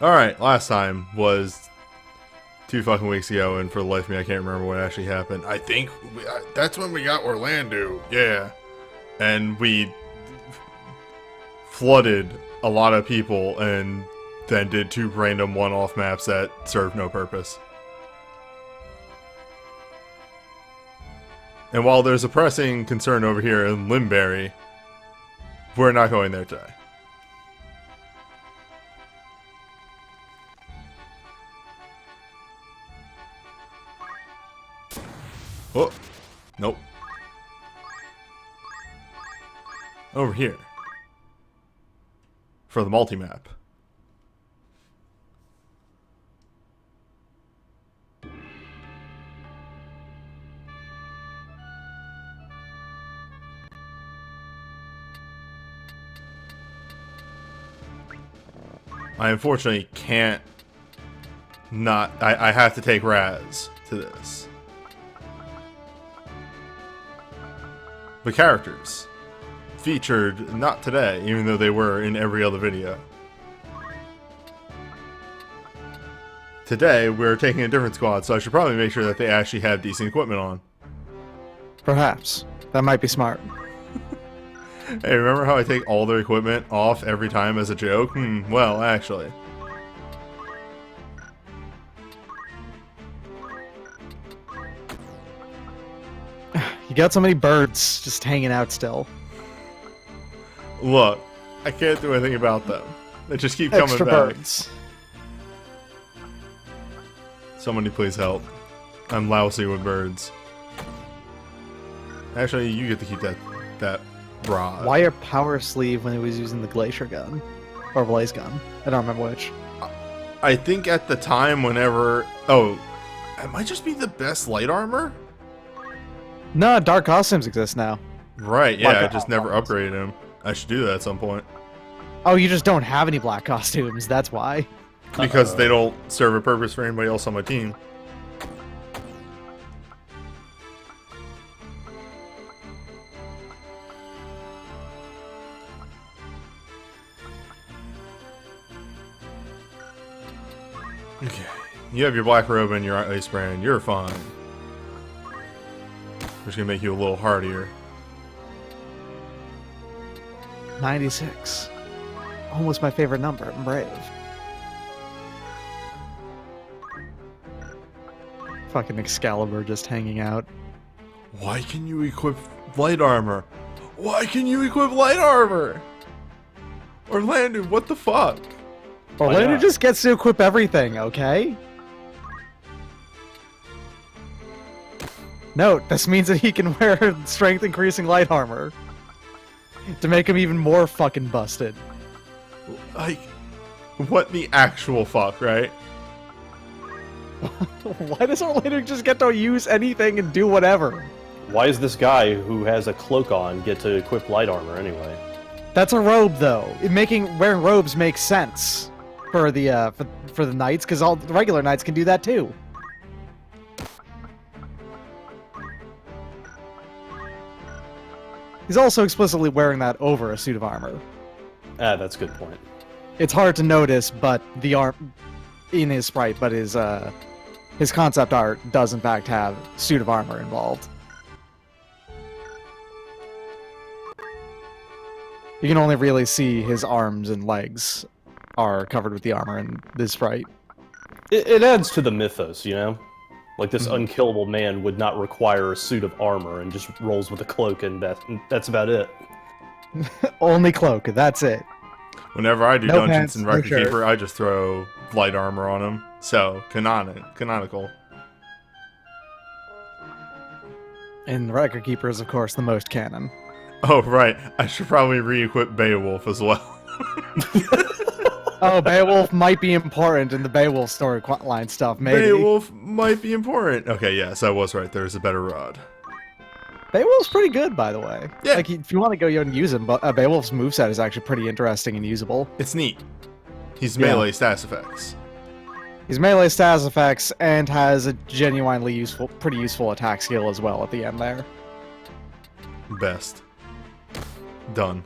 Alright, last time was 2 fucking weeks ago, and for the life of me, I can't remember what actually happened. I think that's when we got Orlando. Yeah. And we flooded a lot of people and then did 2 random one-off maps that served no purpose. And while there's a pressing concern over here in Limberry, we're not going there today. Oh, nope. Over here. For the multi-map. I unfortunately can't not... I have to take Raz to this. The characters featured not today, even though they were in every other video. Today, we're taking a different squad, so I should probably make sure that they actually have decent equipment on. Perhaps. That might be smart. Hey, remember how I take all their equipment off every time as a joke? Well, actually. You got so many birds just hanging out still. Look, I can't do anything about them. They just keep coming Extra back. birds. Somebody please help. I'm lousy with birds. Actually, you get to keep that rod. Wire power sleeve when he was using the glacier gun. Or blaze gun. I don't remember which. I think at the time whenever... Oh, it might just be the best light armor? No, dark costumes exist now. Right, yeah, I Like, just never upgraded him. I should do that at some point. Oh, you just don't have any black costumes, that's why. Because they don't serve a purpose for anybody else on my team. Okay, you have your black robe and your ice brand. You're fine. Just gonna make you a little hardier. 96. Almost my favorite number. I'm brave. Fucking Excalibur just hanging out. Why can you equip light armor? Why can you equip light armor? Orlando, what the fuck? Orlando just gets to equip everything, okay? Note, this means that he can wear strength increasing light armor. To make him even more fucking busted. Like, what the actual fuck, right? Why does Orlando just get to use anything and do whatever? Why is this guy who has a cloak on get to equip light armor anyway? That's a robe, though. Wearing robes makes sense for the for the knights, because all the regular knights can do that too. He's also explicitly wearing that over a suit of armor. Ah, that's a good point. It's hard to notice, but the arm in his sprite, but his concept art does in fact have suit of armor involved. You can only really see his arms and legs are covered with the armor in this sprite. It adds to the mythos, you know? Like, this unkillable man would not require a suit of armor and just rolls with a cloak, and that's about it. Only cloak, that's it. Whenever I do No Dungeons pants, and no Record shirt. Keeper, I just throw light armor on him. So, canonical. And Record Keeper is, of course, the most canon. Oh, right. I should probably re-equip Beowulf as well. Oh, Beowulf might be important in the Beowulf storyline stuff, maybe. Beowulf might be important. Okay, yes, I was right. There's a better rod. Beowulf's pretty good, by the way. Yeah. Like, if you want to go and use him, but Beowulf's moveset is actually pretty interesting and usable. It's neat. He's Yeah. melee status effects. He's melee status effects and has a genuinely useful, pretty useful attack skill as well at the end there. Best. Done.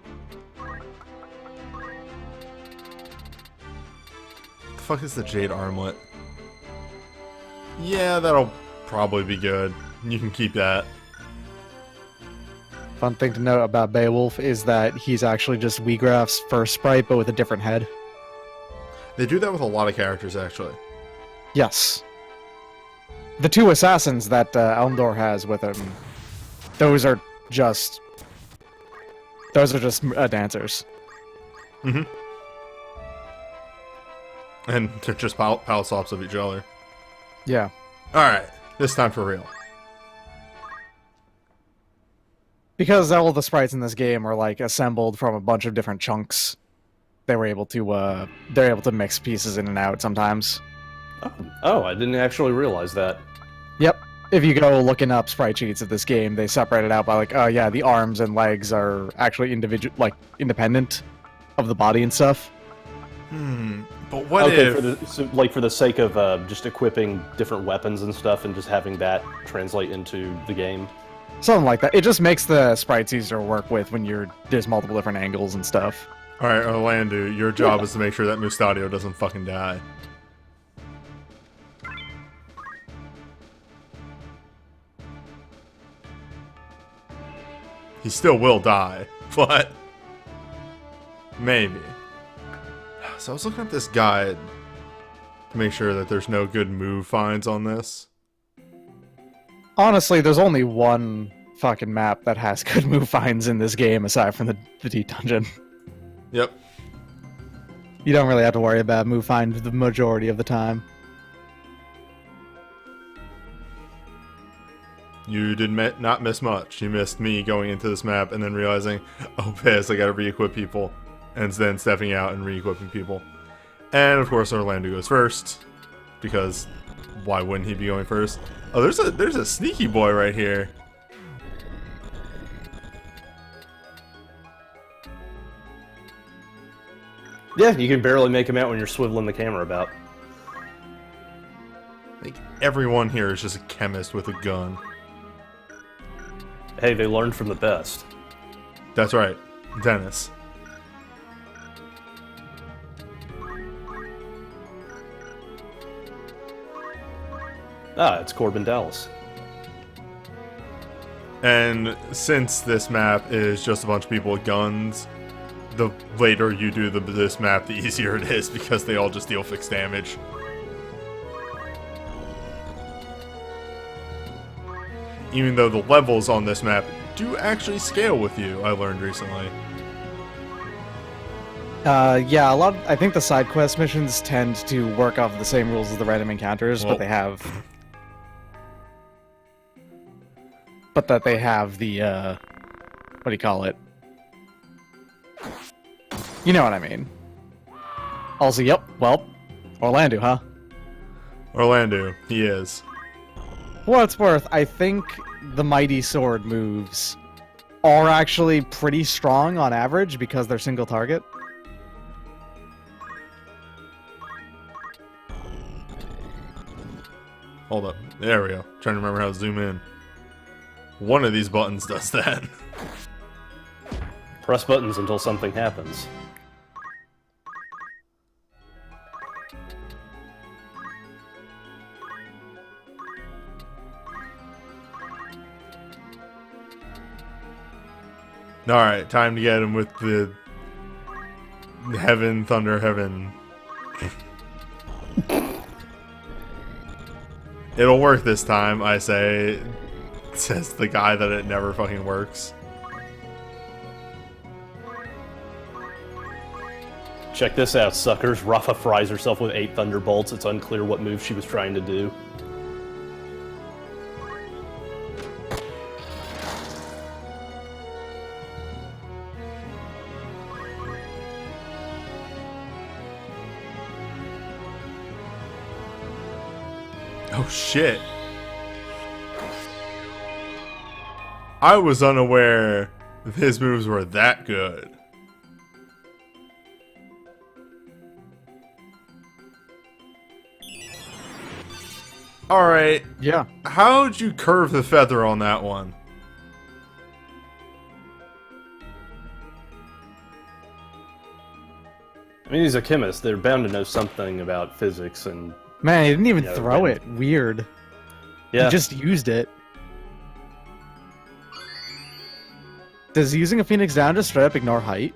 fuck is the Jade Armlet? Yeah, that'll probably be good. You can keep that. Fun thing to note about Beowulf is that he's actually just Wheatgraph's first sprite, but with a different head. They do that with a lot of characters, actually. Yes. The two assassins that Elmdor has with him, those are just dancers. Mm-hmm. And they're just pal swaps of each other. Yeah. Alright, this time for real. Because all the sprites in this game are like assembled from a bunch of different chunks, they're able to mix pieces in and out sometimes. Oh, I didn't actually realize that. Yep. If you go looking up sprite sheets of this game, they separate it out by like, oh yeah, the arms and legs are actually independent of the body and stuff. But what if... for the sake of just equipping different weapons and stuff and just having that translate into the game? Something like that. It just makes the sprites easier to work with when there's multiple different angles and stuff. Alright, Orlando, your job is to make sure that Mustadio doesn't fucking die. He still will die, but... maybe. So I was looking up this guide to make sure that there's no good move finds on this. Honestly, there's only one fucking map that has good move finds in this game aside from the Deep Dungeon. Yep. You don't really have to worry about move find the majority of the time. You did not miss much. You missed me going into this map and then realizing, oh piss, I gotta re-equip people. And then stepping out and re-equipping people. And of course Orlando goes first. Because why wouldn't he be going first? Oh, there's a sneaky boy right here. Yeah, you can barely make him out when you're swiveling the camera about. Like, everyone here is just a chemist with a gun. Hey, they learned from the best. That's right, Dennis. Ah, it's Corbin Dallas. And since this map is just a bunch of people with guns, the later you do this map, the easier it is because they all just deal fixed damage. Even though the levels on this map do actually scale with you, I learned recently. Yeah, I think the side quest missions tend to work off the same rules as the random encounters, but they have the, what do you call it? You know what I mean. Also, yep, well, Orlando, huh? Orlando, he is. For what it's worth, I think the Mighty Sword moves are actually pretty strong on average because they're single target. Hold up. There we go. Trying to remember how to zoom in. One of these buttons does that. Press buttons until something happens. Alright, time to get him with the heaven, thunder, heaven. It'll work this time, I say. Says the guy that it never fucking works. Check this out, suckers. Rafa fries herself with 8 thunderbolts. It's unclear what move she was trying to do. Oh shit. I was unaware his moves were that good. Alright. Yeah. How'd you curve the feather on that one? I mean, he's a chemist. They're bound to know something about physics and... Man, he didn't even Yeah, throw right. it. Weird. Yeah. He just used it. Does using a Phoenix Down just straight up ignore height?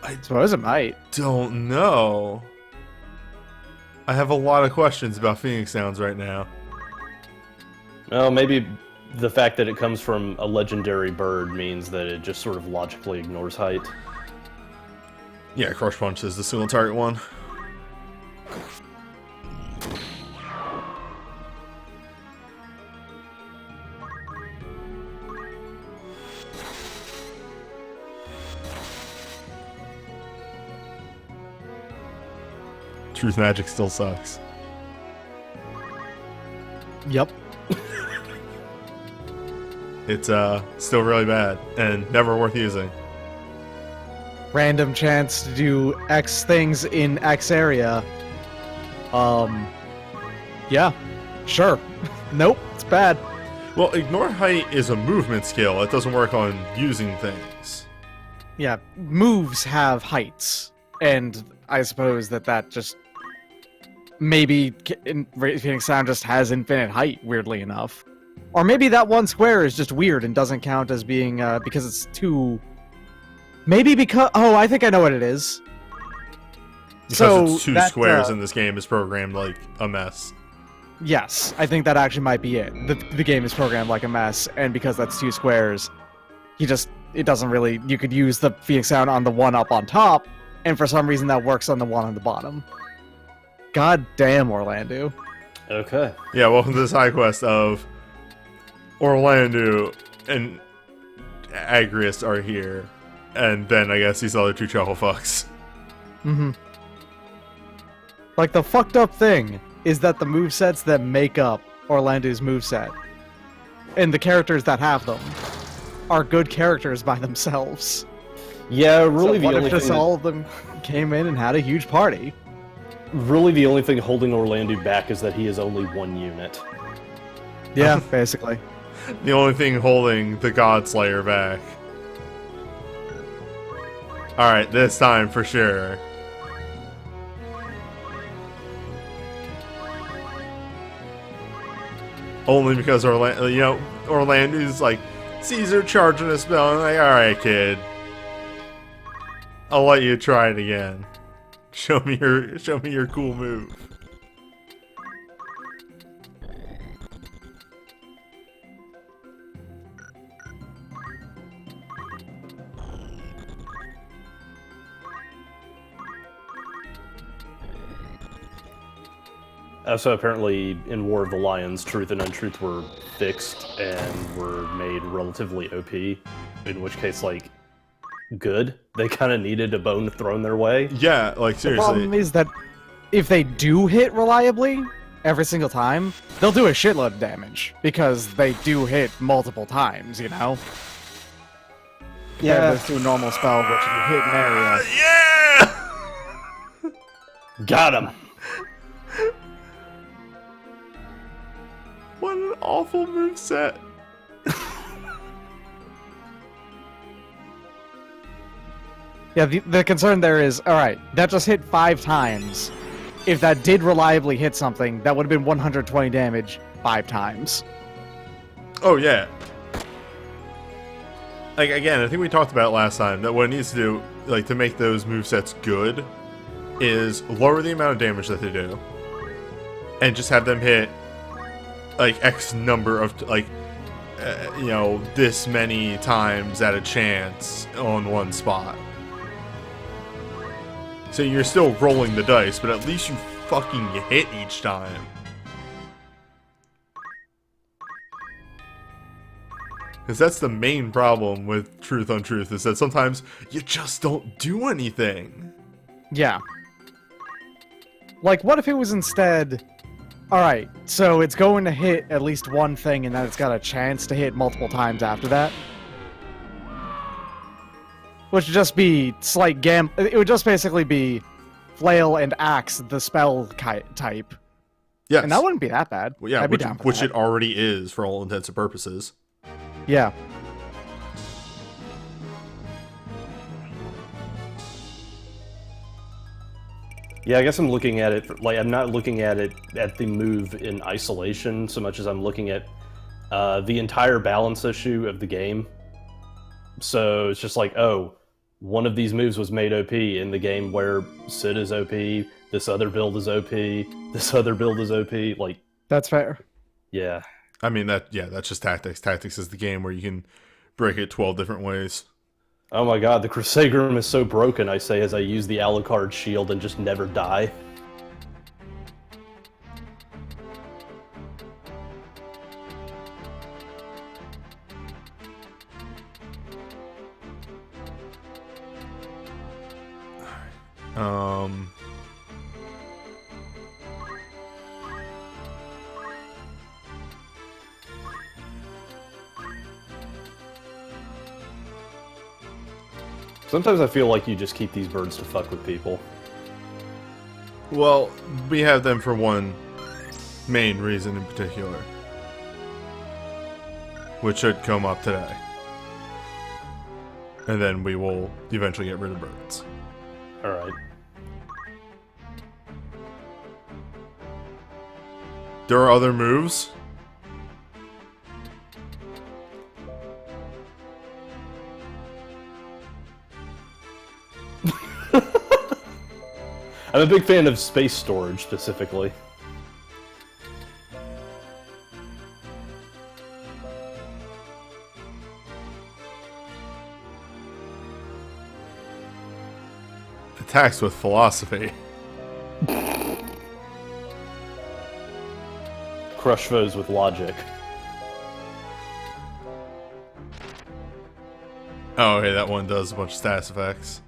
I suppose it might. don't know. I have a lot of questions about Phoenix Downs right now. Well, maybe the fact that it comes from a legendary bird means that it just sort of logically ignores height. Yeah, Crush Punch is the single target one. Truth Magic still sucks. Yep. It's still really bad and never worth using. Random chance to do X things in X area. Yeah. Sure. Nope, it's bad. Well, Ignore Height is a movement skill. It doesn't work on using things. Yeah, moves have heights. And I suppose that just... Maybe Phoenix Sound just has infinite height, weirdly enough. Or maybe that one square is just weird and doesn't count as being, because it's too... Maybe because... Oh, I think I know what it is. Because it's two squares in this game is programmed like a mess. Yes, I think that actually might be it. The game is programmed like a mess, and because that's two squares, it doesn't really... You could use the Phoenix Sound on the one up on top, and for some reason that works on the one on the bottom. God damn, Orlando. Okay. Yeah, welcome to the side quest of Orlando and Agrius are here. And then I guess these other two chuckle fucks. Mm-hmm. Like, the fucked up thing is that the movesets that make up Orlando's moveset, and the characters that have them, are good characters by themselves. Yeah, really So the what only if just thing... all of them came in and had a huge party? Really the only thing holding Orlando back is that he is only one unit. Yeah, basically. The only thing holding the Godslayer back. Alright, this time for sure. Only because Orlando's like, Caesar charging a spell, and I'm like, alright, kid. I'll let you try it again. Show me your cool move. So apparently in War of the Lions, Truth and Untruth were fixed and were made relatively OP, in which case, like, good. They kind of needed a bone thrown their way. Yeah, like The seriously. problem is that if they do hit reliably every single time, they'll do a shitload of damage, because they do hit multiple times, you know? Yeah. Let's do a normal spell, which if you hit an area... Yeah! Got him! What an awful moveset. Yeah, the concern there is, alright, that just hit 5 times. If that did reliably hit something, that would have been 120 damage 5 times. Oh, yeah. Like, again, I think we talked about it last time, that what it needs to do, like, to make those movesets good, is lower the amount of damage that they do, and just have them hit, like, X number of, like, this many times at a chance on one spot. So you're still rolling the dice, but at least you fucking hit each time. Because that's the main problem with Truth Untruth, is that sometimes you just don't do anything. Yeah. Like, what if it was instead... Alright, so it's going to hit at least one thing, and then it's got a chance to hit multiple times after that? Which would just be slight It would just basically be Flail and Axe, the spell type. Yes. And that wouldn't be that bad. Well, yeah, I'd be down for which that. it already is for all intents and purposes. Yeah. Yeah, I guess I'm looking at it, like, I'm not looking at it at the move in isolation so much as I'm looking at the entire balance issue of the game. So it's just like, oh, one of these moves was made OP in the game where Sid is OP, this other build is OP, this other build is OP, like, That's fair. yeah. I mean, that's just tactics. Tactics is the game where you can break it 12 different ways. Oh my god, the Crusagram is so broken, I say, as I use the Alucard shield and just never die. Um, Sometimes I feel like you just keep these birds to fuck with people. well, we have them for one main reason in particular, which should come up today. And then we will eventually get rid of birds. Alright. There are other moves. I'm a big fan of space storage, specifically. Attacks with philosophy. Crush foes with logic. Oh, okay, that one does a bunch of stats effects.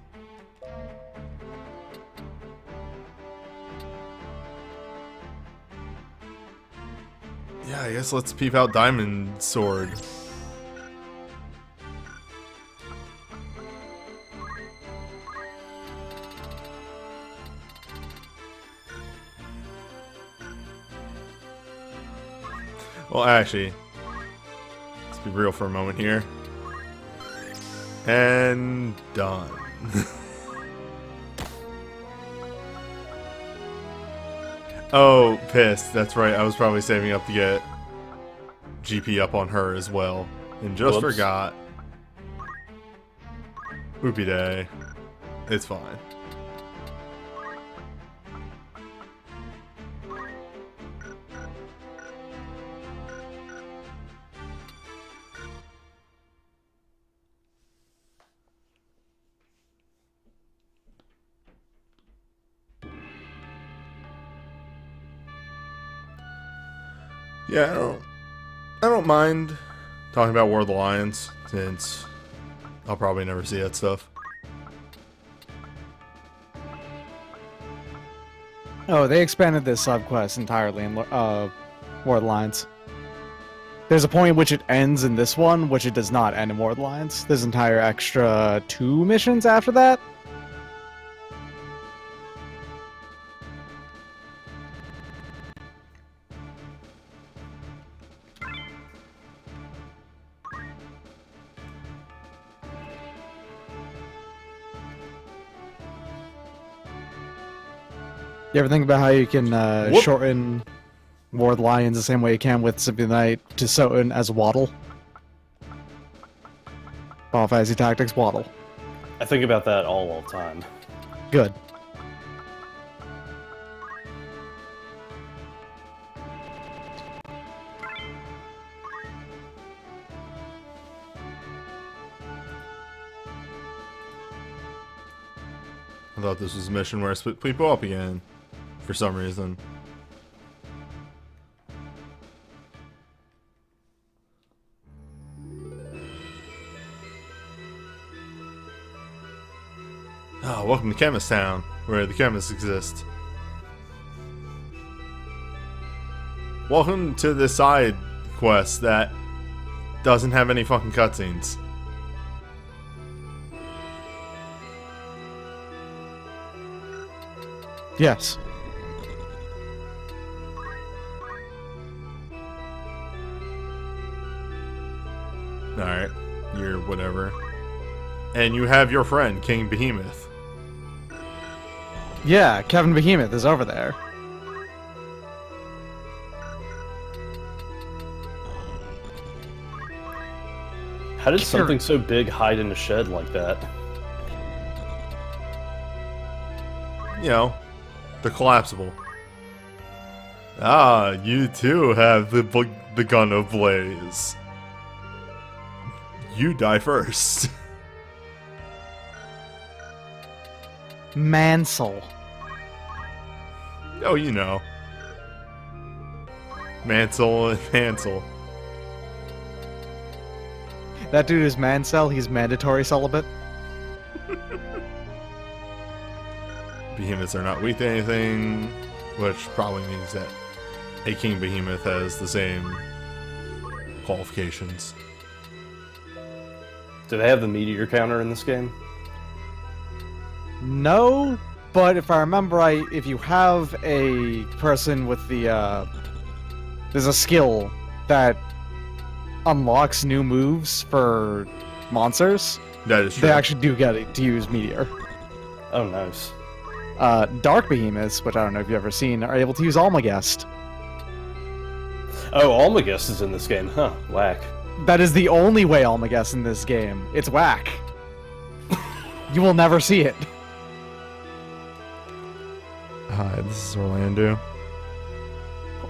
Yeah, I guess let's peep out Diamond Sword. Well, actually, let's be real for a moment here. And done. Oh, pissed. That's right. I was probably saving up to get GP up on her as well. And just Whoops. forgot. Whoopie day. It's fine. Yeah, I don't mind talking about War of the Lions, since I'll probably never see that stuff. Oh, they expanded this subquest entirely in War of the Lions. There's a point at which it ends in this one, which it does not end in War of the Lions. There's entire extra 2 missions after that. You ever think about how you can Whoop. shorten War of the Lions the same way you can with Symphony of the Night to shorten as Waddle? Final Fantasy Tactics Waddle. I think about that all the time. Good. I thought this was a mission where I split people up again, for some reason. Oh, welcome to Chemist Town, where the chemists exist. Welcome to the side quest that doesn't have any fucking cutscenes. Yes. Alright, you're whatever. And you have your friend, King Behemoth. Yeah, Kevin Behemoth is over there. How did something so big hide in a shed like that? You know, the collapsible. Ah, you too have the gun of blaze. You die first. Mansell. Oh, you know. Mansell and Hansel. That dude is Mansell, he's mandatory celibate. Behemoths are not weak to anything, which probably means that a king behemoth has the same qualifications. Do they have the meteor counter in this game? No, but if I remember right, if you have a person with the, there's a skill that unlocks new moves for monsters, That is true. they actually do get it to use Meteor. Oh, nice. Dark Behemoths, which I don't know if you've ever seen, are able to use Almagest. Oh, Almagest is in this game, huh? Whack. That is the only way Almagest in this game. It's whack. You will never see it. Hi, this is Orlando.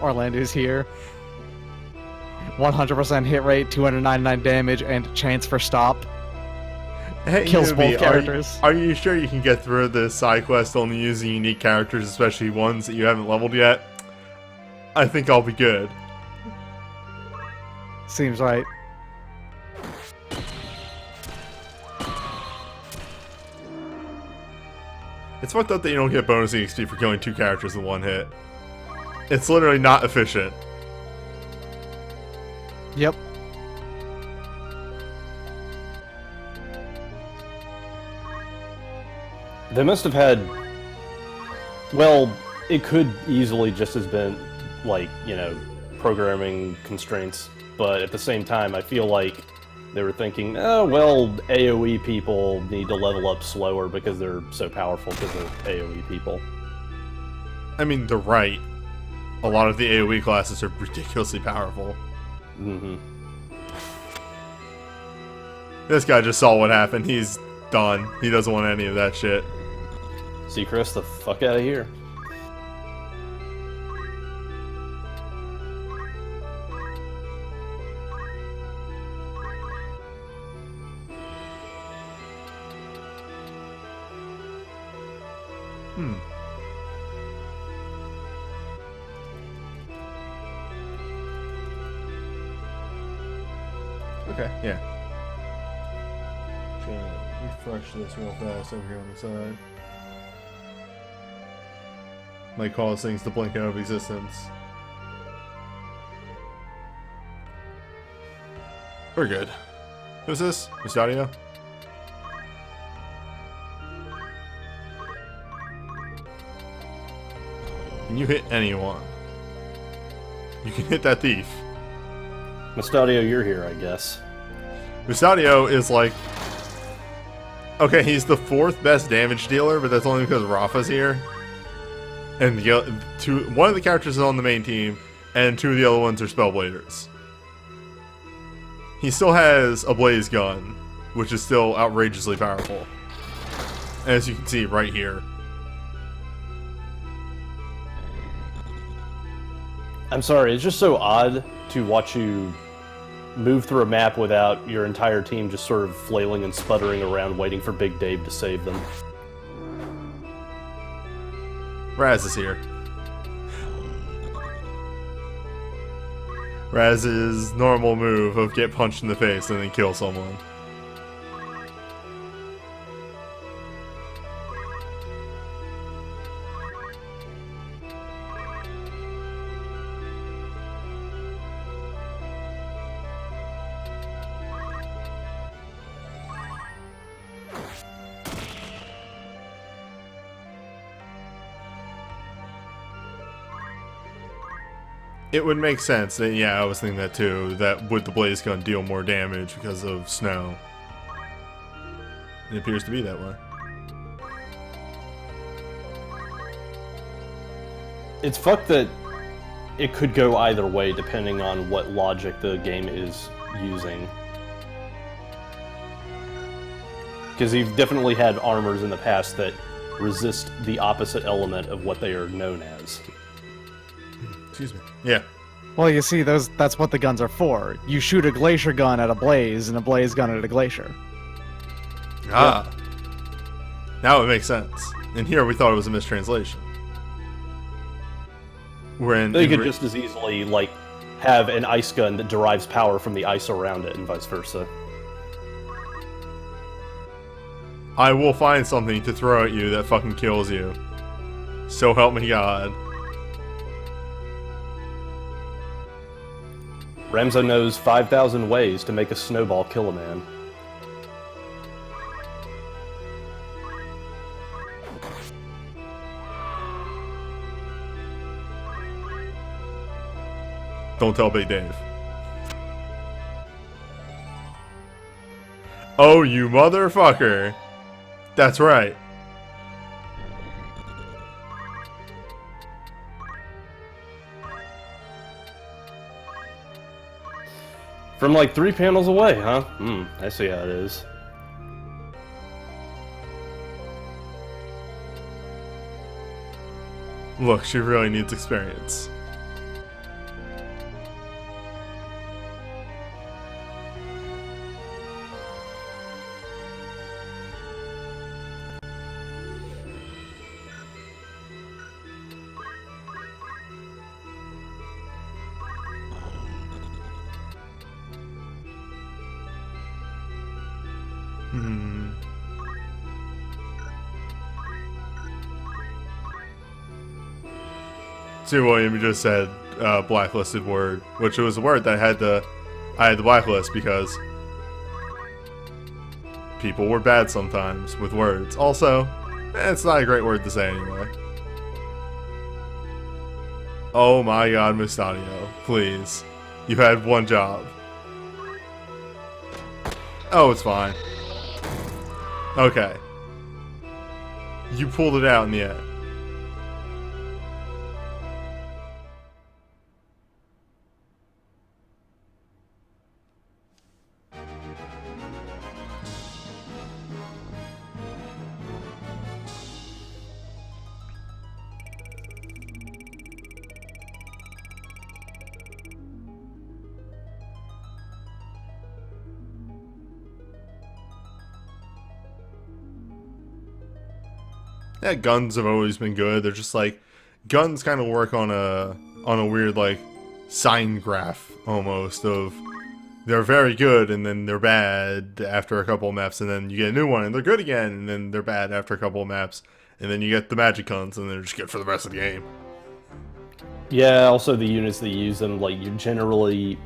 Orlando's here. 100% hit rate, 299 damage, and chance for stop. Hey, Kills Newbie, both characters. Are you sure you can get through this side quest only using unique characters, especially ones that you haven't leveled yet? I think I'll be good. Seems right. It's fucked up that you don't get bonus EXP for killing 2 characters in one hit. It's literally not efficient. Yep. They must have had... Well, it could easily just have been, like, you know, programming constraints. But at the same time, I feel like they were thinking, oh, well, AoE people need to level up slower because they're so powerful because they're AoE people. I mean, they're right. A lot of the AoE classes are ridiculously powerful. Mm-hmm. This guy just saw what happened. He's done. He doesn't want any of that shit. See, Chris, the fuck out of here. Okay, yeah. Trying to refresh this real fast over here on the side. Might cause things to blink out of existence. We're good. Who's this? Mustadio? Can you hit anyone? You can hit that thief. Mustadio, you're here, I guess. Mustadio is like... Okay, he's the 4th best damage dealer, but that's only because Rafa's here. And one of the characters is on the main team, and 2 of the other ones are Spellbladers. He still has a Blaze Gun, which is still outrageously powerful. As you can see right here. I'm sorry, it's just so odd to watch you move through a map without your entire team just sort of flailing and sputtering around waiting for Big Dave to save them. Raz is here. Raz's normal move of get punched in the face and then kill someone. It would make sense that, yeah, I was thinking that too, that would the Blaze Gun deal more damage because of snow? It appears to be that way. It's fucked that it could go either way depending on what logic the game is using. Because you've definitely had armors in the past that resist the opposite element of what they are known as. Excuse me. Yeah. Well, you see, that's what the guns are for. You shoot a glacier gun at a blaze, and a blaze gun at a glacier. Ah. Now it makes sense. And here we thought it was a mistranslation. They could just as easily, like, have an ice gun that derives power from the ice around it, and vice versa. I will find something to throw at you that fucking kills you. So help me God. Ramzo knows 5,000 ways to make a snowball kill a man. Don't tell Big Dave. Oh, you motherfucker. That's right. From like 3 panels away, huh? I see how it is. Look, she really needs experience. See, William, you just said blacklisted word, which was a word that I had to blacklist because people were bad sometimes with words. Also, it's not a great word to say anyway. Oh my God, Mustadio, please. You had one job. Oh, it's fine. Okay. You pulled it out in the end. Yeah, guns have always been good. They're just like guns kind of work on a weird like sine graph almost of they're very good and then they're bad after a couple of maps and then you get a new one and they're good again and then they're bad after a couple of maps and then you get the magic guns and they're just good for the rest of the game. Yeah, also the units that use them, like you generally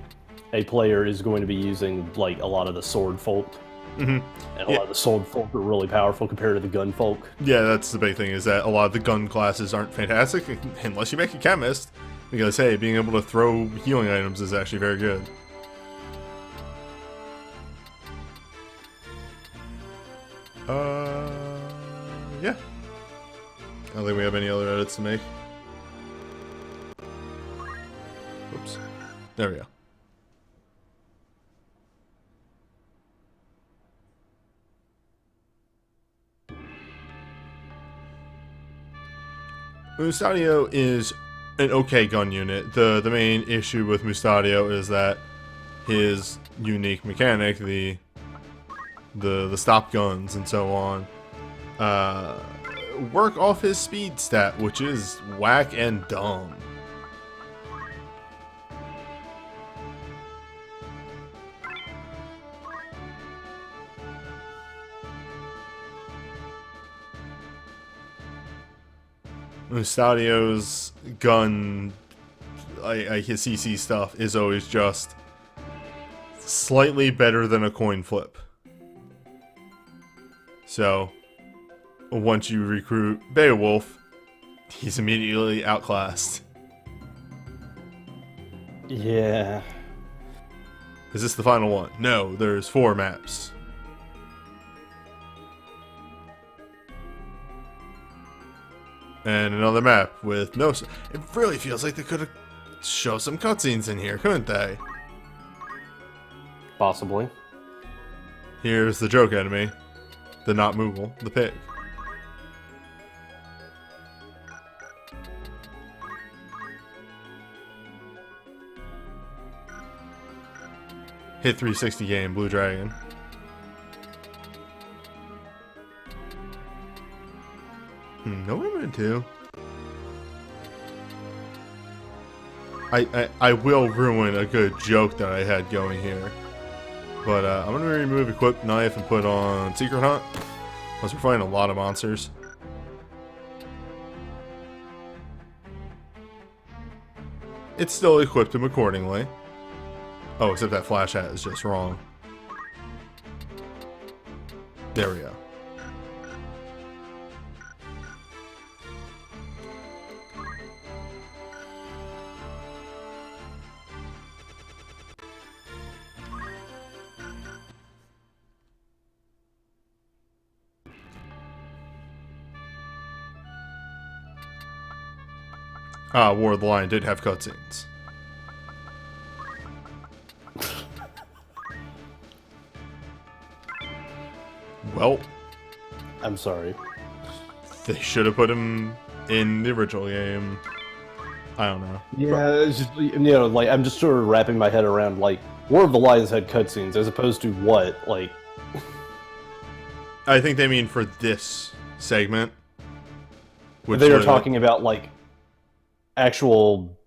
a player is going to be using like a lot of the sword folk. And a lot of the sword folk are really powerful compared to the gun folk. Yeah, that's the big thing, is that a lot of the gun classes aren't fantastic unless you make a chemist. Because, hey, being able to throw healing items is actually very good. Yeah. I don't think we have any other edits to make. Oops. There we go. Mustadio is an okay gun unit. The main issue with Mustadio is that his unique mechanic, the stop guns and so on, work off his speed stat, which is whack and dumb. Mustadio's gun, his CC stuff, is always just slightly better than a coin flip. So, once you recruit Beowulf, he's immediately outclassed. Yeah. Is this the final one? No, there's 4 maps. And another map with no... It really feels like they could have shown some cutscenes in here, couldn't they? Possibly. Here's the joke enemy. The not Moogle, the pig. Hit 360 game, Blue Dragon. No movement too. I will ruin a good joke that I had going here. But I'm going to remove Equip Knife and put on Secret Hunt. Because we're fighting a lot of monsters. It's still equipped him accordingly. Oh, except that flash hat is just wrong. There we go. War of the Lion did have cutscenes. Well, I'm sorry. they should have put him in the original game. I don't know. Yeah, it's just, you know, like, I'm just sort of wrapping my head around, like, War of the Lions had cutscenes, as opposed to what? Like... I think they mean for this segment. Which they are talking about, like, actual,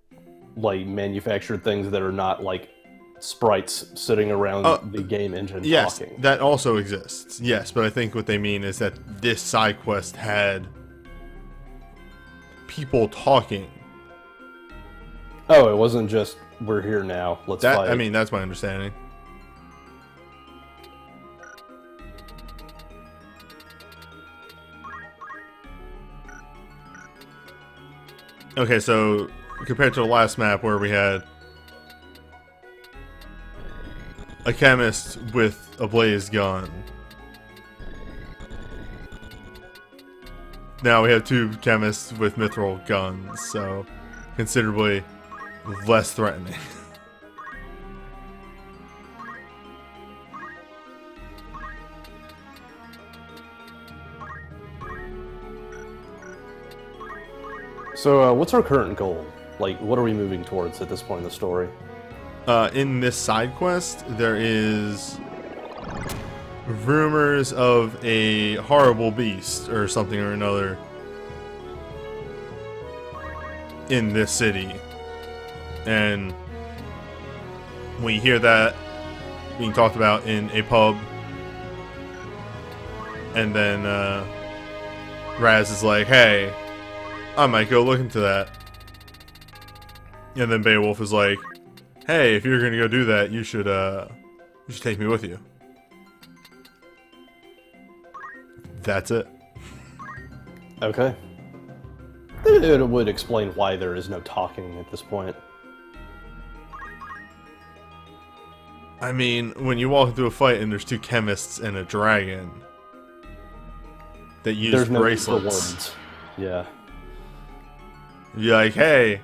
like, manufactured things that are not, like, sprites sitting around the game engine yes, talking. that also exists. Yes, but I think what they mean is that this side quest had people talking. Oh, it wasn't just, we're here now, let's fight. I mean, that's my understanding. Okay, so compared to the last map where we had a chemist with a blaze gun, now we have two chemists with mithril guns, so considerably less threatening. So, what's our current goal? Like, what are we moving towards at this point in the story? In this side quest, there is rumors of a horrible beast or something or another in this city. And we hear that being talked about in a pub. And then Raz is like, hey, I might go look into that. And then Beowulf is like, hey, if you're gonna go do that, you should take me with you. That's it. Okay. It would explain why there is no talking at this point. I mean, when you walk into a fight and there's two chemists and a dragon that use There's no need bracelets, for words. Yeah. you're like, hey,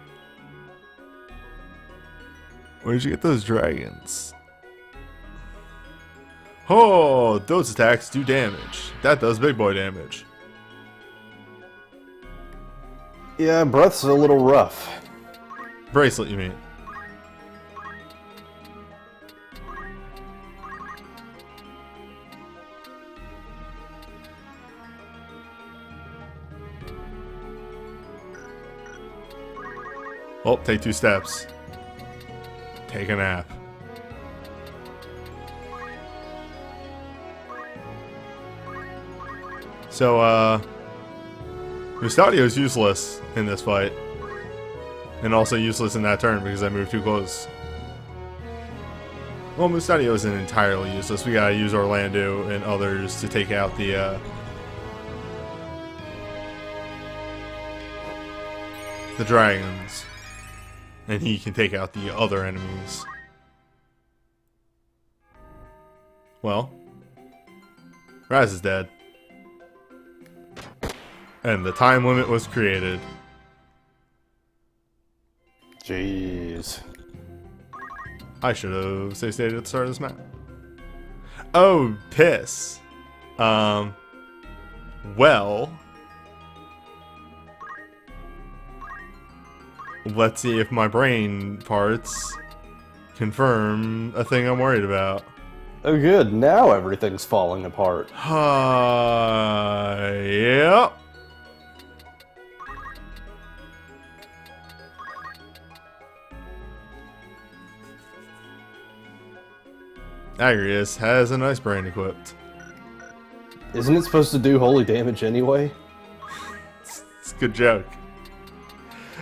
where'd you get those dragons? Oh, those attacks do damage. That does big boy damage. Yeah, breath's a little rough. Bracelet, you mean? Oh, take 2 steps. Take a nap. So, Mustadio's useless in this fight. And also useless in that turn because I moved too close. Well, Mustadio isn't entirely useless. We gotta use Orlando and others to take out the dragons. And he can take out the other enemies. Well, Raz is dead. And the time limit was created. Jeez. I should have saved stated at the start of this map. Oh, piss. Well, let's see if my brain parts confirm a thing I'm worried about. Oh good, now everything's falling apart. Yep. Agrius has a nice brain equipped. Isn't it supposed to do holy damage anyway? It's a good joke.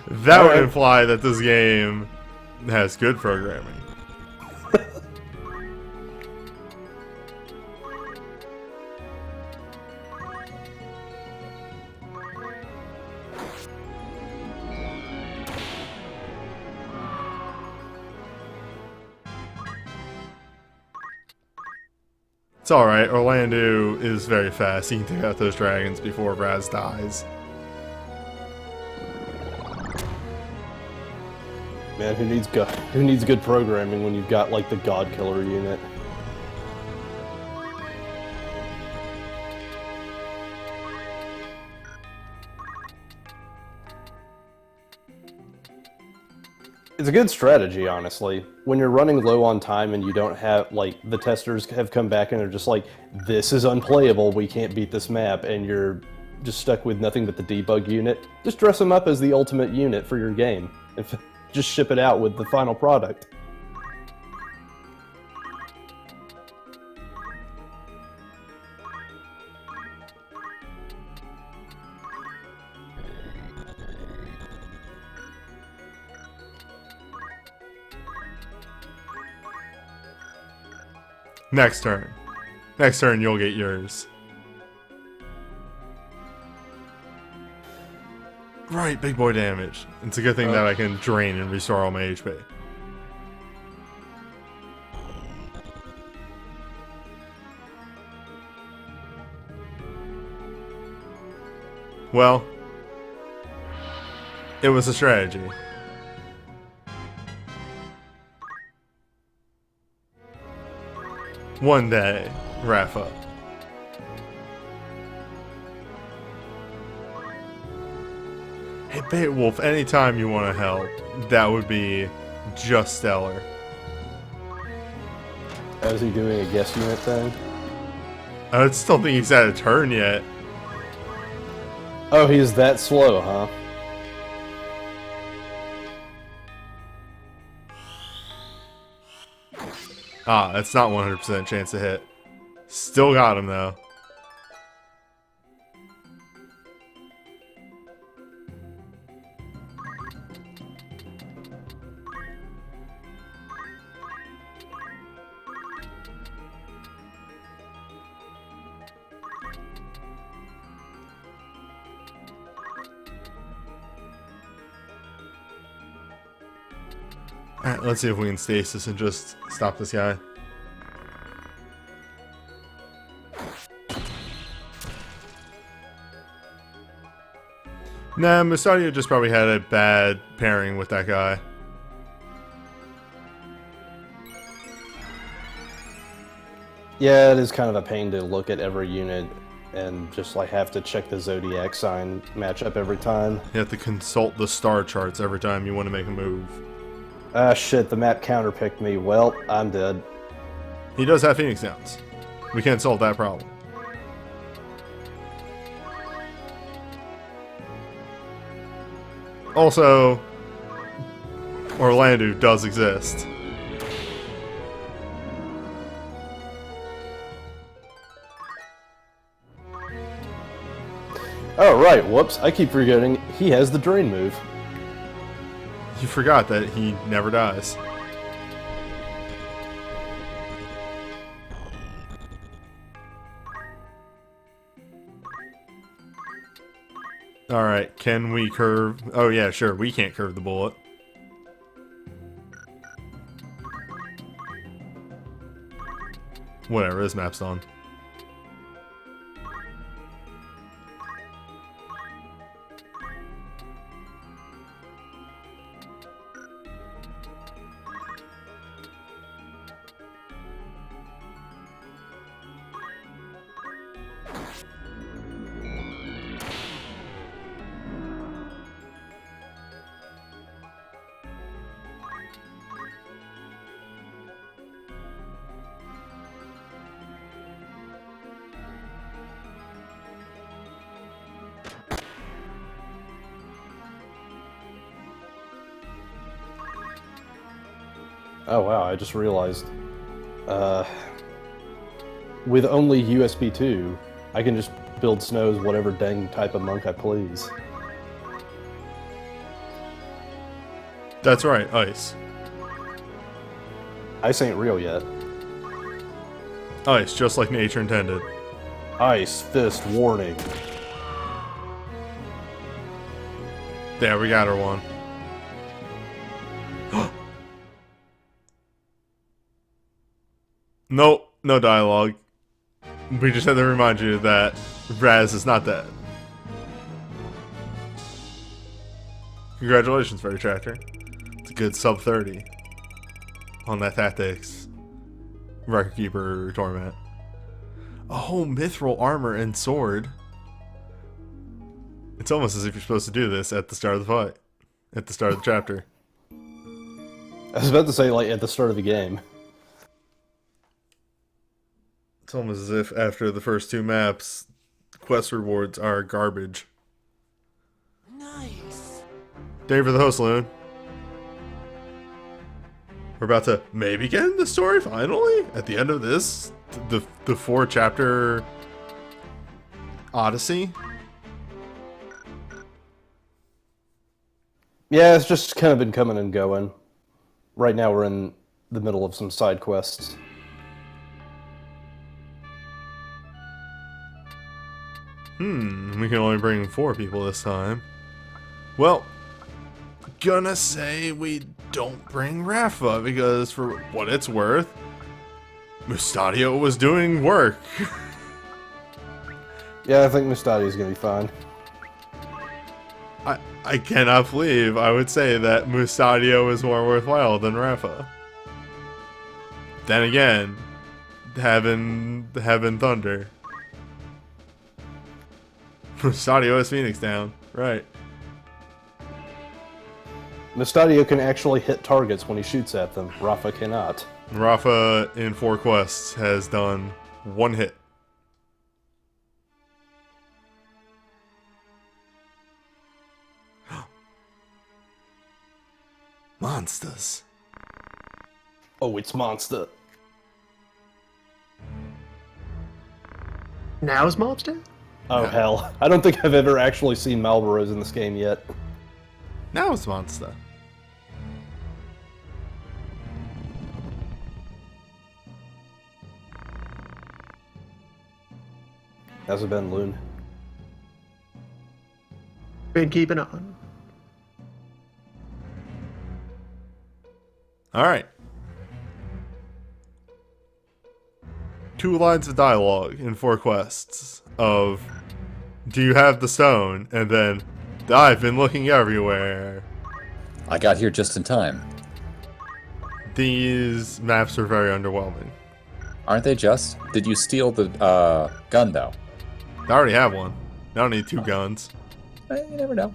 That would Alright. imply that this game has good programming. It's alright, Orlando is very fast. He can take out those dragons before Raz dies. Man, who needs good programming when you've got like the God Killer unit? It's a good strategy, honestly. When you're running low on time and you don't have, like, the testers have come back and they're just like, this is unplayable, we can't beat this map, and you're just stuck with nothing but the debug unit, just dress them up as the ultimate unit for your game. And just ship it out with the final product. Next turn. Next turn, you'll get yours. Right, big boy damage. It's a good thing that I can drain and restore all my HP. Well, it was a strategy. One day, Rafa. Hey, Beowulf, anytime you want to help, that would be just stellar. Is he doing a guest unit thing? I still think he's had a turn yet. Oh, he's that slow, huh? Ah, that's not 100% chance to hit. Still got him, though. Alright, let's see if we can stasis and just stop this guy. Nah, Musadia just probably had a bad pairing with that guy. Yeah, it is kind of a pain to look at every unit and just like have to check the zodiac sign matchup every time. You have to consult the star charts every time you want to make a move. Ah shit, the map counterpicked me. Well, I'm dead. He does have Phoenix Downs. We can't solve that problem. Also, Orlando does exist. Oh right, whoops, I keep forgetting he has the drain move. You forgot that he never dies. Alright, can we curve? Oh yeah, sure, we can't curve the bullet. Whatever, this map's done. Oh wow, I just realized. With only USB 2, I can just build snows whatever dang type of monk I please. That's right, ice. Ice ain't real yet. Ice, just like nature intended. Ice, fist, warning. There, we got her one. Nope, no dialogue. We just had to remind you that Raz is not dead. Congratulations, Fairy Tractor. It's a good sub 30 on that tactics record keeper torment. Oh, mithril armor and sword. It's almost as if you're supposed to do this at the start of the fight. At the start of the chapter. I was about to say, like, at the start of the game. It's almost as if after the first 2 maps, quest rewards are garbage. Nice. Day for the host, Loon. We're about to maybe get into the story finally at the end of this, the 4-chapter Odyssey. Yeah, it's just kind of been coming and going. Right now we're in the middle of some side quests. We can only bring 4 people this time. Well, gonna say we don't bring Rafa because for what it's worth, Mustadio was doing work. Yeah, I think Mustadio's gonna be fine. I cannot believe I would say that Mustadio is more worthwhile than Rafa. Then again, having Thunder. Mustadio has Phoenix down, right. Mustadio can actually hit targets when he shoots at them. Rafa cannot. Rafa in 4 quests has done 1 hit. Monsters. Oh, it's monster. Now's Mobster? Oh, Yeah. hell. I don't think I've ever actually seen Malboros in this game yet. Now it's monster. How's it been, Loon? Been keeping on. Alright. 2 lines of dialogue in 4 quests of, do you have the stone? And then, I've been looking everywhere. I got here just in time. These maps are very underwhelming. Aren't they just? Did you steal the gun, though? I already have one. I don't need 2 guns. You never know.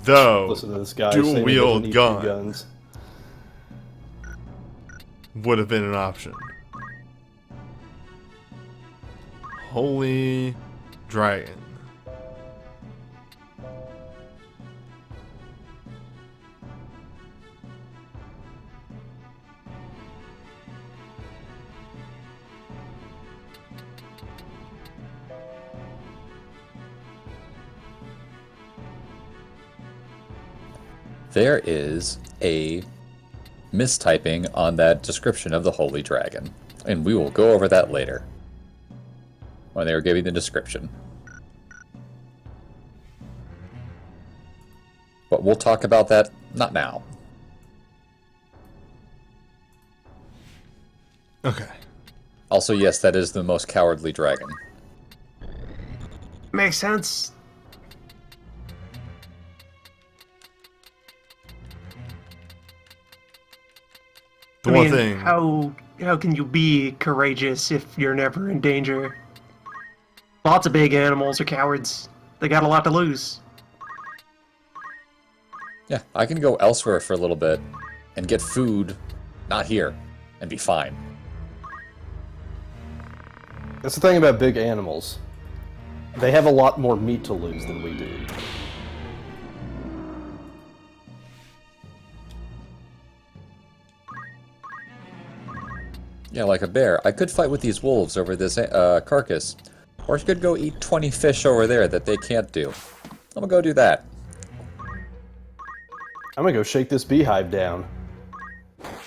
Though, Listen to this guy dual saying he wield doesn't need 2 gun. guns. would have been an option. Holy Dragon. There is a mistyping on that description of the Holy Dragon, and we will go over that later when they were giving the description. But we'll talk about that not now. Okay. Also, yes, that is the most cowardly dragon. Makes sense. The I one mean, thing. how can you be courageous if you're never in danger? Lots of big animals are cowards. They got a lot to lose. Yeah, I can go elsewhere for a little bit and get food, not here, and be fine. That's the thing about big animals. They have a lot more meat to lose than we do. Yeah, like a bear. I could fight with these wolves over this carcass. Or I could go eat 20 fish over there that they can't do. I'm gonna go do that. I'm gonna go shake this beehive down.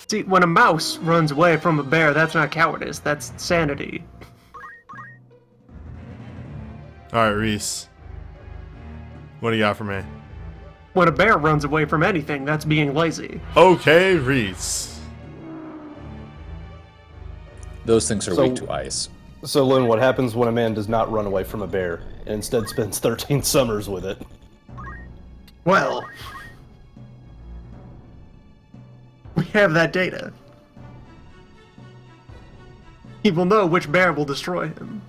See, when a mouse runs away from a bear, that's not cowardice, that's sanity. Alright, Reese. What do you got for me? When a bear runs away from anything, that's being lazy. Okay, Reese. Those things are So- weak to ice. So, Lynn, what happens when a man does not run away from a bear and instead spends 13 summers with it? Well, we have that data. He will know which bear will destroy him.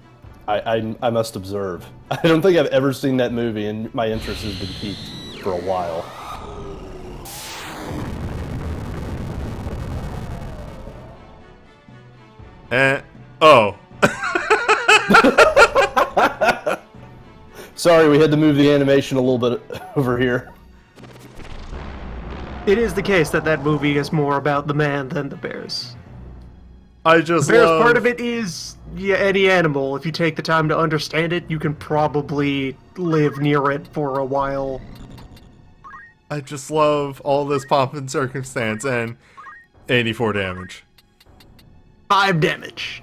I must observe. I don't think I've ever seen that movie, and my interest has been piqued for a while. Oh. Sorry, we had to move the animation a little bit over here. It is the case that that movie is more about the man than the bears. I just The bears love... part of it is, yeah, any animal. If you take the time to understand it, you can probably live near it for a while. I just love all this pomp and circumstance and 84 damage. 5 damage.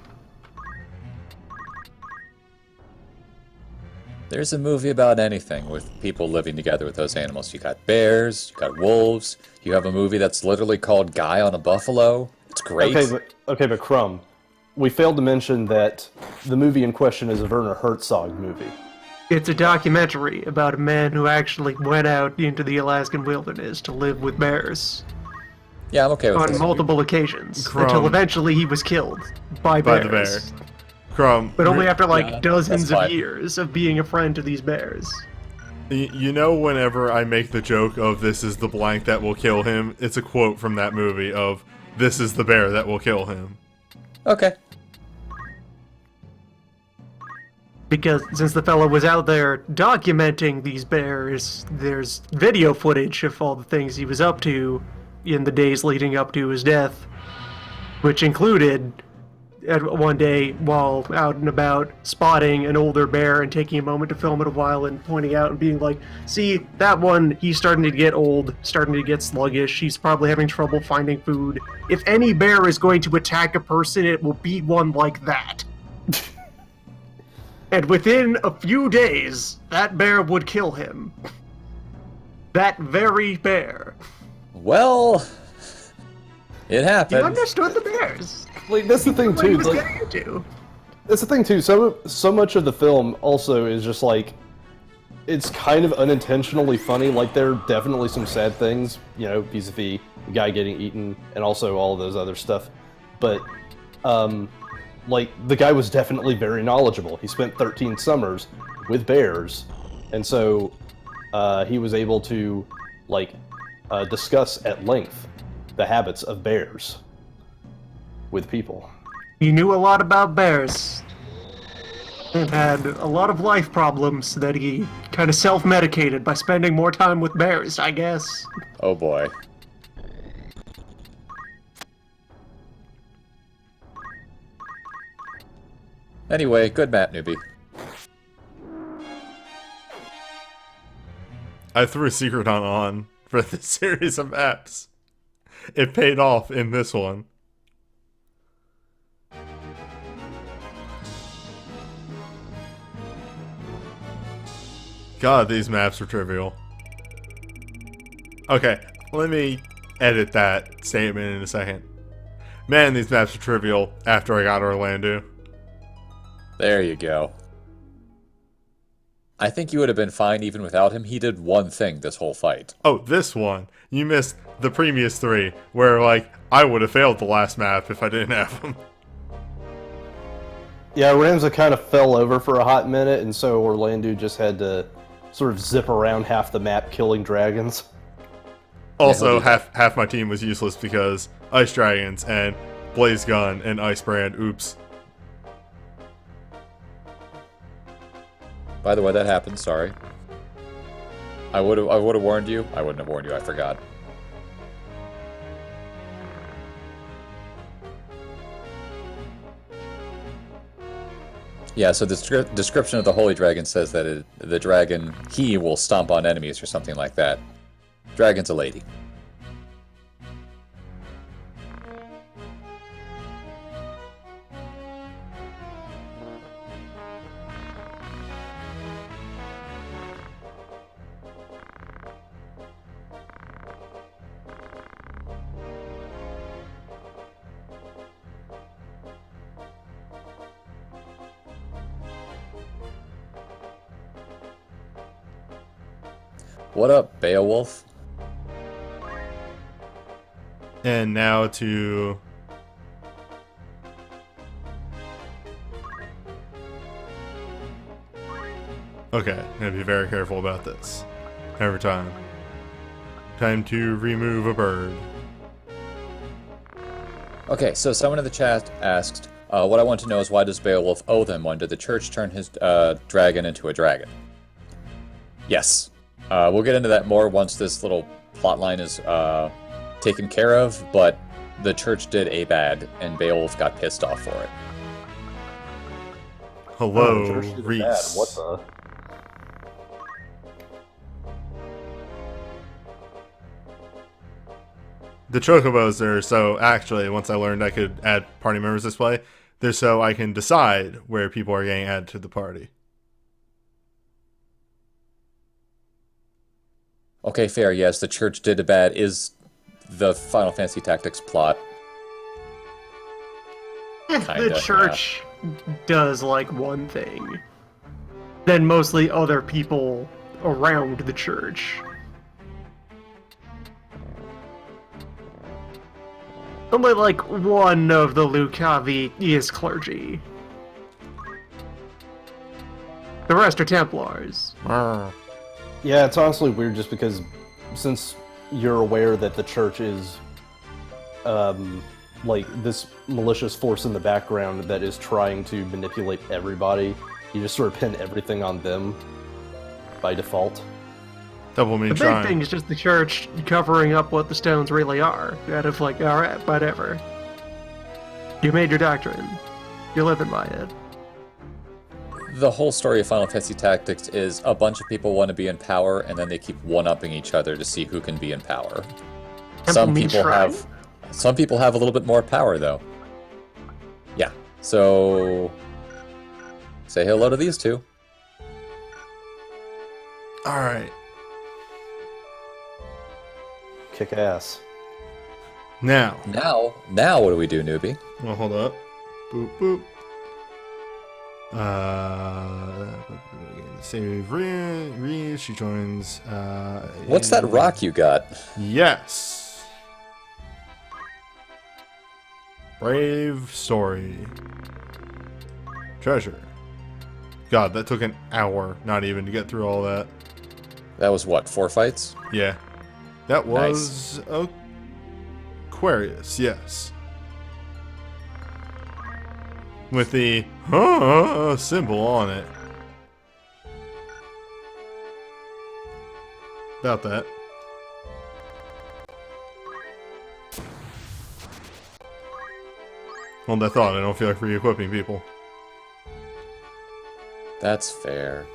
There's a movie about anything with people living together with those animals. You got bears, you got wolves, you have a movie that's literally called Guy on a Buffalo. It's great. Okay, but Crumb, we failed to mention that the movie in question is a Werner Herzog movie. It's a documentary about a man who actually went out into the Alaskan wilderness to live with bears Yeah, I'm okay with on this. multiple occasions Crumb. until eventually he was killed by bears. By the bear. Crumb. But only after like Yeah, dozens that's of fine. years of being a friend to these bears. You know, whenever I make the joke of "this is the blank that will kill him," it's a quote from that movie of "this is the bear that will kill him." Okay. Because since the fellow was out there documenting these bears, there's video footage of all the things he was up to in the days leading up to his death, which included one day while out and about spotting an older bear and taking a moment to film it a while and pointing out and being like, see, that one, he's starting to get old, starting to get sluggish, he's probably having trouble finding food. If any bear is going to attack a person, it will be one like that. And within a few days, that bear would kill him. That very bear. Well, it You happened. understood the bears. Like, that's the thing What he too. was Like, getting into. that's the thing too. So much of the film also is just like, it's kind of unintentionally funny. Like, there are definitely some sad things, you know, vis-a-vis the guy getting eaten and also all those other stuff. But, like, the guy was definitely very knowledgeable. He spent 13 summers with bears, and so he was able to, like, discuss at length the habits of bears with people. He knew a lot about bears. And had a lot of life problems that he kind of self-medicated by spending more time with bears, I guess. Oh boy. Anyway, good map, newbie. I threw a secret on for this series of maps. It paid off in this one. God, these maps are trivial. Okay, let me edit that statement in a second. Man, these maps are trivial after I got Orlando. There you go. I think you would have been fine even without him. He did one thing this whole fight. Oh, this one. You missed the previous three, where, like, I would have failed the last map if I didn't have them. Yeah, Ramza kind of fell over for a hot minute, and so Orlando just had to sort of zip around half the map killing dragons. Also, he'll do half my team was useless because Ice Dragons and Blaze Gun and Ice Brand. Oops. By the way, that happened, sorry. I would have warned you. I wouldn't have warned you, I forgot. Yeah, so the description of the holy dragon says that the dragon, he will stomp on enemies or something like that. Dragon's a lady. What up, Beowulf? And now to... Okay, I'm gonna be very careful about this. Every time. Time to remove a bird. Okay, so someone in the chat asked, what I want to know is why does Beowulf owe them one? Did the church turn his dragon into a dragon? Yes. We'll get into that more once this little plot line is taken care of, but the church did a bad, and Beowulf got pissed off for it. Hello, Oh, Church did Reis. bad. What the? The chocobos are so, actually, once I learned I could add party members this way, they're so I can decide where people are getting added to the party. Okay, fair, yes, the church did a bad is the Final Fantasy Tactics plot. The church does like one thing. Then mostly other people around the church. Only like one of the Lucavi is clergy. The rest are Templars. Yeah, it's honestly weird just because since you're aware that the church is like this malicious force in the background that is trying to manipulate everybody, you just sort of pin everything on them by default. Double me The big trying. thing is just the church covering up what the stones really are. Out of like, alright, whatever. You made your doctrine. You're living by it. The whole story of Final Fantasy Tactics is a bunch of people want to be in power, and then they keep one-upping each other to see who can be in power. Some people have a little bit more power, though. Yeah, so say hello to these two. Alright. Kick ass. Now. Now what do we do, newbie? Well, hold up. Boop, boop. Save Reis. She joins. What's that rock you got? Yes. Brave story. Treasure. God, that took an hour, not even, to get through all that. That was what, 4 fights? Yeah. That was Aquarius, yes. With the symbol on it. About that. Hold that thought, I don't feel like re-equipping people. That's fair.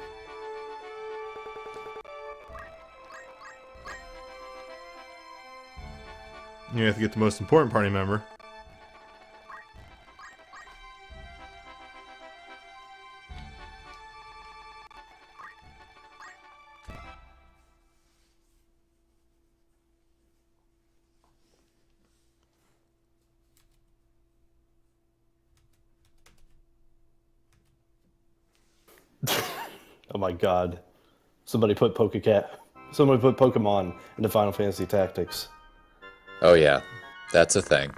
You have to get the most important party member. Oh my god. Somebody put Pokemon into Final Fantasy Tactics. Oh yeah, that's a thing.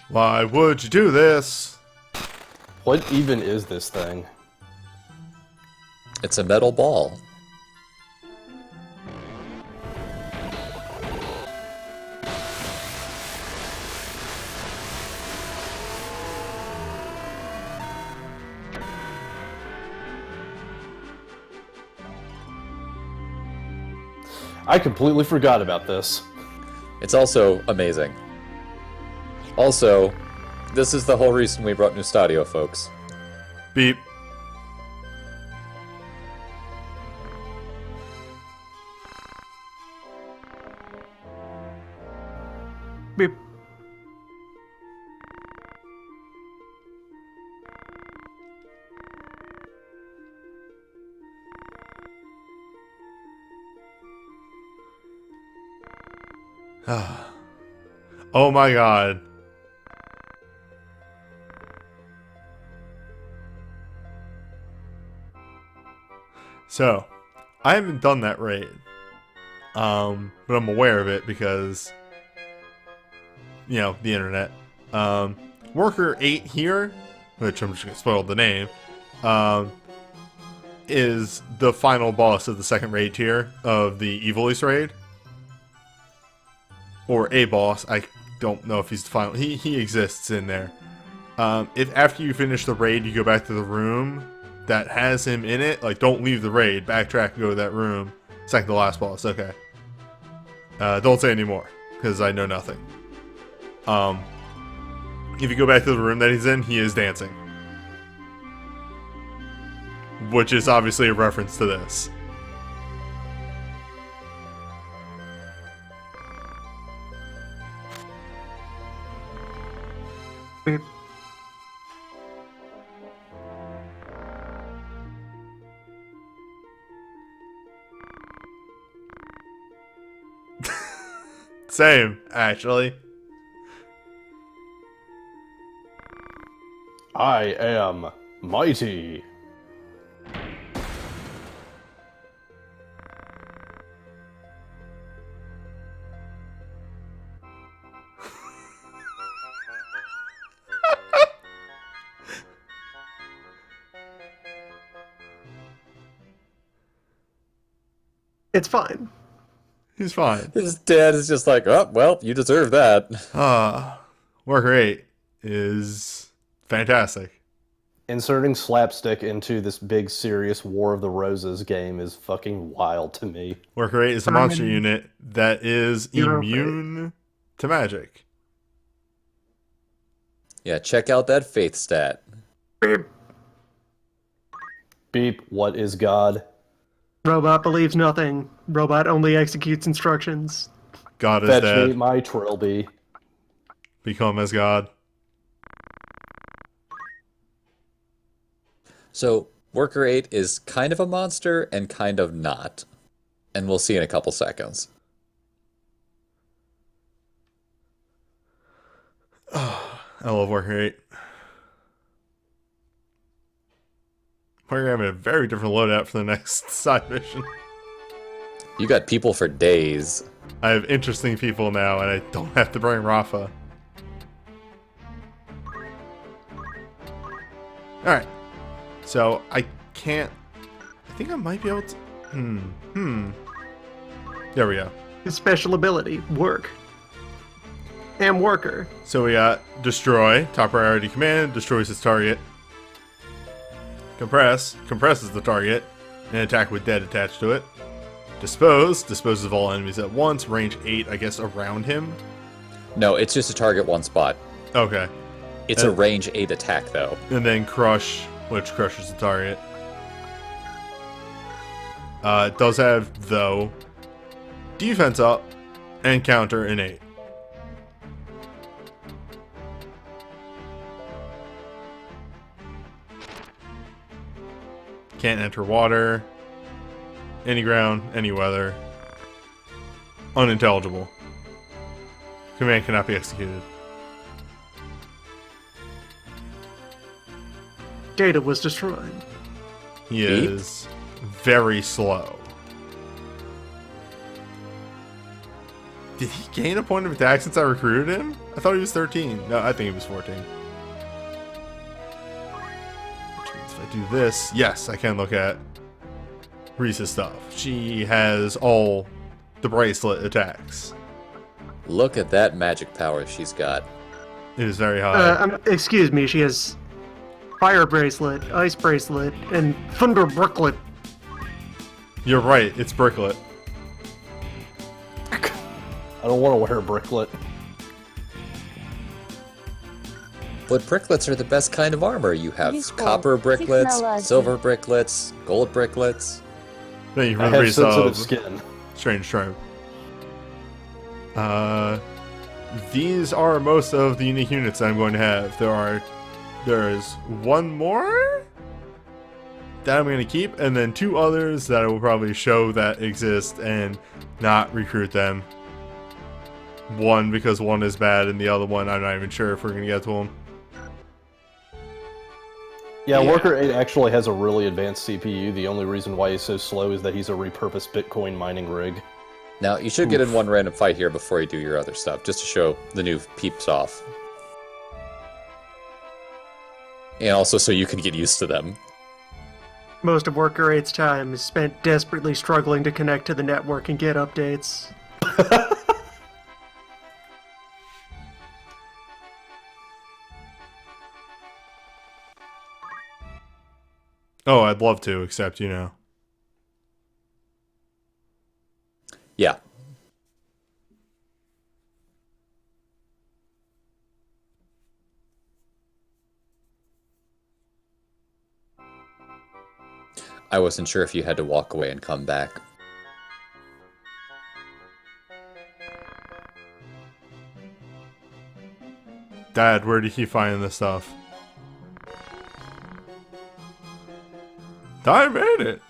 Why would you do this? What even is this thing? It's a metal ball. I completely forgot about this. It's also amazing. Also, this is the whole reason we brought new Stadio, folks. Beep. Beep. Oh my god. So, I haven't done that raid. But I'm aware of it because, you know, the internet. Worker 8 here, which I'm just gonna spoil the name, is the final boss of the second raid tier of the Evil East raid. Or a boss. I don't know if he's the final. He exists in there. If after you finish the raid, you go back to the room that has him in it, like, don't leave the raid. Backtrack and go to that room. It's like the last boss. Okay. Don't say anymore, because I know nothing. If you go back to the room that he's in, he is dancing. Which is obviously a reference to this. Beep. Same, actually. I am mighty. It's fine. He's fine. His dad is just like, oh, well, you deserve that. Worker 8 is fantastic. Inserting slapstick into this big, serious War of the Roses game is fucking wild to me. Worker 8 is a monster unit that is Hero immune to magic. Yeah, check out that faith stat. Beep. Beep, what is God? Robot believes nothing. Robot only executes instructions. God is Fetch me dead. my trilby. Become as God. So, Worker 8 is kind of a monster and kind of not. And we'll see in a couple seconds. I love Worker 8. We're having a very different loadout for the next side mission. You got people for days. I have interesting people now, and I don't have to bring Rafa. Alright. So, I can't... I think I might be able to... There we go. His special ability, work. And worker. So we got Destroy, top priority command, destroys its target. Compress, compresses the target, and attack with dead attached to it. Dispose, disposes of all enemies at once, range 8, I guess, around him. No, it's just a target one spot. Okay. It's a range 8 attack, though. And then Crush, which crushes the target. It does have, though, defense up and counter innate. Can't enter water, any ground, any weather. Unintelligible. Command cannot be executed. Data was destroyed. He Beep? is very slow. Did he gain a point of attack since I recruited him? I thought he was 13. No, I think he was 14. Which means if I do this, yes, I can look at Reis's stuff. She has all the bracelet attacks. Look at that magic power she's got. It is very high. Excuse me, she has fire bracelet, ice bracelet, and thunder brooklet. You're right, it's Bricklet. I don't want to wear a bricklet. But bricklets are the best kind of armor. You have Useful. copper bricklets, Technology. silver bricklets, gold bricklets. Thank you for I the have resub. sensitive skin. Strange Tribe. These are most of the unique units that I'm going to have. There's one more that I'm going to keep, and then 2 others that I will probably show that exist and not recruit them. One because one is bad, and the other one I'm not even sure if we're going to get to them. Yeah, Worker 8 actually has a really advanced CPU. The only reason why he's so slow is that he's a repurposed Bitcoin mining rig. Now, you should get in one random fight here before you do your other stuff, just to show the new peeps off. And also so you can get used to them. Most of Worker 8's time is spent desperately struggling to connect to the network and get updates. Oh, I'd love to, except, you know. Yeah. I wasn't sure if you had to walk away and come back. Dad, where did he find this stuff? I made it!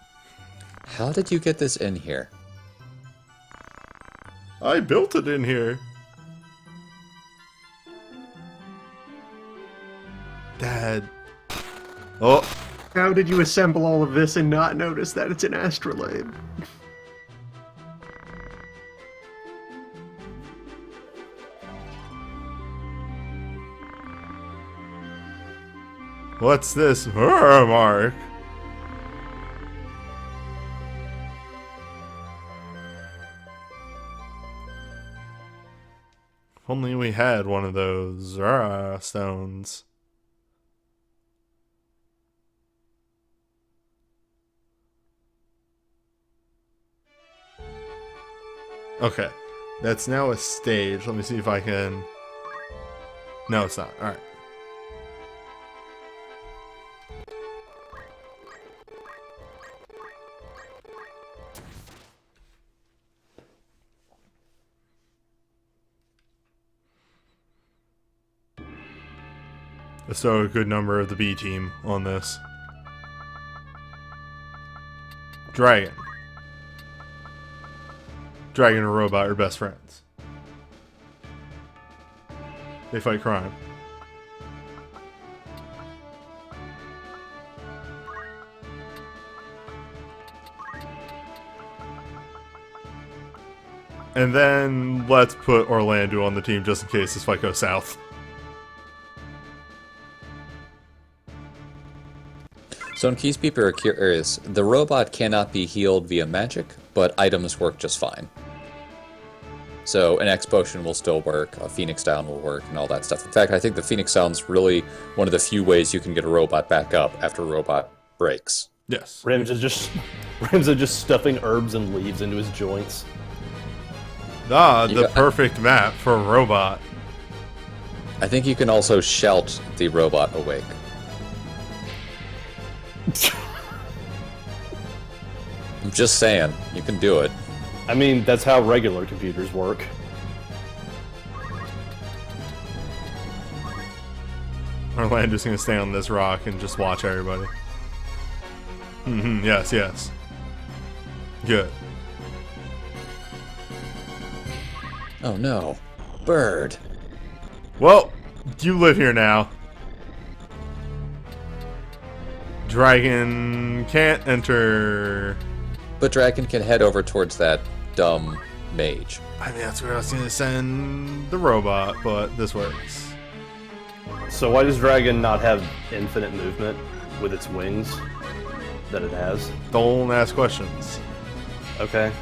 How did you get this in here? I built it in here. Dad. Oh, How did you assemble all of this and not notice that it's an astrolabe? what's this? Mark. If only we had one of those stones. Okay, that's now a stage. Let me see if I can... No, it's not. Alright. Let's throw a good number of the B team on this. Dragon. Dragon and robot are best friends. They fight crime. And then let's put Orlando on the team just in case this fight goes south. So in case people are curious, the robot cannot be healed via magic, but items work just fine. So an X potion will still work, a Phoenix Down will work, and all that stuff. In fact, I think the Phoenix Down's really one of the few ways you can get a robot back up after a robot breaks. Yes. Ram's just stuffing herbs and leaves into his joints. Ah, the perfect map for a robot. I think you can also shout the robot awake. I'm just saying, you can do it. I mean, that's how regular computers work. Orlando's gonna stay on this rock and just watch everybody. Yes, yes. Good. Oh no. Bird. Well, you live here now. Dragon can't enter. But Dragon can head over towards that dumb mage. I think that's where I was gonna send the robot, but this works. So why does Dragon not have infinite movement with its wings that it has? Don't ask questions. Okay.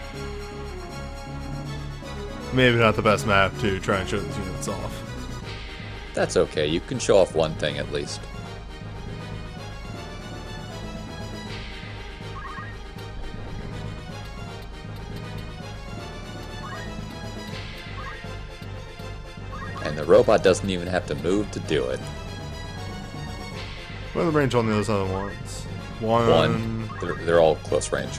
Maybe not the best map to try and show these units off. That's okay, you can show off one thing at least. robot doesn't even have to move to do it. What are the range on those other ones? One. They're all close range.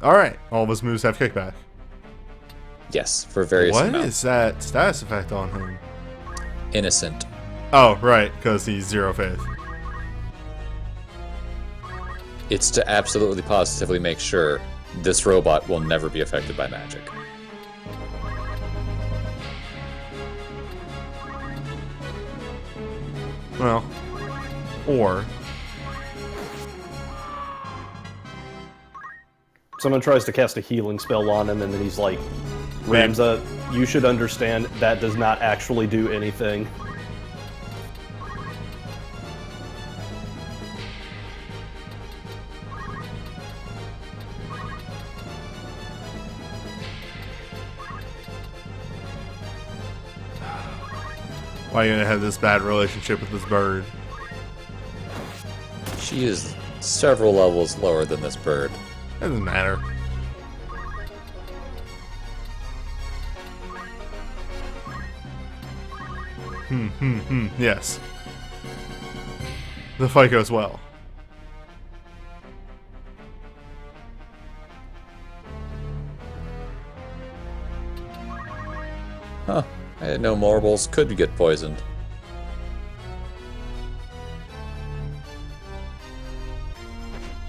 Alright, all of his moves have kickback. Yes, for various What amounts. is that status effect on him? Innocent. Oh, right, because he's 0 faith. It's to absolutely positively make sure this robot will never be affected by magic. Well, or Someone tries to cast a healing spell on him, and then he's like, Ramza, you should understand that does not actually do anything. why are you gonna have this bad relationship with this bird? She is several levels lower than this bird. It doesn't matter. Yes. The fight goes well. Huh. I didn't know marbles could get poisoned.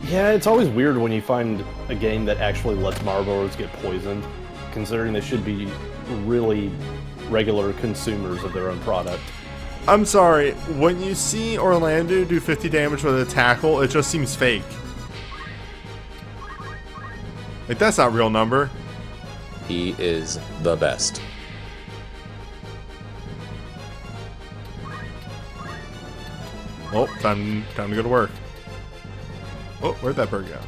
Yeah, it's always weird when you find a game that actually lets Marlboros get poisoned, considering they should be really regular consumers of their own product. I'm sorry, when you see Orlando do 50 damage with a tackle, it just seems fake. Like, that's not a real number. He is the best. Oh, time to go to work. Oh, where'd that bird go?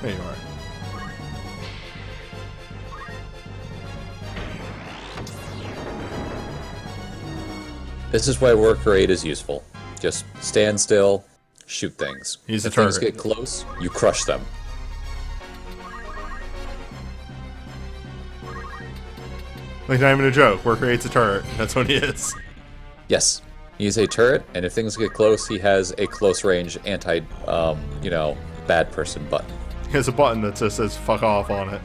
There you are. This is why Worker 8 is useful. Just stand still, shoot things. He's a if things target. get close, you crush them. Like, not even a joke. Worker 8's a turret. That's what he is. Yes, he's a turret, and if things get close, he has a close range anti, bad person button. He has a button that just says fuck off on it.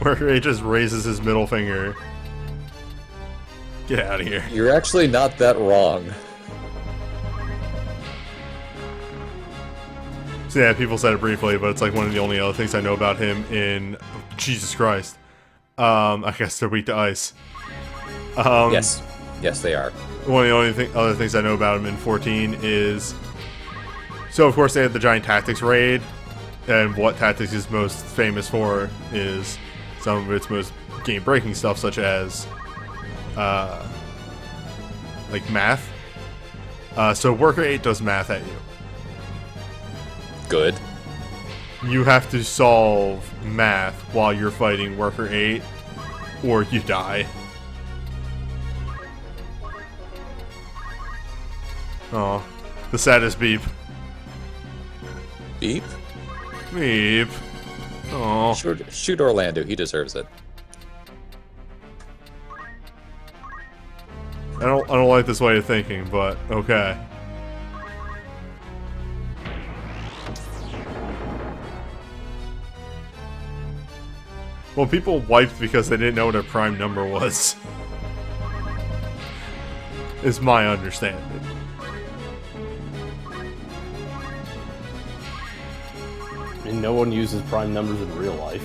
Worker 8 just raises his middle finger. Get out of here. You're actually not that wrong. So yeah, people said it briefly, but it's like one of the only other things I know about him in... Jesus Christ. I guess they're weak to ice. Yes, they are. One of the only other things I know about him in 14 is... So, of course, they had the giant tactics raid, and what tactics is most famous for is some of its most game-breaking stuff, such as, like, math. So Worker 8 does math at you. Good. You have to solve math while you're fighting Worker 8, or you die. Oh, the saddest beep. Beep. Beep. Oh. Shoot Orlando, he deserves it. I don't like this way of thinking, but okay. Well, people wiped because they didn't know what a prime number was. Is my understanding. I mean, no one uses prime numbers in real life.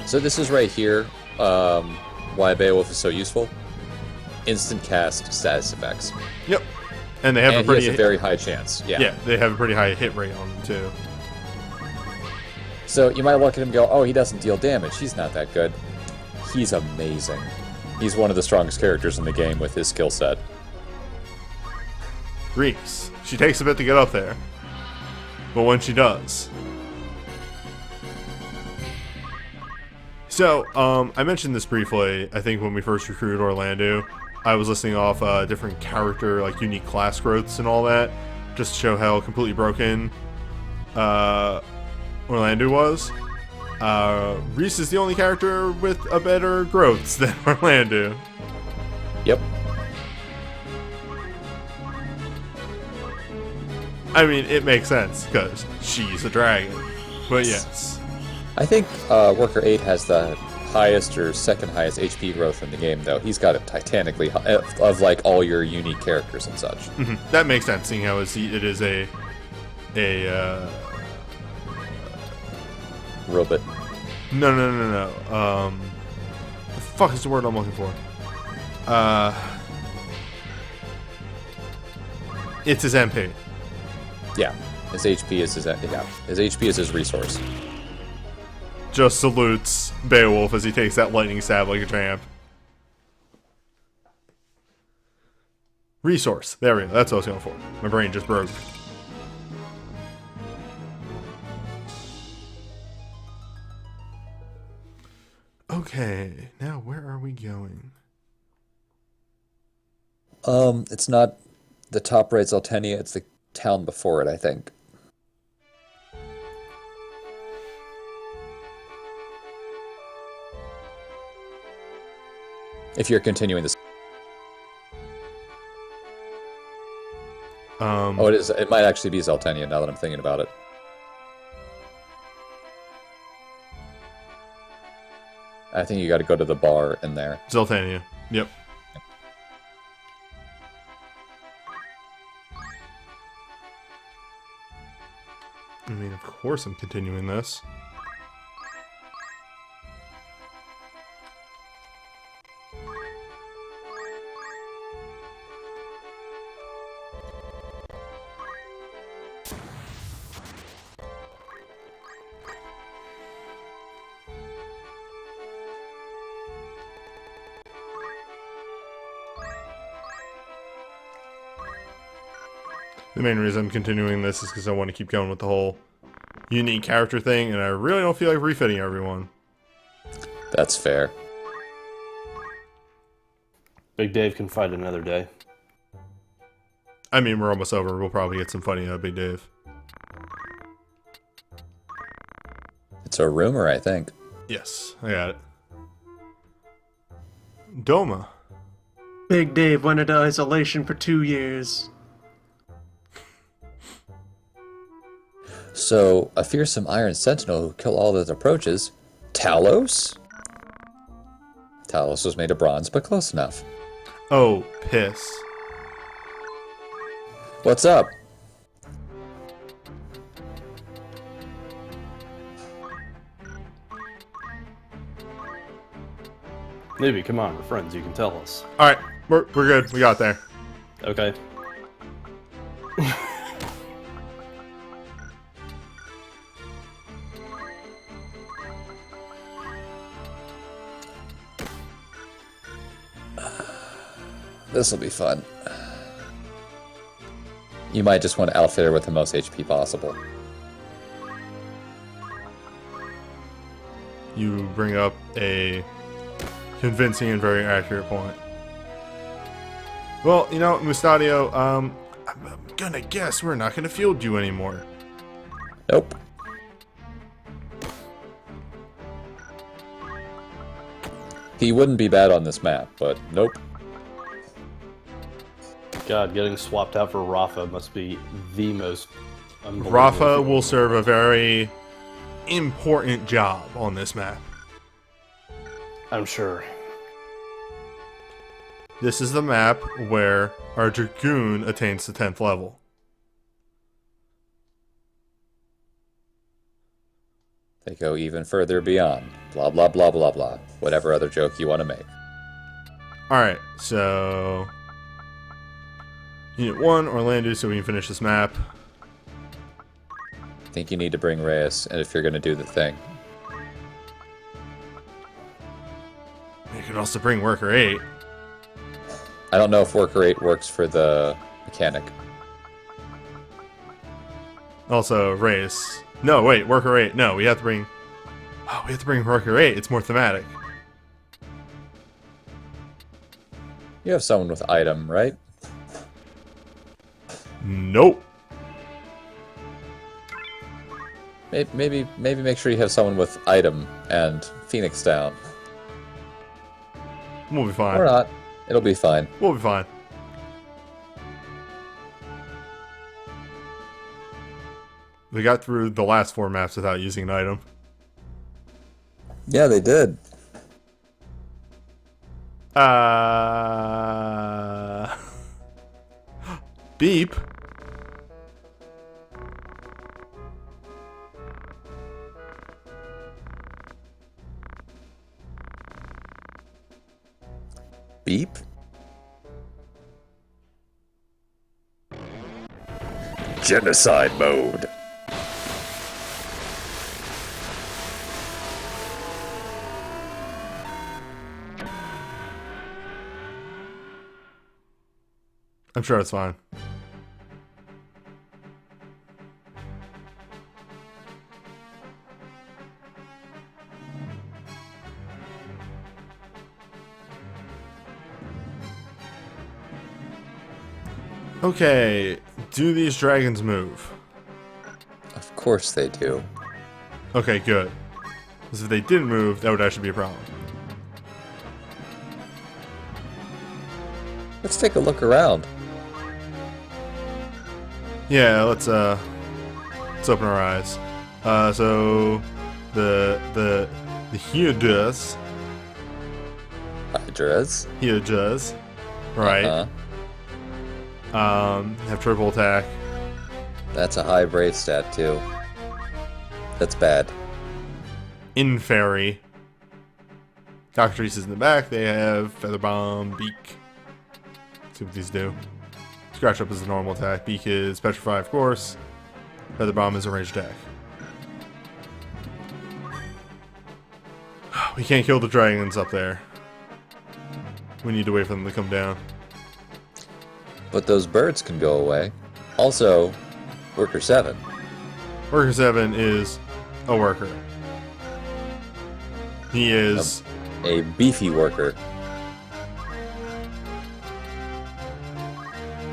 So this is right here, why Beowulf is so useful. Instant cast status effects. Yep. And they have And a pretty he has a very high chance. yeah, they have a pretty high hit rate on them too. So you might look at him and go, oh, he doesn't deal damage. He's not that good. He's amazing. He's one of the strongest characters in the game with his skill set. Reis. She takes a bit to get up there. But when she does, So, I mentioned this briefly, I think when we first recruited Orlando, I was listing off different character, like unique class growths and all that, just to show how completely broken Orlando was. Reis is the only character with a better growths than Orlando. Yep. I mean, it makes sense, because she's a dragon. But yes. I think Worker 8 has the highest or second highest HP growth in the game, though. He's got it titanically high, of like all your unique characters and such. That makes sense, seeing how it is a Robot. No. The fuck is the word I'm looking for? It's his MP. Yeah. His HP is his HP is his resource. Just salutes Beowulf as he takes that lightning stab like a champ. Resource. There we go. That's what I was going for. My brain just broke. Okay, now where are we going? It's not the top right's Altenia, it's the town before it, I think. If you're continuing this. Oh, it is. It might actually be Zaltenia now that I'm thinking about it. I think you got to go to the bar in there. Zaltania. Yep. I mean, of course I'm continuing this. The main reason I'm continuing this is because I want to keep going with the whole unique character thing, and I really don't feel like refitting everyone. That's fair. Big Dave can fight another day. I mean, we're almost over. We'll probably get some funny out of Big Dave. It's a rumor, I think. Yes, I got it. Doma. Big Dave went into isolation for 2 years. So, a fearsome Iron Sentinel who killed all that approaches. Talos? Talos was made of bronze, but close enough. Oh, piss. What's up? Newbie, come on, we're friends. You can tell us. Alright, we're good. We got there. Okay. This'll be fun. You might just want to outfit her with the most HP possible. You bring up a convincing and very accurate point. Well, you know, Mustadio, I'm gonna guess we're not gonna field you anymore. Nope. He wouldn't be bad on this map, but nope. God, getting swapped out for Rafa must be the most unbelievable Rafa feeling. will serve a very important job on this map. I'm sure. This is the map where our Dragoon attains the 10th level. They go even further beyond. Blah, blah, blah, blah, blah. Whatever other joke you want to make. Alright, so... Unit 1, Orlando, so we can finish this map. I think you need to bring Reis, and if you're going to do the thing. You can also bring Worker 8. I don't know if Worker 8 works for the mechanic. Also, Reis. No, wait, Worker 8. No, we have to bring... Oh, we have to bring Worker 8. It's more thematic. You have someone with item, right? Nope. Maybe make sure you have someone with item and Phoenix down. We'll be fine. Or not. It'll be fine. We'll be fine. They got through the last 4 maps without using an item. Yeah, they did. Beep. Beep? Genocide mode. I'm sure it's fine. Okay, do these dragons move? Of course they do. Okay, good. Because if they didn't move, that would actually be a problem. Let's take a look around. Yeah, let's open our eyes. So the Hydras, Hydras. right? Uh-huh. Have triple attack. That's a high brave stat too. That's bad. In fairy. Cockatrice is in the back. They have feather bomb, beak. Let's see what these do. Scratch up is a normal attack. Beak is petrify, of course. Feather bomb is a ranged attack. We can't kill the dragons up there. We need to wait for them to come down. But those birds can go away. Also, Worker 7. Worker 7 is a worker. He is... A beefy worker.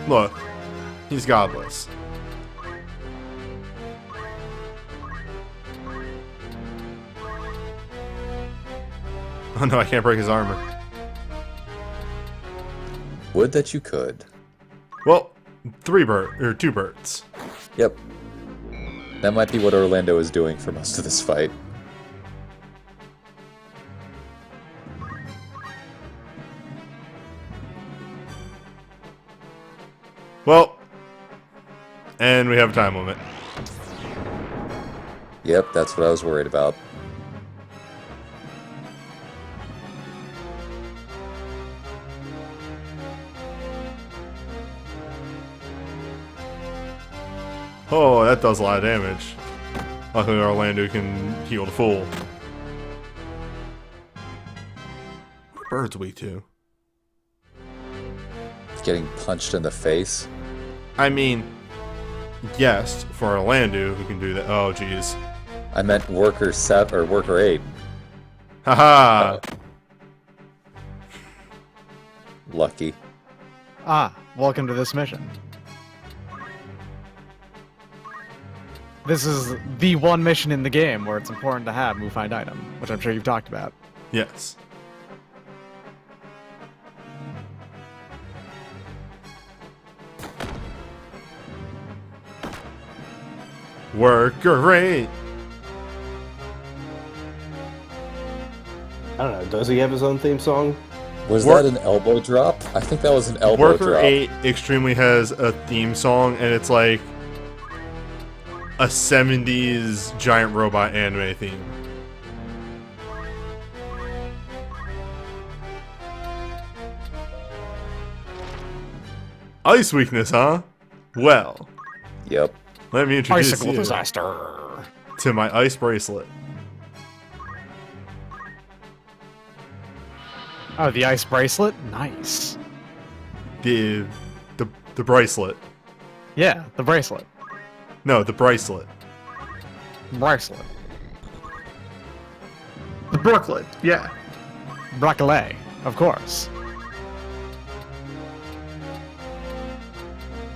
Look, he's godless. Oh no, I can't break his armor. Would that you could. Well, 2 birds. Yep. That might be what Orlando is doing for most of this fight. Well, and we have a time limit. Yep, that's what I was worried about. Oh, that does a lot of damage. Luckily, Orlando can heal the full. What are birds weak to? Getting punched in the face. I mean, yes, for Orlando, who can do that. Oh, jeez. I meant Worker 7 or Worker 8. Haha! Lucky. Ah, welcome to this mission. This is the one mission in the game where it's important to have move find item, which I'm sure you've talked about. Yes. Worker 8! I don't know. Does he have his own theme song? Was that an elbow drop? I think that was an elbow Worker drop. 8 extremely has a theme song, and it's like a 70s giant robot anime theme. Ice weakness, huh? Well, Yep. let me introduce Icicle you disaster. to my ice bracelet. Oh, the ice bracelet? Nice. The bracelet. Yeah, the bracelet. No, the bracelet. Bracelet. The Brooklyn, yeah. Broccoli, of course.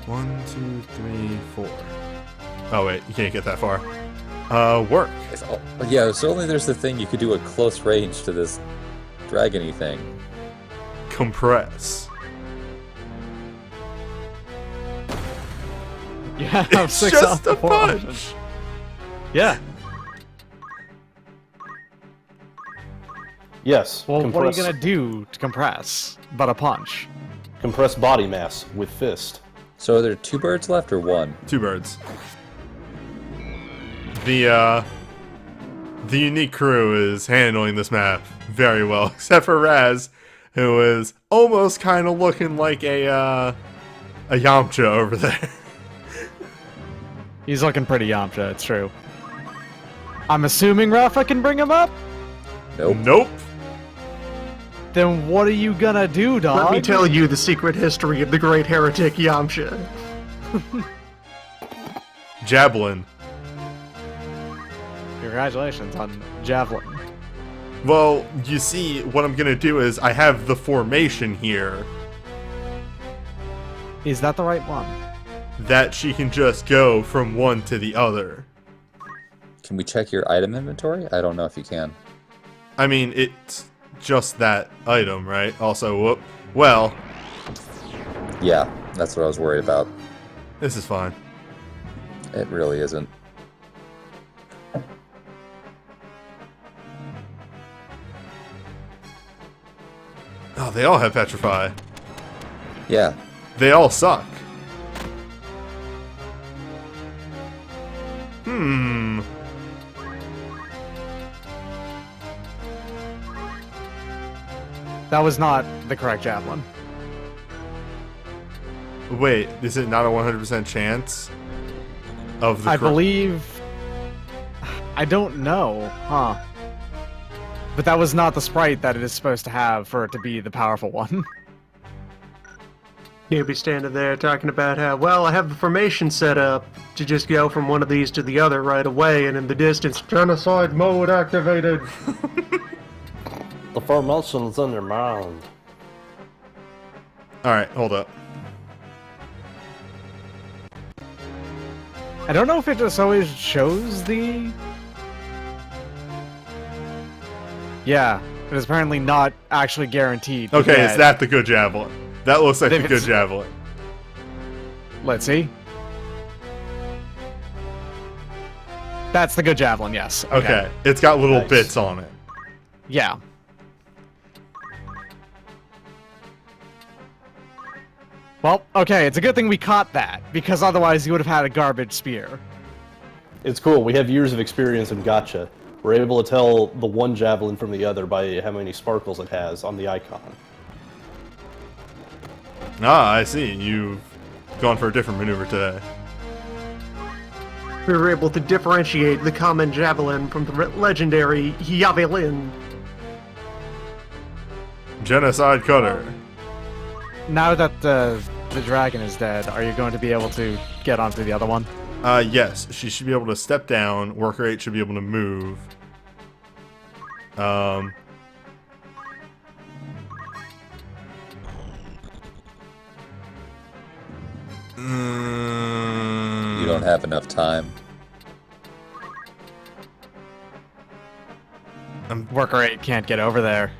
1, 2, 3, 4. Oh wait, you can't get that far. Work. Yeah, so only there's the thing you could do a close range to this dragony thing. Compress. You have It's 6 just off a the 4 punch. options. Yeah. Yes. Well, what are you compress- gonna do to compress? But a punch. Compress body mass with fist. So are there 2 birds left or 1? 2 birds. The unique crew is handling this map very well, except for Raz, who is almost kind of looking like a Yamcha over there. He's looking pretty Yamcha, it's true. I'm assuming Rafa can bring him up? Nope. Nope. Then what are you gonna do, dog? Let me tell you the secret history of the great heretic Yamcha. Javelin. Congratulations on Javelin. Well, you see, what I'm gonna do is I have the formation here Is that the right one? that she can just go from one to the other. Can we check your item inventory? I don't know if you can. I mean, it's just that item, right? Also, whoop. Well, Yeah, that's what I was worried about. this is fine. It really isn't. Oh, they all have Petrify. Yeah. They all suck. Hmm. That was not the correct Javelin. Wait, is it not a 100% chance of the I believe... I don't know, huh? But that was not the sprite that it is supposed to have for it to be the powerful one. You'll be standing there talking about how, well, I have the formation set up to just go from one of these to the other right away, and in the distance, genocide mode activated. The formation's in your mind. Alright, hold up. I don't know if it just always shows the... Yeah, it is apparently not actually guaranteed to Okay, get- is that the good Javelin? That looks like the If good it's- Javelin. Let's see. That's the good Javelin, yes. Okay, it's got little Nice. bits on it. Yeah. Well, okay, it's a good thing we caught that, because otherwise you would have had a garbage spear. It's cool. We have years of experience in gotcha. We're able to tell the one javelin from the other by how many sparkles it has on the icon. Ah, I see. You've gone for a different maneuver today. We were able to differentiate the common javelin from the legendary javelin. Genocide Cutter. Now that the dragon is dead, are you going to be able to get onto the other one? Yes, she should be able to step down. Worker 8 should be able to move. You don't have enough time. Worker 8 can't get over there.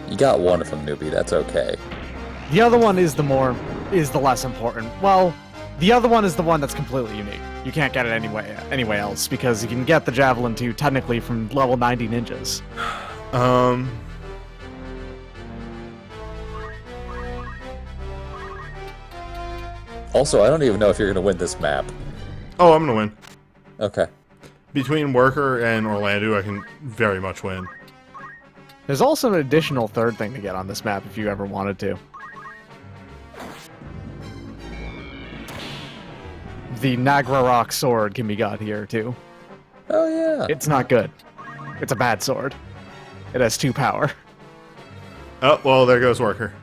You got one of them, newbie. That's okay. The other one is the less important. Well, the other one is the one that's completely unique. You can't get it anyway else, because you can get the Javelin 2 technically from level 90 ninjas. Also, I don't even know if you're going to win this map. Oh, I'm gonna win. Okay. Between Worker and Orlando, I can very much win. There's also an additional third thing to get on this map if you ever wanted to. The Nagrarok sword can be got here too. Oh, yeah. It's not good. It's a bad sword. It has 2 power. Oh, well, there goes Worker.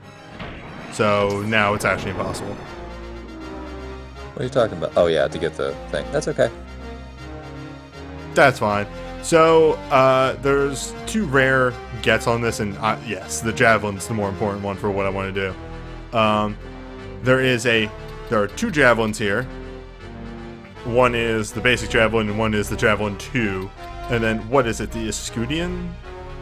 So now it's actually impossible. What are you talking about? Oh yeah, to get the thing. That's okay. That's fine. So, there's 2 rare gets on this, and yes, the javelin's the more important one for what I want to do. There are 2 javelins here. One is the basic javelin, and one is the javelin 2. And then, what is it? The Escudian?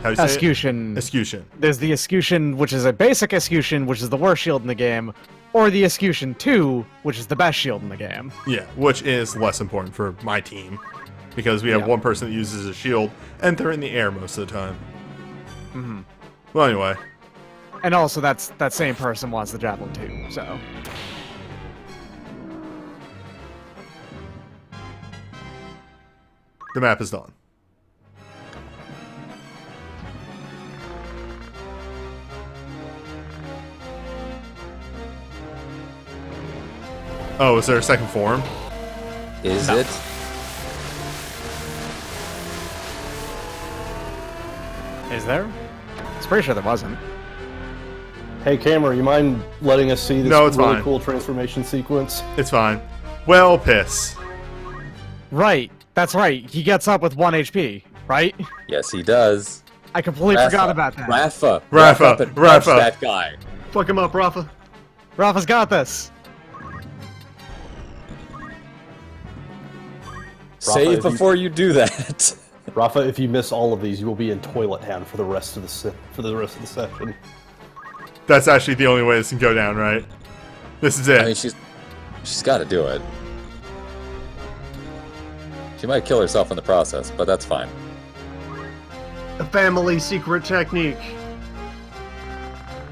How do you say Escutcheon. it? Escutcheon. There's the Escutcheon, which is a basic Escutcheon, which is the worst shield in the game, or the Escutcheon 2, which is the best shield in the game. Yeah, which is less important for my team. Because we have one person that uses a shield, and they're in the air most of the time. Mm-hmm. Well, anyway. And also, that same person wants the Javelin too, so... The map is done. Oh, is there a second form? Is No. it? Is there? I was pretty sure there wasn't. Hey, Cameron, you mind letting us see this No, it's really fine. cool transformation sequence? It's fine. Well, piss. Right, that's right. He gets up with 1 HP, right? Yes, he does. I completely forgot about that. Rafa. Rafa, Up and punch Rafa. that guy. Fuck him up, Rafa. Rafa's got this. Save if you- before you do that. Rafa, if you miss all of these, you will be in toilet hand for the rest of the session. That's actually the only way this can go down, right? This is it. I mean, she's got to do it. She might kill herself in the process, but that's fine. A family secret technique.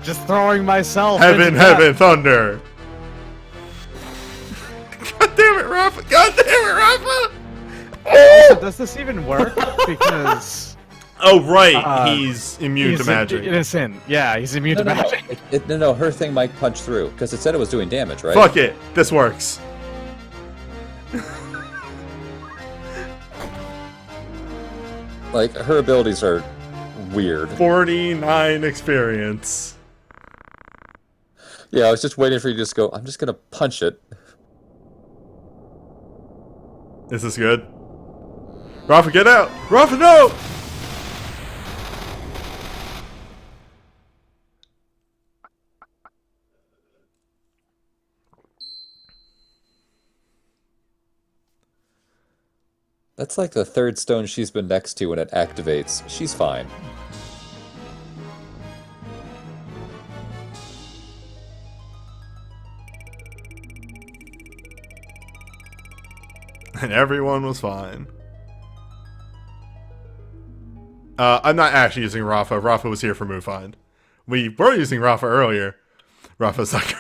Just throwing myself Heaven, into heaven, thunder. God damn it, Rafa. God damn it, Rafa. that. Does this even work? Because Oh, right. He's immune he's to magic. innocent. Yeah, he's immune to magic. No, her thing might punch through, because it said it was doing damage, right? Fuck it. This works. Like, her abilities are weird. 49 experience. Yeah, I was just waiting for you to just go, I'm just gonna punch it. Is this good? Rafa, get out! Rafa, no! That's like the 3rd stone she's been next to when it activates. She's fine. And everyone was fine. I'm not actually using Rafa. Rafa was here for move find. We were using Rafa earlier. Rafa's not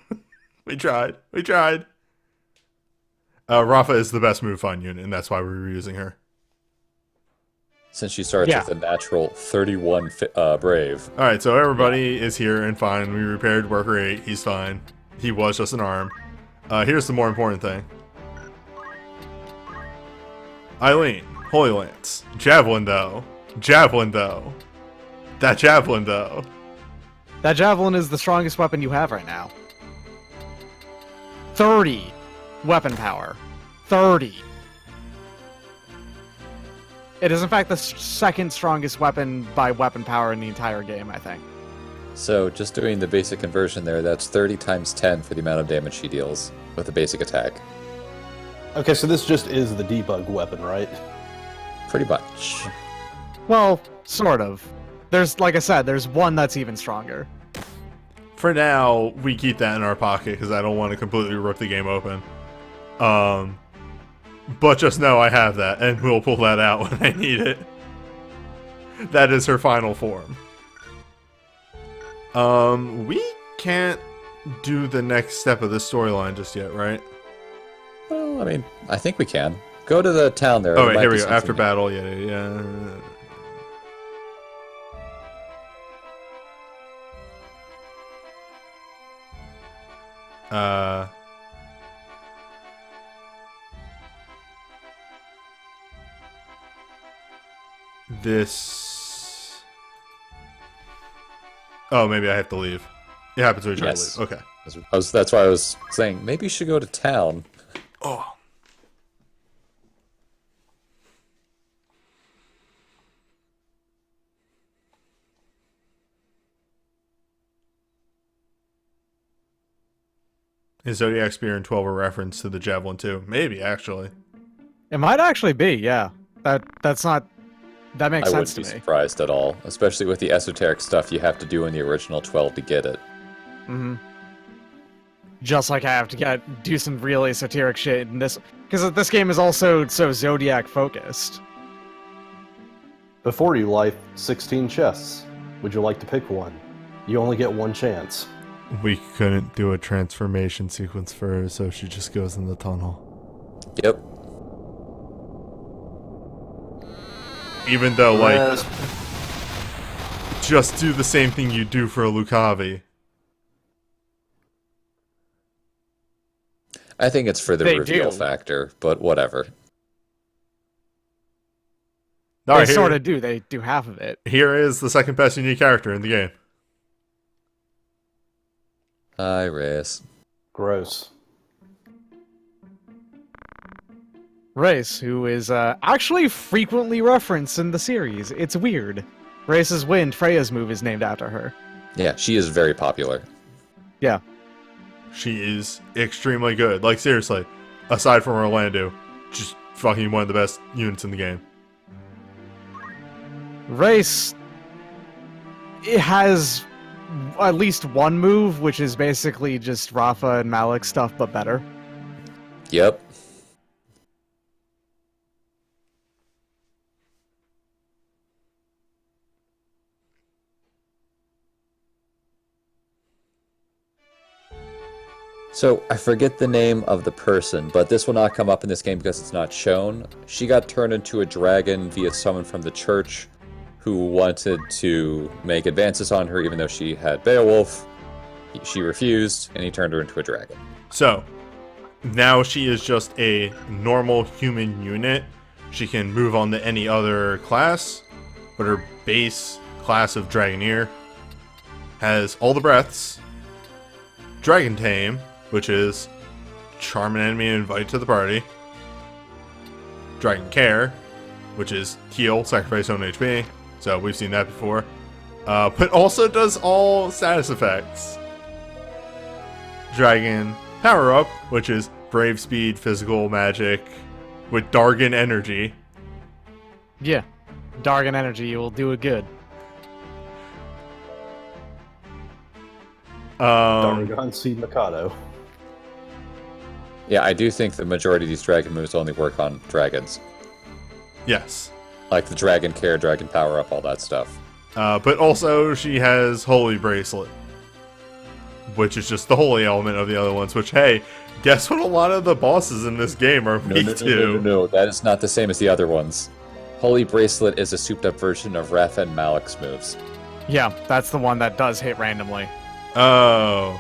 good. We tried. Rafa is the best move find unit, and that's why we were using her. Since she starts Yeah. with a natural 31 brave. Alright, so everybody is here and fine. We repaired Worker 8. He's fine. He was just an arm. Here's the more important thing. Eileen, Holy Lance. Javelin, though. That Javelin, though. That javelin is the strongest weapon you have right now. 30 weapon power. 30. It is in fact the second strongest weapon by weapon power in the entire game, I think. So, just doing the basic conversion there, that's 30 times 10 for the amount of damage she deals with a basic attack. Okay, so this just is the debug weapon, right? Pretty much. Well, sort of. There's, like I said, there's one that's even stronger. For now, we keep that in our pocket because I don't want to completely rip the game open. But just know I have that, and we'll pull that out when I need it. That is her final form. We can't do the next step of this storyline just yet, right? Well, I mean, I think we can. Go to the town there. Oh, There wait, might here be we go. something After there. battle, yeah. This... Oh, maybe I have to leave. It happens when we try Yes. to leave. Okay. That's why I was saying maybe you should go to town. Oh. Is Zodiac Spear in 12 a reference to the Javelin too? Maybe, actually. It might actually be, yeah. That's not... That makes I sense wouldn't to be me. surprised at all, especially with the esoteric stuff you have to do in the original 12 to get it. Mm-hmm. Just like I have to do some real esoteric shit in this... Because this game is also so Zodiac-focused. Before you, life, 16 chests. Would you like to pick one? You only get one chance. We couldn't do a transformation sequence for her, so she just goes in the tunnel. Yep. Even though, like, Yes. just do the same thing you do for a Lucavi. I think it's for the They reveal do. factor, but whatever. All They right, sort of do. They do half of it. here is the second best unique character in the game. Hi, Reis. Gross. Reis, who is actually frequently referenced in the series. It's weird. Reis's Wind, Freya's move, is named after her. Yeah, she is very popular. Yeah. She is extremely good. Like, seriously, aside from Orlando, just fucking one of the best units in the game. Reis, it has at least one move, which is basically just Rafa and Malik stuff, but better. Yep. So, I forget the name of the person, but this will not come up in this game because it's not shown. She got turned into a dragon via someone from the church who wanted to make advances on her even though she had Beowulf. She refused, and he turned her into a dragon. So, now she is just a normal human unit. She can move on to any other class, but her base class of Dragoneer has all the breaths, Dragon Tame, which is charm an enemy and invite to the party, Dragon Care, which is heal, sacrifice own HP, so we've seen that before, but also does all status effects. Dragon Power Up, which is Brave Speed, Physical Magic, with Dargan Energy. Yeah. Dargan Energy will do it good. Dargon Seed Mikado. Yeah, I do think the majority of these dragon moves only work on dragons. Yes. Like the dragon care, dragon power up, all that stuff. But also, she has Holy Bracelet, which is just the holy element of the other ones, which, hey, guess what a lot of the bosses in this game are weak to? No, that is not the same as the other ones. Holy Bracelet is a souped-up version of Raph and Malik's moves. Yeah, that's the one that does hit randomly. Oh.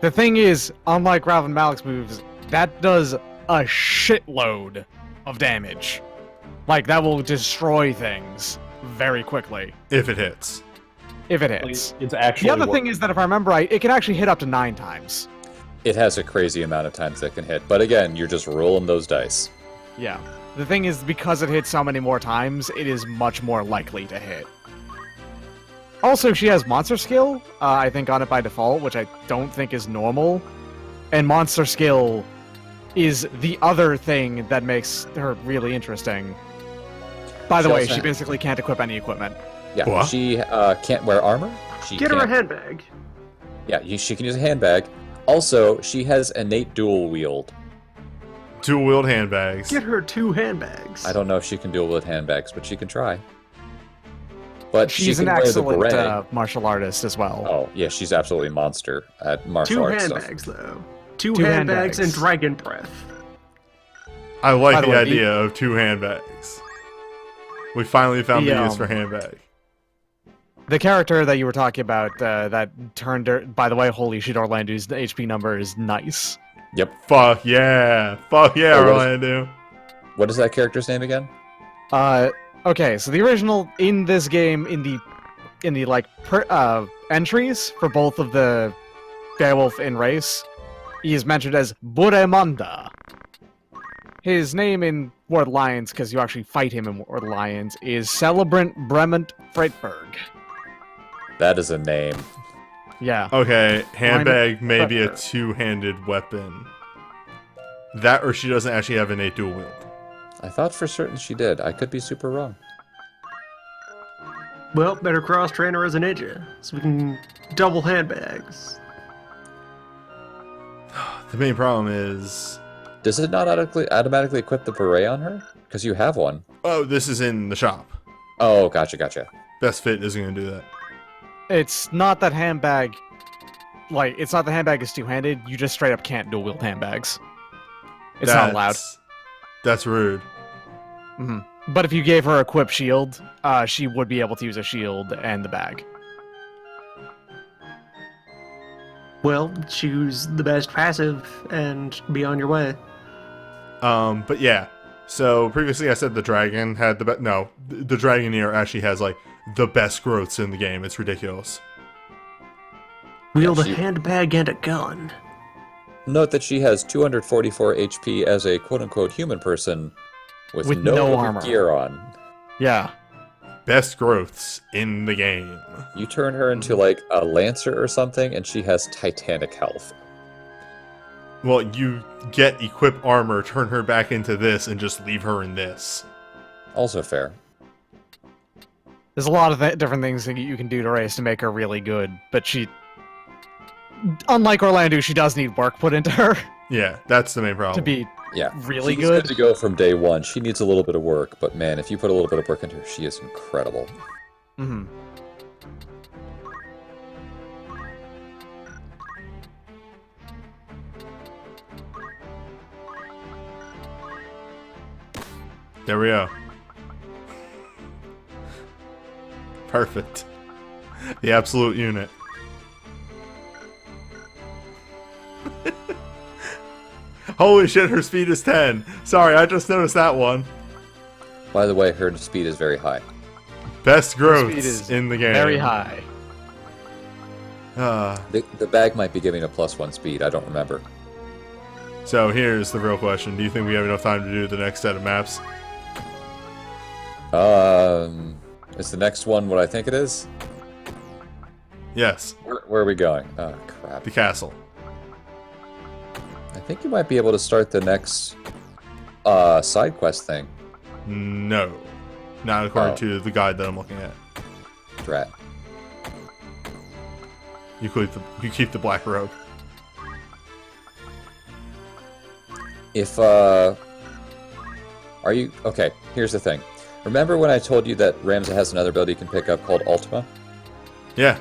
The thing is, unlike Rav and Malik's moves, that does a shitload of damage. Like, that will destroy things very quickly. If it hits. If it hits. It's actually The other work. thing is that if I remember right, it can actually hit up to 9 times. It has a crazy amount of times that can hit, but again, you're just rolling those dice. Yeah. The thing is, because it hits so many more times, it is much more likely to hit. Also, she has Monster Skill, I think, on it by default, which I don't think is normal. And Monster Skill is the other thing that makes her really interesting. By the She way, also she ha- basically can't equip any equipment. Yeah, What? she can't wear armor. She Get her a can't- handbag. Yeah, she can use a handbag. Also, she has innate dual wield. Dual wield handbags. Get her 2 handbags. I don't know if she can dual wield handbags, but she can try. But she She's can an wear the excellent beret. martial artist as well. Oh, yeah, she's absolutely a monster at martial 2 arts handbags, stuff. though. 2 2 handbags and handbags. dragon breath. I like By the the way, idea of 2 handbags. We finally found the use for handbag. The character that you were talking about that turned her... By the way, holy shit, Orlando's HP number is nice. Yep. Fuck yeah. Fuck yeah, Oh, what is- Orlando. What is that character's name again? Okay, so the original in this game, in the like entries for both of the Beowulf and Reis, he is mentioned as Buremanda. His name in War of the Lions, because you actually fight him in War of the Lions, is Celebrant Brement Freitberg. That is a name. Yeah. Okay, handbag may be a Prepper. two-handed weapon. That or she doesn't actually have innate dual wield. I thought for certain she did. I could be super wrong. Well, better cross-train her as a ninja, so we can double handbags. The main problem is... Does it not automatically equip the beret on her? Because you have one. Oh, this is in the shop. Oh, gotcha. Best Fit isn't going to do that. It's not that handbag. Like, it's not the handbag is two-handed. You just straight up can't dual wield handbags. It's not allowed. That's rude. hmm But if you gave her equip shield, she would be able to use a shield and the bag. Well, choose the best passive and be on your way. But yeah. So previously I said the dragon had the no, the Dragoneer actually has like the best growths in the game. It's ridiculous. Wield Yeah, a she- handbag and a gun. Note that she has 244 HP as a quote-unquote human person with With no, no other armor. gear on. Yeah. Best growths in the game. You turn her into like a lancer or something, and she has titanic health. Well, you get equip armor, turn her back into this, and just leave her in this. Also fair. There's a lot of different things that you can do to Race to make her really good, but she... Unlike Orlando, she does need work put into her Yeah, that's the main problem. to be Yeah, really she's good. to go from day one. She needs a little bit of work, but man, if you put a little bit of work into her, she is incredible. hmm There we go. Perfect. The absolute unit. Holy shit, her speed is 10. Sorry, I just noticed that one. By the way, her speed is very high. Best growth speed is in the game. Very high. The bag might be giving a +1 speed, I don't remember. So here's the real question. Do you think we have enough time to do the next set of maps? Is the next one what I think it is? Yes. Where are we going? Oh, crap. The castle. I think you might be able to start the next side quest thing. No. Not according Oh. to the guide that I'm looking at. Drat. You keep the black robe. If, are you... Okay, here's the thing. Remember when I told you that Ramza has another ability you can pick up called Ultima? Yeah.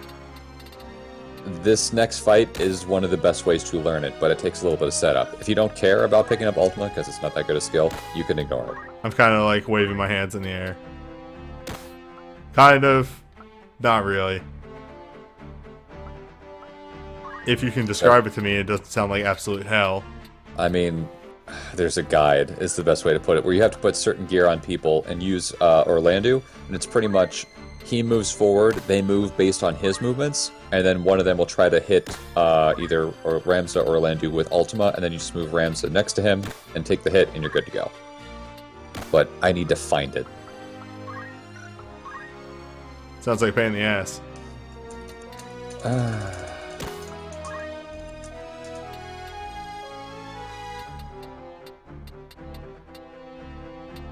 This next fight is one of the best ways to learn it, but it takes a little bit of setup. If you don't care about picking up Ultima, because it's not that good a skill, you can ignore it. I'm kind of like waving my hands in the air. Kind of. Not really. If you can describe it to me, it doesn't sound like absolute hell. I mean, there's a guide, is the best way to put it, where you have to put certain gear on people and use Orlando, and it's pretty much he moves forward, they move based on his movements, and then one of them will try to hit either Ramza or Orlando with Ultima, and then you just move Ramza next to him and take the hit, and you're good to go. But I need to find it. Sounds like a pain in the ass.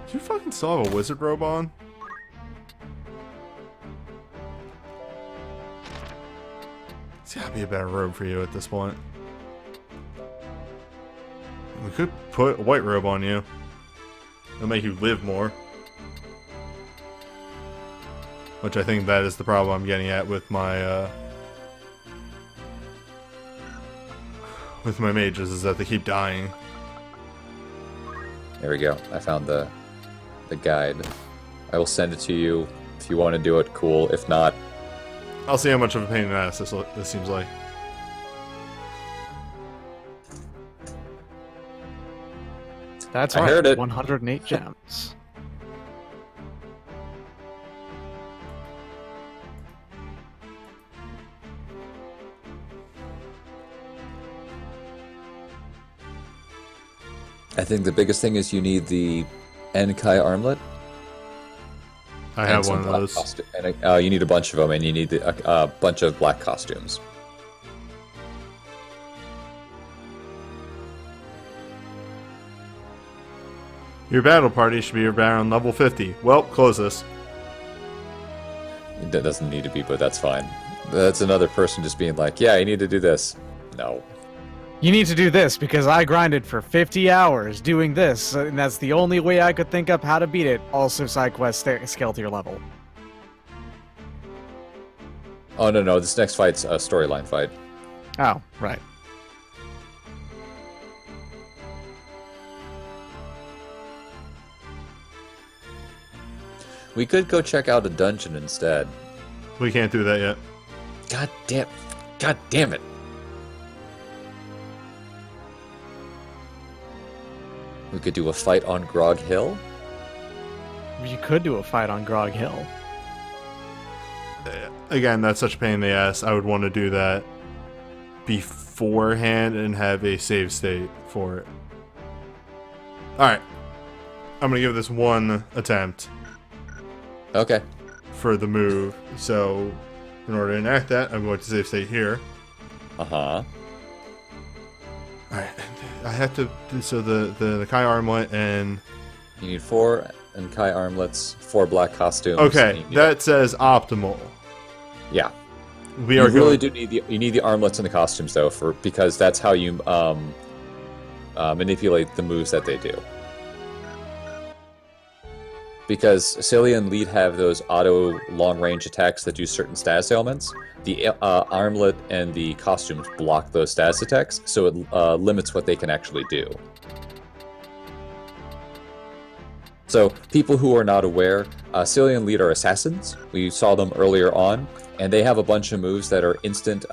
Do you fucking still have a wizard robe on? It's gotta be a better robe for you at this point. We could put a white robe on you. It'll make you live more. Which I think that is the problem I'm getting at with my mages, is that they keep dying. There we go. I found the guide. I will send it to you. If you want to do it, cool. If not, I'll see how much of a pain in the ass this seems like. That's I right. heard it. 108 gems. I think the biggest thing is you need the Enkai armlet. I and have some one of black those. and you need a bunch of them, and you need a bunch of black costumes. Your battle party should be around level 50. Well, close this. That doesn't need to be, but that's fine. That's another person just being like, yeah, you need to do this. No. You need to do this because I grinded for 50 hours doing this, and that's the only way I could think up how to beat it. Also, side quest scale to your level. Oh, no, this next fight's a storyline fight. Oh, right. We could go check out a dungeon instead. We can't do that yet. God damn it. We could do a fight on Grog Hill. You could do a fight on Grog Hill. Again, that's such a pain in the ass. I would want to do that beforehand and have a save state for it. Alright. I'm going to give this one attempt Okay. for the move. So, in order to enact that, I'm going to save state here. Uh-huh. Alright. I have to... So the Kai armlet and... You need 4 Enkai armlets, 4 black costumes. Okay, and you need that says optimal. Yeah. We You are really going... do need the armlets and the costumes though, because that's how you manipulate the moves that they do. Because Celia and Lead have those auto long-range attacks that do certain status ailments. The armlet and the costumes block those status attacks, so it limits what they can actually do. So, people who are not aware, Celia and Lead are assassins. We saw them earlier on, and they have a bunch of moves that are instant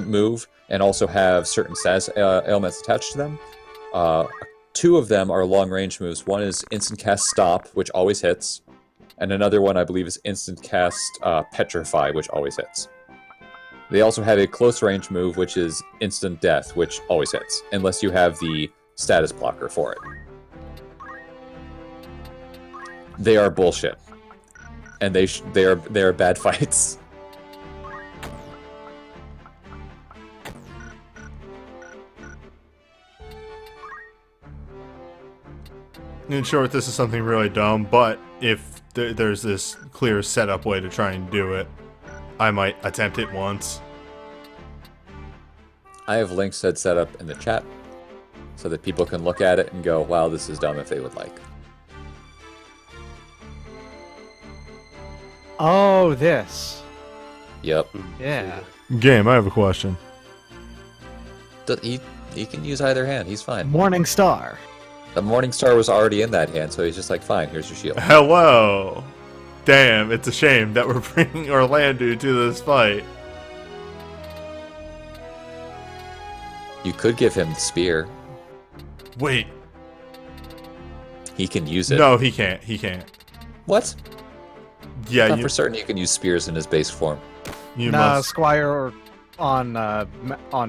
move, and also have certain status ailments attached to them. 2 of them are long-range moves. One is instant cast Stop, which always hits, and another one I believe is instant cast Petrify, which always hits. They also have a close-range move, which is instant Death, which always hits, unless you have the status blocker for it. They are bullshit, and they are bad fights. In short, this is something really dumb, but if there's this clear setup way to try and do it, I might attempt it once. I have links set up in the chat so that people can look at it and go, wow, this is dumb if they would like. Oh, this. Yep. Yeah. Game, I have a question. He can use either hand, he's fine. Morning Star. The Morning Star was already in that hand, so he's just like, fine, here's your shield. Hello! Damn, it's a shame that we're bringing Orlando to this fight. You could give him the spear. Wait. He can use it. No, he can't. He can't. What? Yeah, Not you, for certain you can use spears in his base form. you Nah, must. Squire on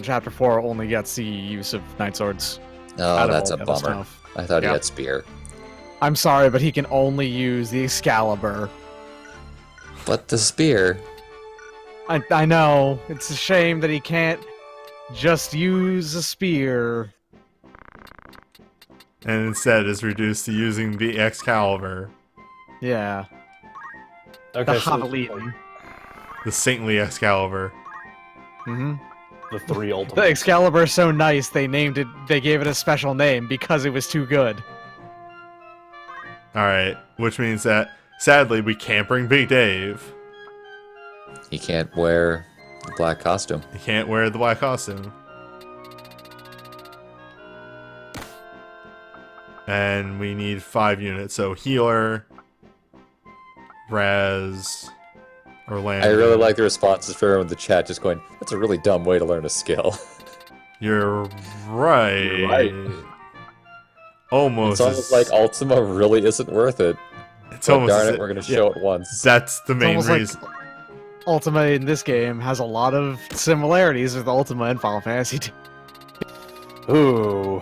Chapter 4 only gets the use of Night Swords. Oh, out of that's all a the other bummer. stuff. I thought Yeah. he had spear. I'm sorry, but he can only use the Excalibur. But the spear... I know. It's a shame that he can't just use a spear. And instead is reduced to using the Excalibur, Yeah. Okay, The so Javelin. the saintly Excalibur. Mm-hmm. the 3 The ultimate. Excalibur's so nice they gave it a special name because it was too good. Alright, which means that, sadly, we can't bring Big Dave. He can't wear the black costume. He can't wear the black costume. And we need 5 units, so healer, Raz, Orlando. I really like the responses from everyone in the chat just going, that's a really dumb way to learn a skill. You're right. You're right. Almost. It's almost like Ultima really isn't worth it. It's But almost. darn as it, we're going to yeah, show it once. That's the main almost like- reason. Ultima in this game has a lot of similarities with Ultima and Final Fantasy II. Ooh.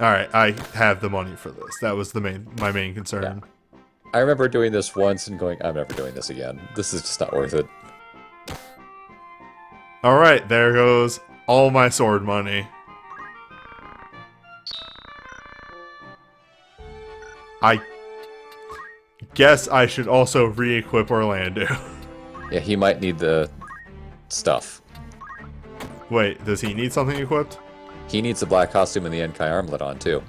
Alright, I have the money for this. That was my main concern. I remember doing this once and going, I'm never doing this again. This is just not worth it. Alright, there goes all my sword money. I guess I should also re-equip Orlando. Yeah, he might need the stuff. Wait, does he need something equipped? He needs the black costume and the Enkai armlet on, too.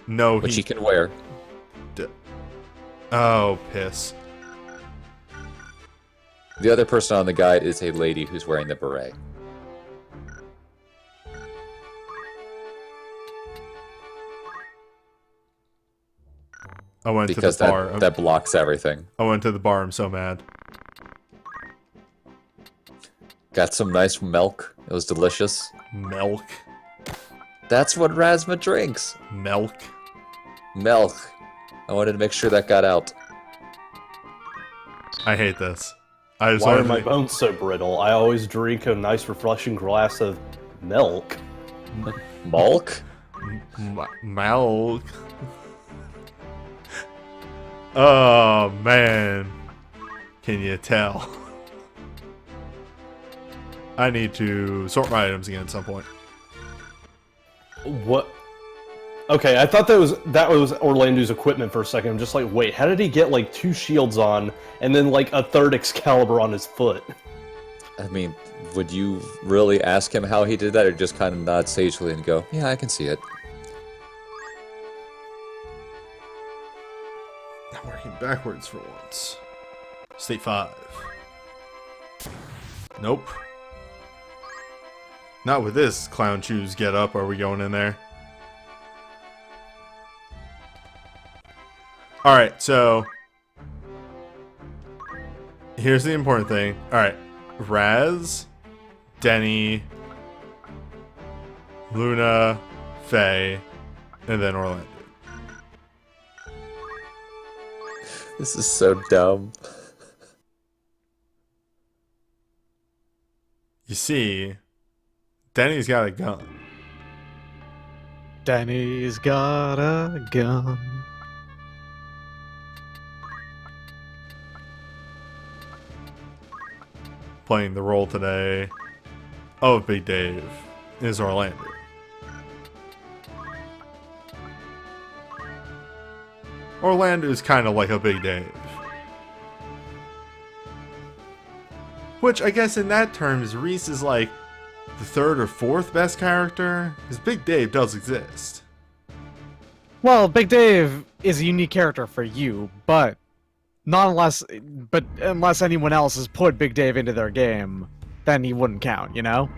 No, Which he can wear. Oh, piss. The other person on the guide is a lady who's wearing the beret. I went Because to the bar. that blocks everything. I went to the bar. I'm so mad. Got some nice milk. It was delicious. Milk. That's what Razma drinks. Milk. Milk. I wanted to make sure that got out. I hate this. I just Why are wanted my to... bones so brittle? I always drink a nice, refreshing glass of milk. Milk? Milk. Oh, man. Can you tell? I need to sort my items again at some point. What? Okay, I thought that was Orlando's equipment for a second. I'm just like, wait, how did he get like 2 shields on and then like a 3rd Excalibur on his foot? I mean, would you really ask him how he did that, or just kind of nod sagely and go, yeah, I can see it? I'm working backwards for once. State 5. Nope. Not with this clown shoes get up. Are we going in there? Alright, so here's the important thing. Alright, Raz, Denny, Luna, Faye, and then Orlando. This is so dumb. You see, Denny's got a gun. Danny's got a gun. Playing the role today of Big Dave is Orlando. Orlando's kind of like a Big Dave. Which, I guess in that terms, Reis is like the 3rd or 4th best character, because Big Dave does exist. Well, Big Dave is a unique character for you, but unless anyone else has put Big Dave into their game, then he wouldn't count, you know?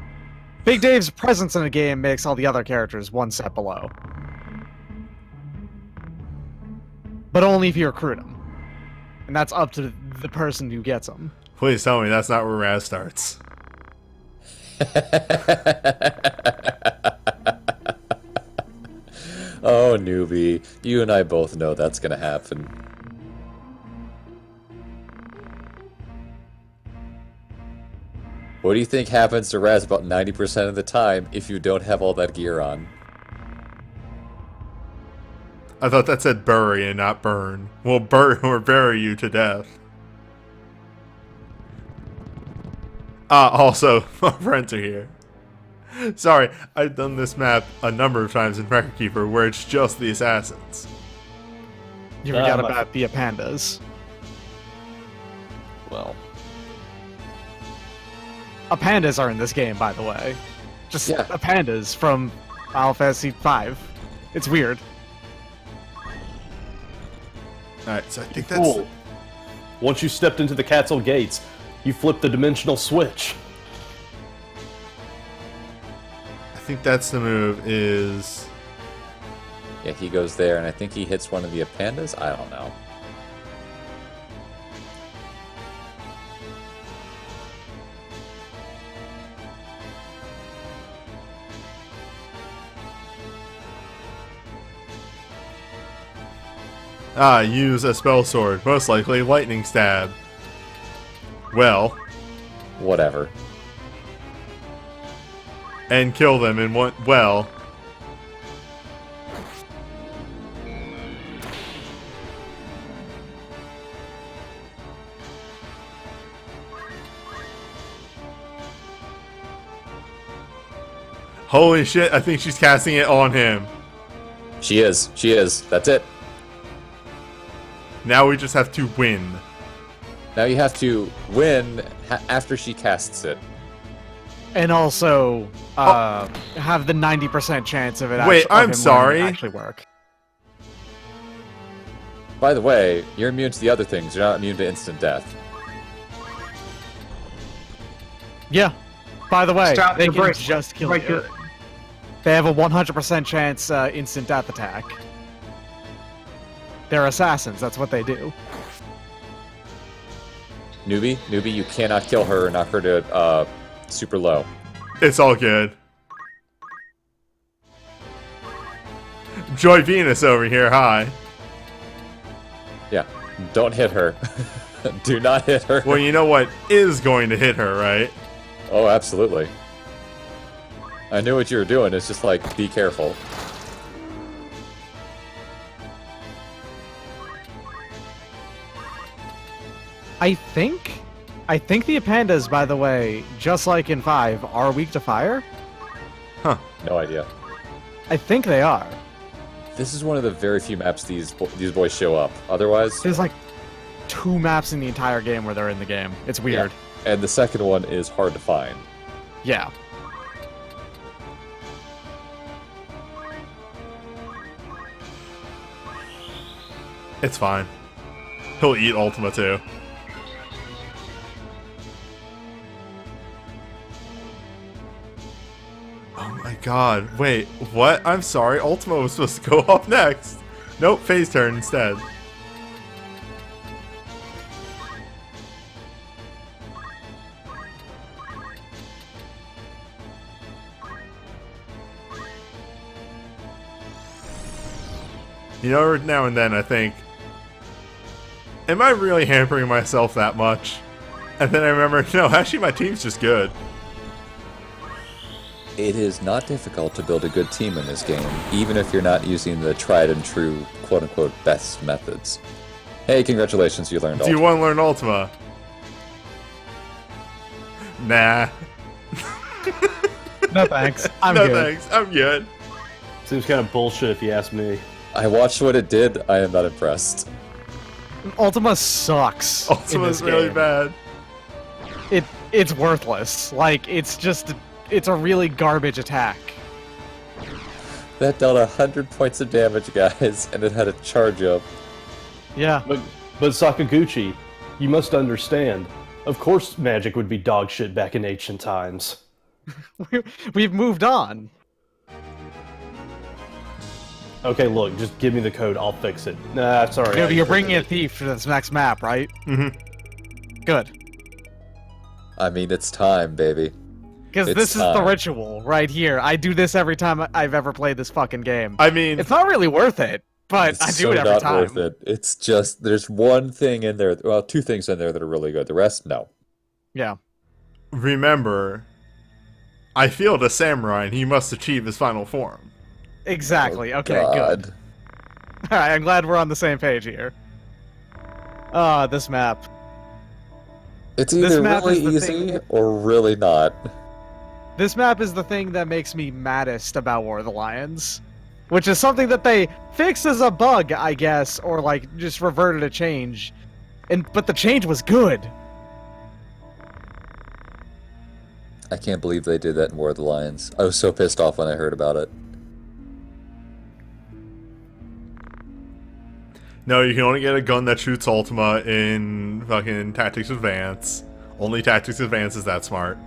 Big Dave's presence in a game makes all the other characters one step below. But only if you recruit him. And that's up to the person who gets him. Please tell me that's not where Raz starts. Oh, newbie. You and I both know that's gonna happen. What do you think happens to Raz about 90% of the time if you don't have all that gear on? I thought that said bury and not burn. We'll burn or bury you to death. Also, my friends are here. Sorry, I've done this map a number of times in Record Keeper where it's just the assassins. You forgot about the pandas. Well, Pandas are in this game, by the way. Just Yeah. Pandas from Final Fantasy V. It's weird. Alright, so I think that's... cool. Once you stepped into the castle gates, you flipped the dimensional switch. I think that's the move is... Yeah, he goes there, and I think he hits one of the pandas? I don't know. Use a spell sword. Most likely lightning stab. Well, Whatever. and kill them in one... Well... Holy shit, I think she's casting it on him. She is. She is. That's it. Now we just have to win. Now you have to win after she casts it. And also have the 90% chance of it. Wait, of I'm him sorry. learning to actually work. By the way, you're immune to the other things. You're not immune to instant death. Yeah. By the way, Stop they the can break. just kill Break you. it. They have a 100% chance instant death attack. They're assassins. That's what they do. Newbie, you cannot kill her and knock her to super low. It's all good. Joy Venus over here, hi. Yeah, don't hit her. Do not hit her. Well, you know what is going to hit her, right? Oh, absolutely. I knew what you were doing. It's just like, be careful. I think the Apandas, by the way, just like in 5, are weak to fire. No idea. I think they are. This is one of the very few maps these boys show up. Otherwise, There's like 2 maps in the entire game where they're in the game. It's weird. and the second one is hard to find. Yeah. It's fine. He'll eat Ultima too. Oh my god. Wait, what? I'm sorry. Ultima was supposed to go up next. Nope, phase turn instead. You know, now and then I think, am I really hampering myself that much? And then I remember, no, actually my team's just good. It is not difficult to build a good team in this game, even if you're not using the tried and true, quote-unquote, best methods. Hey, congratulations, you learned Do you Ultima. want to learn Ultima? Nah. No thanks. I'm no good. thanks, I'm good. Seems kind of bullshit if you ask me. I watched what it did, I am not impressed. Ultima sucks. in Ultima's this really game. bad. It's worthless. Like it's a really garbage attack. That dealt 100 points of damage, guys, and it had a charge up. Yeah. But Sakaguchi, you must understand. Of course magic would be dog shit back in ancient times. We've moved on. Okay, look, just give me the code, I'll fix it. Nah, sorry. You're bringing a thief to this next map, right? Mm-hmm. Good. I mean, it's time, baby. Because It's this is the time. ritual right here. I do this every time I've ever played this fucking game. I mean, It's not really worth it, but It's I do so it every not time. worth it. It's just, there's one thing in there, well, 2 things in there that are really good. The rest, no. Yeah. remember, I field a samurai and he must achieve his final form. Exactly. Oh, Okay, God. good. Alright, I'm glad we're on the same page here. Ah, this map. It's This either map really is the easy thing- or really not. This map is the thing that makes me maddest about War of the Lions. Which is something that they fixed as a bug, I guess, or like just reverted a change. But the change was good. I can't believe they did that in War of the Lions. I was so pissed off when I heard about it. No, you can only get a gun that shoots Ultima in fucking Tactics Advance. Only Tactics Advance is that smart.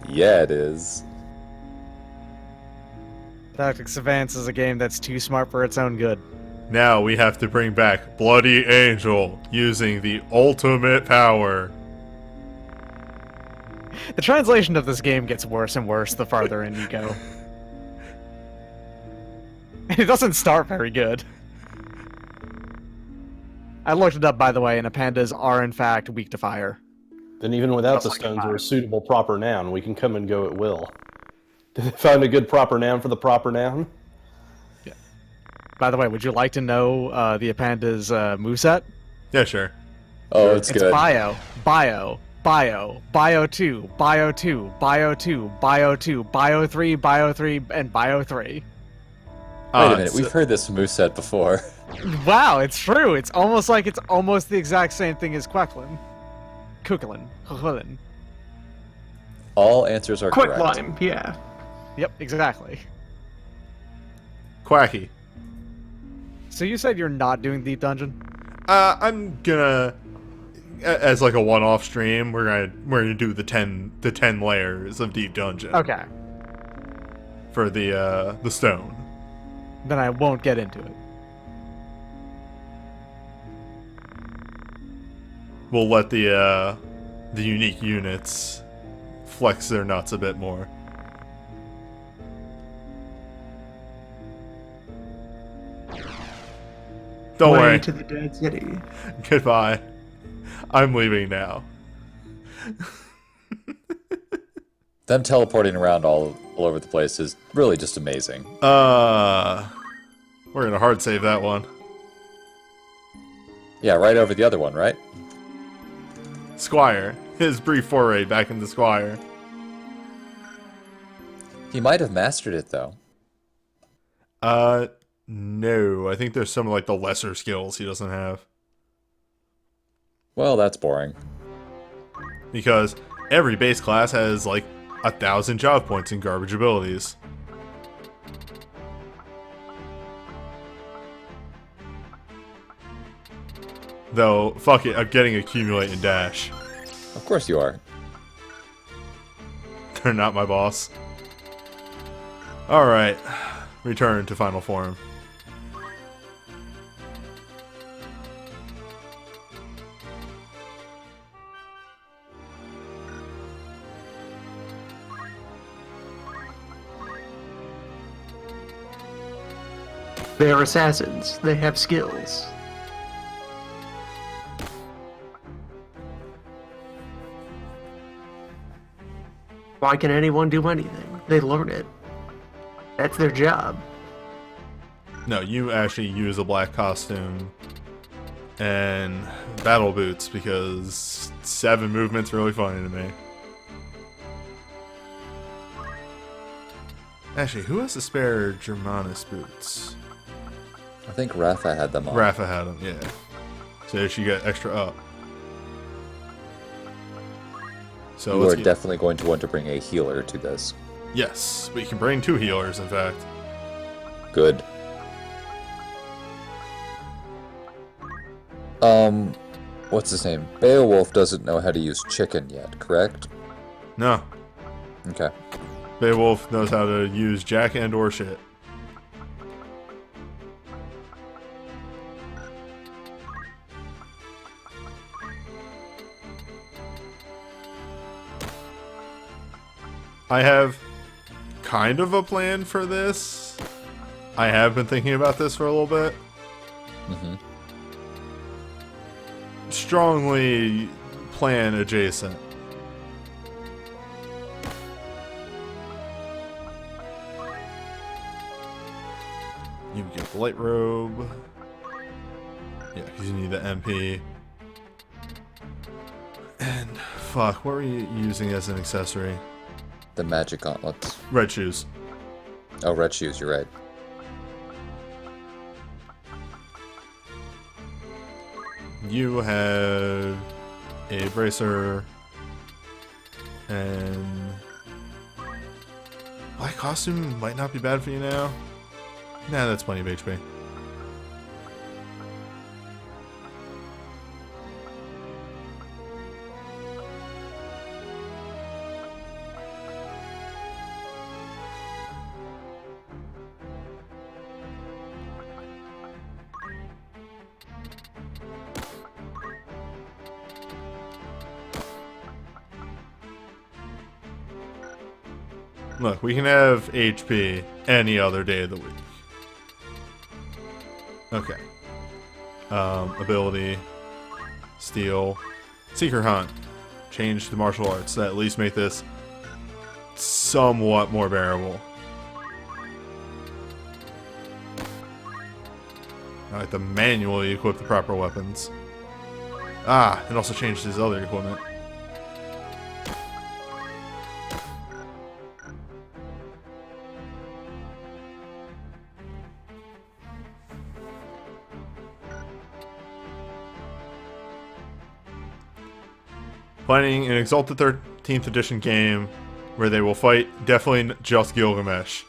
Yeah, it is. Tactics Advance is a game that's too smart for its own good. Now we have to bring back Bloody Angel using the ultimate power. The translation of this game gets worse and worse the farther in you go. It doesn't start very good. I looked it up, by the way, and pandas are in fact weak to fire. Then even without Just the like stones fire. or a suitable proper noun, we can come and go at will. Did they find a good proper noun for the proper noun? By the way, would you like to know the pandas moveset? Yeah, sure. Oh, it's good. Bio, Bio 2, Bio 2, Bio 2, Bio 2, Bio 3, Bio 3, and Bio 3. Wait a minute, so- we've heard this moveset before. Wow, it's true. It's almost like it's almost the exact same thing as Quecklin. Kukulin. All answers are Quick correct. lime, yeah. Yep, exactly. Quacky. So you said you're not doing Deep Dungeon? I'm gonna, as like a one-off stream, we're gonna do the 10 layers of Deep Dungeon. Okay. For the stone. Then I won't get into it. We'll let the unique units flex their nuts a bit more. Don't Way worry. to the dead city. Goodbye. I'm leaving now. Them teleporting around all over the place is really just amazing. We're gonna hard save that one. Yeah, right over the other one, right? Squire. His brief foray back into Squire. He might have mastered it, though. No. I think there's some like the lesser skills he doesn't have. Well, that's boring. Because every base class has like 1,000 job points and garbage abilities. Though, fuck it, I'm getting accumulate and dash. Of course you are. They're not my boss. Alright, return to final form. They are assassins. They have skills. Why can anyone do anything? They learn it. That's their job. No, you actually use a black costume and battle boots because 7 movement's really funny to me. Actually, who has the spare Germanus boots? I think Rafa had them on. Rafa had them, yeah. So she got extra up. So You let's are definitely going to want to bring a healer to this. Yes, we can bring 2 healers, in fact. Good. What's his name? Beowulf doesn't know how to use chicken yet, correct? No, Okay. Beowulf knows how to use jack and or shit. I have kind of a plan for this. I have been thinking about this for a little bit. Mm-hmm. Strongly plan adjacent. You get the light robe. Yeah, because you need the MP. And fuck, what were you using as an accessory? The magic gauntlets. Red shoes. Oh, red shoes, you're right. You have a bracer and black costume might not be bad for you now. Nah, that's plenty of HP. Look, we can have HP any other day of the week. Okay. Ability. Steal. Seeker Hunt. Change to martial arts to at least make this somewhat more bearable. I have to manually equip the proper weapons. Ah, and also change his other equipment. Planning an Exalted 13th Edition game where they will fight definitely just Gilgamesh.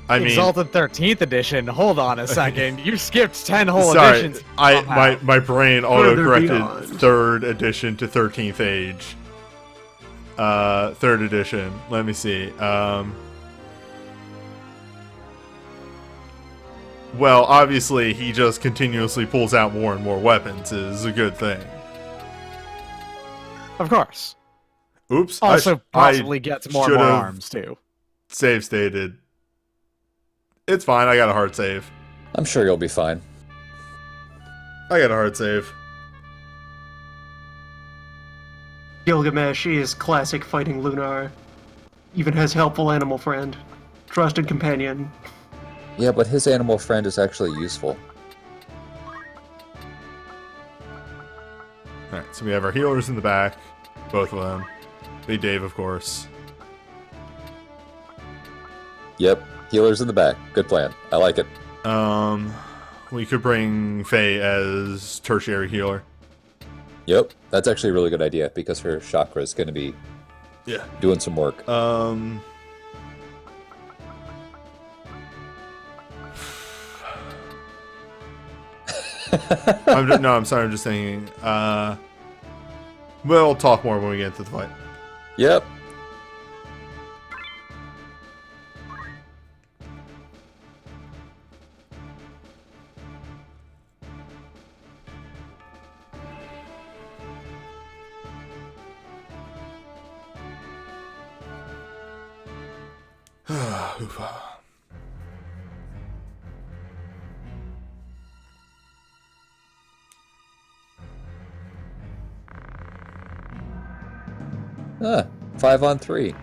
I mean, Exalted 13th edition. Hold on a second. You skipped 10 whole sorry, editions. my brain Further auto-corrected beyond. 3rd edition to 13th age. 3rd edition. Let me see. Well, obviously, he just continuously pulls out more and more weapons is a good thing. Of course. Oops. Also, I possibly gets more and more should've arms, too. save stated. It's fine. I got a hard save. I'm sure you'll be fine. I got a hard save. Gilgamesh is classic fighting Lunar. Even has helpful animal friend. Trusted companion. Yeah, but his animal friend is actually useful. Alright, so we have our healers in the back. Both of them. Big Dave, of course. Yep, healers in the back. Good plan. I like it. We could bring Faye as tertiary healer. Yep, that's actually a really good idea because her chakra is going to be doing some work. I'm sorry, I'm just thinking. We'll talk more when we get into the fight. Yep. Ah, 5-on-3.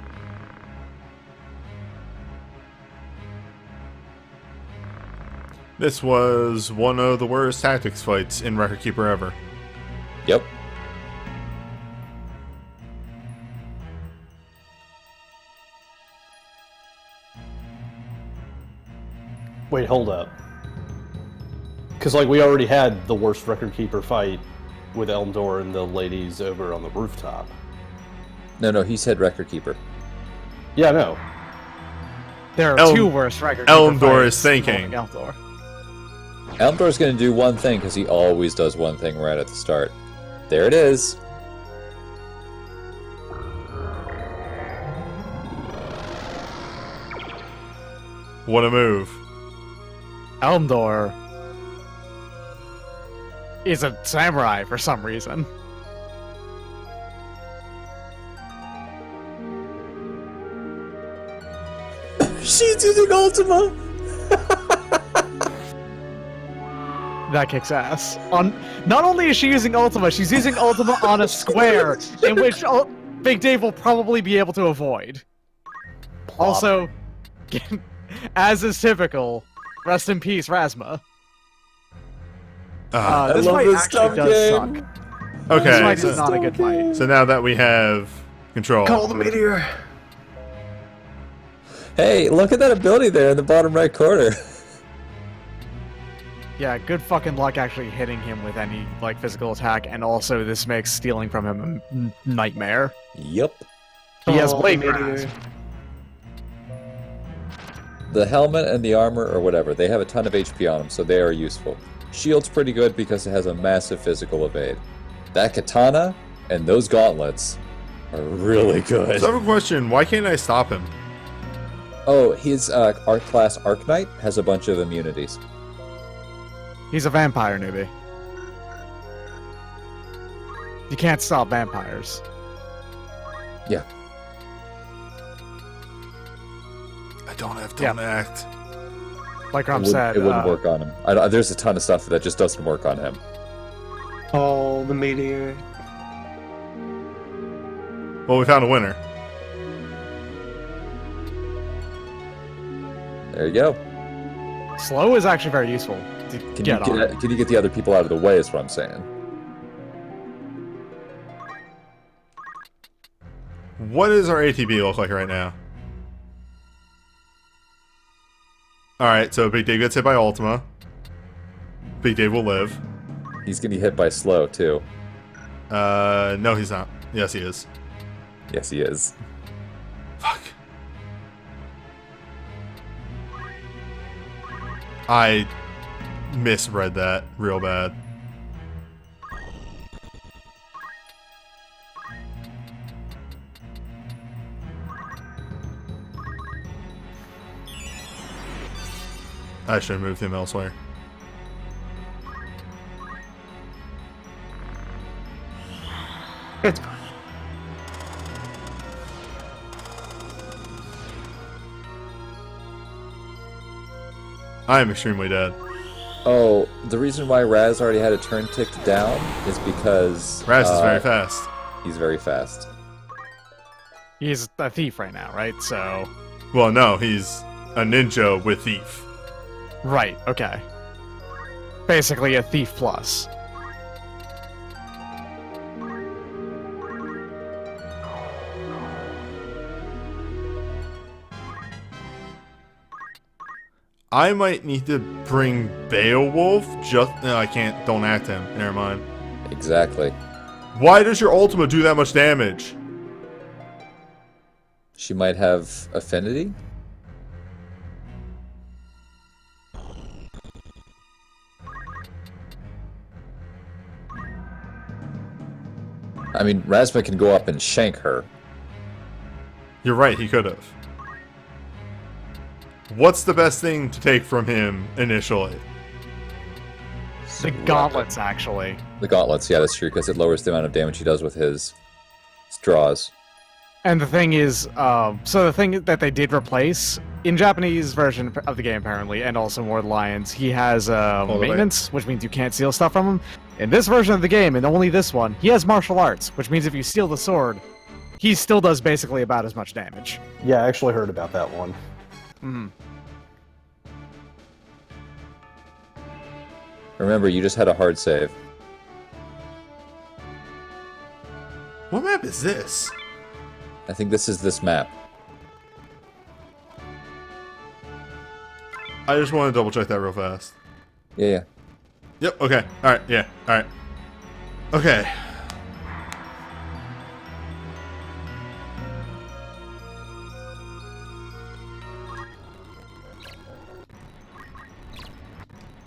This was one of the worst tactics fights in Record Keeper ever. Yep. Wait, hold up. Because, like, we already had the worst record keeper fight with Elmdor and the ladies over on the rooftop. No, he said record keeper. Yeah, I know. There are two worst record keeper Elmdor is fights thinking. involving Elmdor. Elmdor's going to do one thing because he always does one thing right at the start. There it is. What a move. Elmdor is a samurai for some reason. She's using Ultima! That kicks ass. Not only is she using Ultima, she's using Ultima on a square in which Big Dave will probably be able to avoid. Also, as is typical, rest in peace, Rasma. This love fight this actually tough does game. suck. This Okay, fight is not a good fight. so now that we have control. Call the meteor. Hey, look at that ability there in the bottom right corner. Yeah, good fucking luck actually hitting him with any, like, physical attack, and also this makes stealing from him a nightmare. Yep. He has Call blade the grasp. meteor. The helmet and the armor or whatever, they have a ton of HP on them, so they are useful. Shield's pretty good because it has a massive physical evade. That katana and those gauntlets are really good. So I have a question. Why can't I stop him? Oh, his Arc Class Arc Knight has a bunch of immunities. He's a vampire newbie. You can't stop vampires. Yeah. I don't have Don't Act. Like It Rum wouldn't, said, it wouldn't work on him. There's a ton of stuff that just doesn't work on him. Call the meteor. Well, we found a winner. There you go. slow is actually very useful to Can get you on. can you get the other people out of the way is what I'm saying. What does our ATB look like right now? Alright, so Big Dave gets hit by Ultima. Big Dave will live. He's getting hit by slow too. No, he's not. Yes, he is. Yes, he is. Fuck. I misread that real bad. I should have moved him elsewhere. It's fine. I am extremely dead. Oh, the reason why Raz already had a turn ticked down is because Raz is very fast. He's very fast. He's a thief right now, right? So, Well, no, he's a ninja with thief. right, okay. Basically a thief plus. I might need to bring Beowulf. No, I can't. Don't act him. Never mind. Exactly. Why does your Ultima do that much damage? She might have affinity? I mean, Razma can go up and shank her. You're right. He could have. What's the best thing to take from him initially? The gauntlets, actually. The gauntlets, yeah, that's true, because it lowers the amount of damage he does with his straws. And the thing is, so the thing that they did replace, in Japanese version of the game apparently, and also War of the Lions, he has maintenance, which means you can't steal stuff from him. In this version of the game, and only this one, he has martial arts, which means if you steal the sword, he still does basically about as much damage. Yeah, I actually heard about that one. Hmm. Remember, you just had a hard save. What map is this? I think this is this map. I just want to double check that real fast. Yeah. Yep. Okay. All right. Yeah. All right. Okay.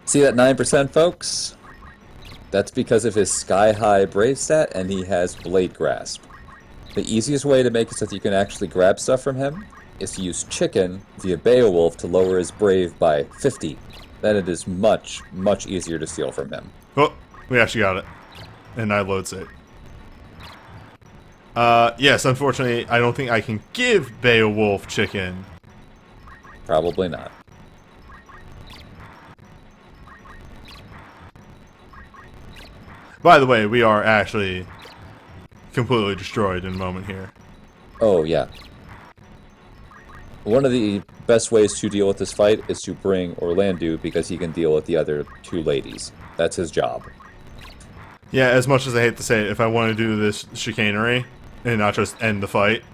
See that 9%, folks? That's because of his sky-high brave stat, and he has Blade Grasp. The easiest way to make it so that you can actually grab stuff from him is to use Chicken via Beowulf to lower his brave by 50. Then it is much, much easier to steal from him. Oh, we actually got it. And I load save. Yes, unfortunately, I don't think I can give Beowulf chicken. Probably not. By the way, we are actually completely destroyed in a moment here. Oh, yeah. One of the best ways to deal with this fight is to bring Orlando because he can deal with the other two ladies. That's his job. Yeah, as much as I hate to say it, if I want to do this chicanery and not just end the fight,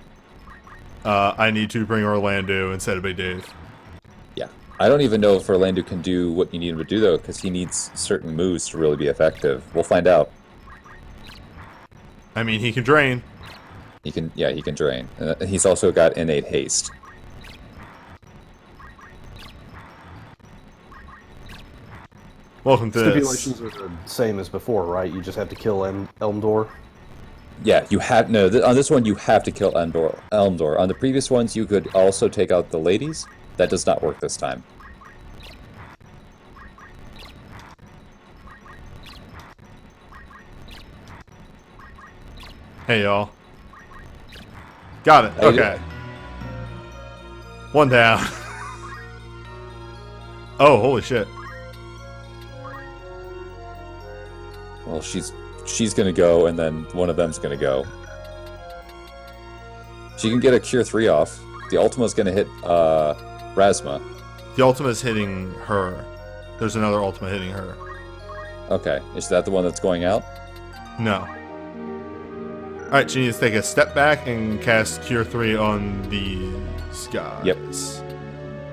I need to bring Orlando instead of Big Dave. Yeah. I don't even know if Orlando can do what you need him to do, though, because he needs certain moves to really be effective. We'll find out. I mean, he can drain. He can drain. He's also got innate haste. Welcome to this. Stipulations are the same as before, right? You just have to kill Elmdor. Yeah, you have on this one you have to kill Elmdor. On the previous ones, you could also take out the ladies. That does not work this time. Hey, y'all. Got it. Okay. One down. Oh, holy shit. Well, she's gonna go, and then one of them's gonna go. She can get a Cure 3 off. The Ultima's gonna hit Razma. The Ultima's hitting her. There's another Ultima hitting her. Okay, is that the one that's going out? No. Alright, she needs to take a step back and cast Cure 3 on these guys. Yep.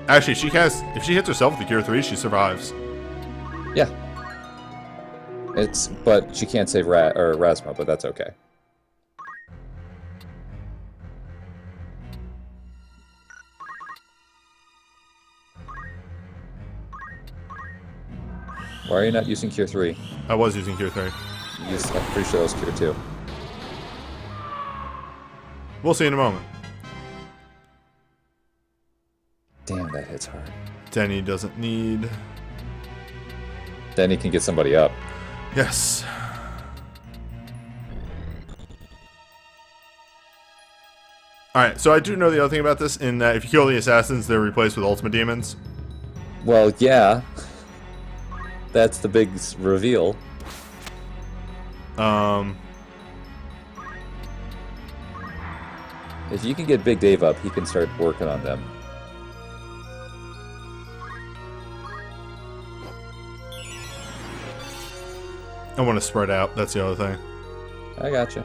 Actually, if she hits herself with the Cure 3, she survives. Yeah. But she can't save Razma, but that's okay. Why are you not using Cure 3? I was using Cure 3. I'm pretty sure that was Cure 2. We'll see in a moment. Damn, that hits hard. Denny doesn't need... Then he can get somebody up. Yes. Alright, so I do know the other thing about this, in that if you kill the assassins, they're replaced with Ultima demons. Well, yeah. That's the big reveal. If you can get Big Dave up, he can start working on them. I want to spread out, that's the other thing. I gotcha.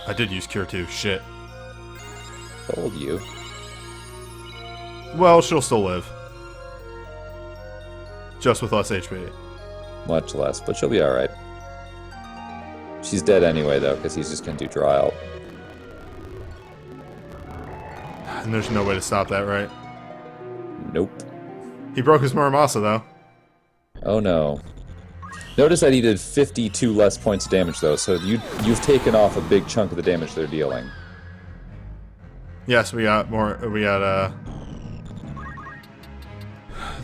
I did use Cure 2, shit. Told you. Well, she'll still live. Just with less HP. Much less, but she'll be alright. She's dead anyway, though, because he's just going to do draw out. And there's no way to stop that, right? Nope. He broke his Muramasa, though. Oh no. Notice that he did 52 less points of damage, though, so you've taken off a big chunk of the damage they're dealing. Yes, we got more. We got,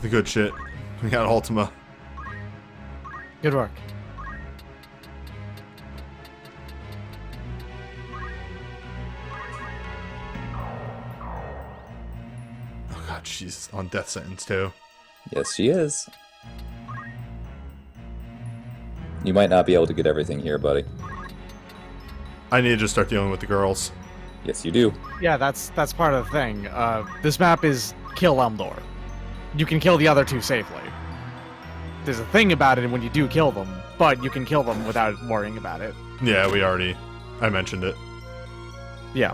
the good shit. We got Ultima. Good work. Oh god, she's on death sentence, too. Yes, she is. You might not be able to get everything here, buddy. I need to just start dealing with the girls. Yes, you do. Yeah, that's part of the thing. This map is kill Elmdor. You can kill the other two safely. There's a thing about it when you do kill them, but you can kill them without worrying about it. Yeah, I mentioned it. Yeah.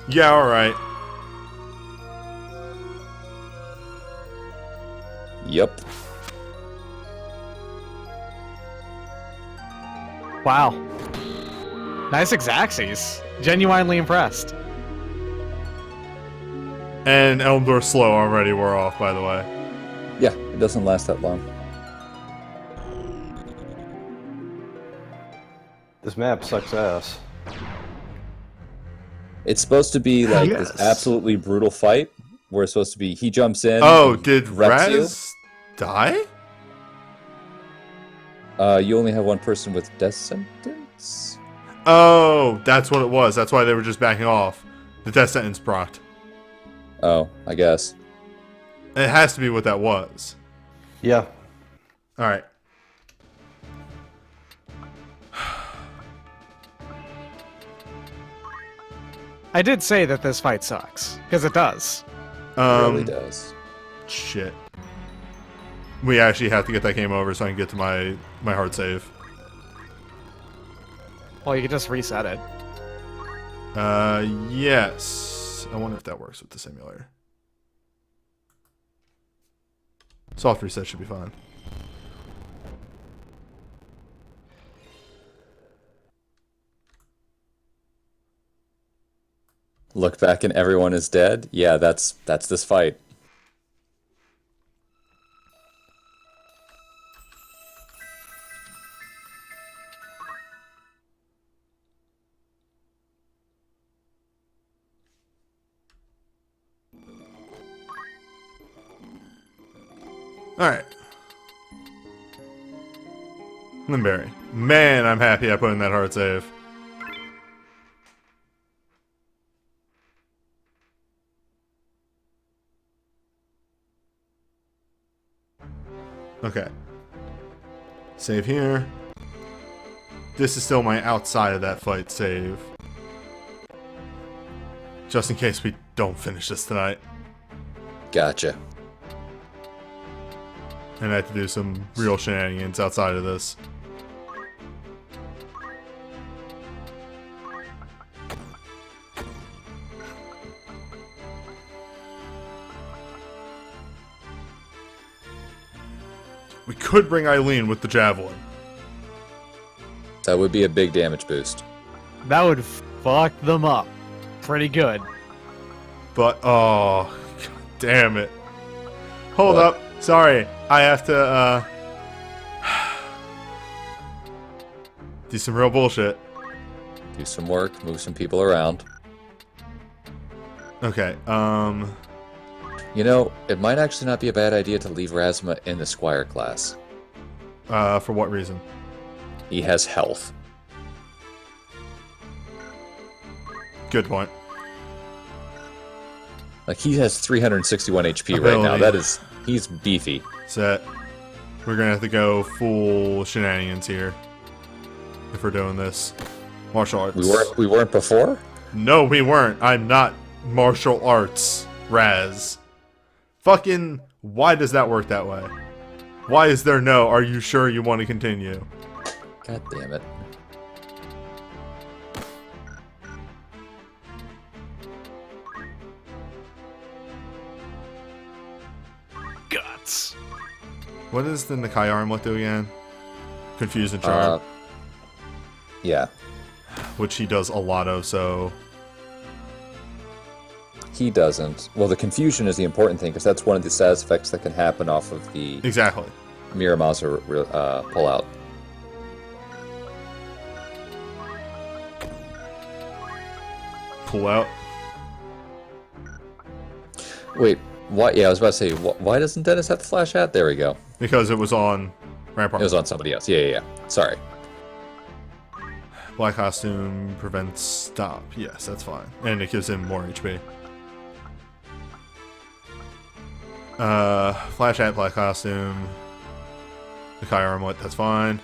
Yeah, alright. Yep. Wow. Nice Exaxes. Genuinely impressed. And Elmdor Slow already wore off, by the way. Yeah, it doesn't last that long. This map sucks ass. It's supposed to be like Yes. this absolutely brutal fight, where it's supposed to be he jumps in. Oh, and did wrecks you. Raz die? You only have one person with death sentence? Oh, that's what it was. That's why they were just backing off. The death sentence procced. Oh, I guess. It has to be what that was. Yeah. Alright. I did say that this fight sucks, because it does. It really does. Shit. We actually have to get that game over so I can get to my hard save. Well, you could just reset it. Yes. I wonder if that works with the simulator. Soft reset should be fine. Look back and everyone is dead? Yeah, that's this fight. Alright. Limberry. Man, I'm happy I put in that hard save. Okay. Save here. This is still my outside of that fight save. Just in case we don't finish this tonight. Gotcha. And I have to do some real shenanigans outside of this. We could bring Eileen with the javelin. That would be a big damage boost. That would fuck them up. Pretty good. But, oh, God damn it. Hold What? up. Sorry. I have to, do some real bullshit. Do some work, move some people around. Okay, You know, it might actually not be a bad idea to leave Razma in the Squire class. for what reason? He has health. Good point. Like, he has 361 HP right now. Ability. That is... He's beefy. Set. We're gonna have to go full shenanigans here. If we're doing this. Martial arts. We weren't before? No, we weren't. I'm not martial arts, Raz. Fucking, why does that work that way? Why is there no, are you sure you want to continue? God damn it. Guts. What does the Nakai armlet do again? Confuse and charm. Yeah. Which he does a lot of, so... He doesn't. Well, the confusion is the important thing, because that's one of the status effects that can happen off of the Exactly. Miramasa pull-out. Pull out. Wait, why? Yeah, I was about to say, why doesn't Dennis have the flash hat? There we go. Because it was on Rampart. It was on somebody else. Yeah. Sorry. Black costume prevents stop. Yes, that's fine. And it gives him more HP. Flash hat, black costume. The Kai armlet, that's fine.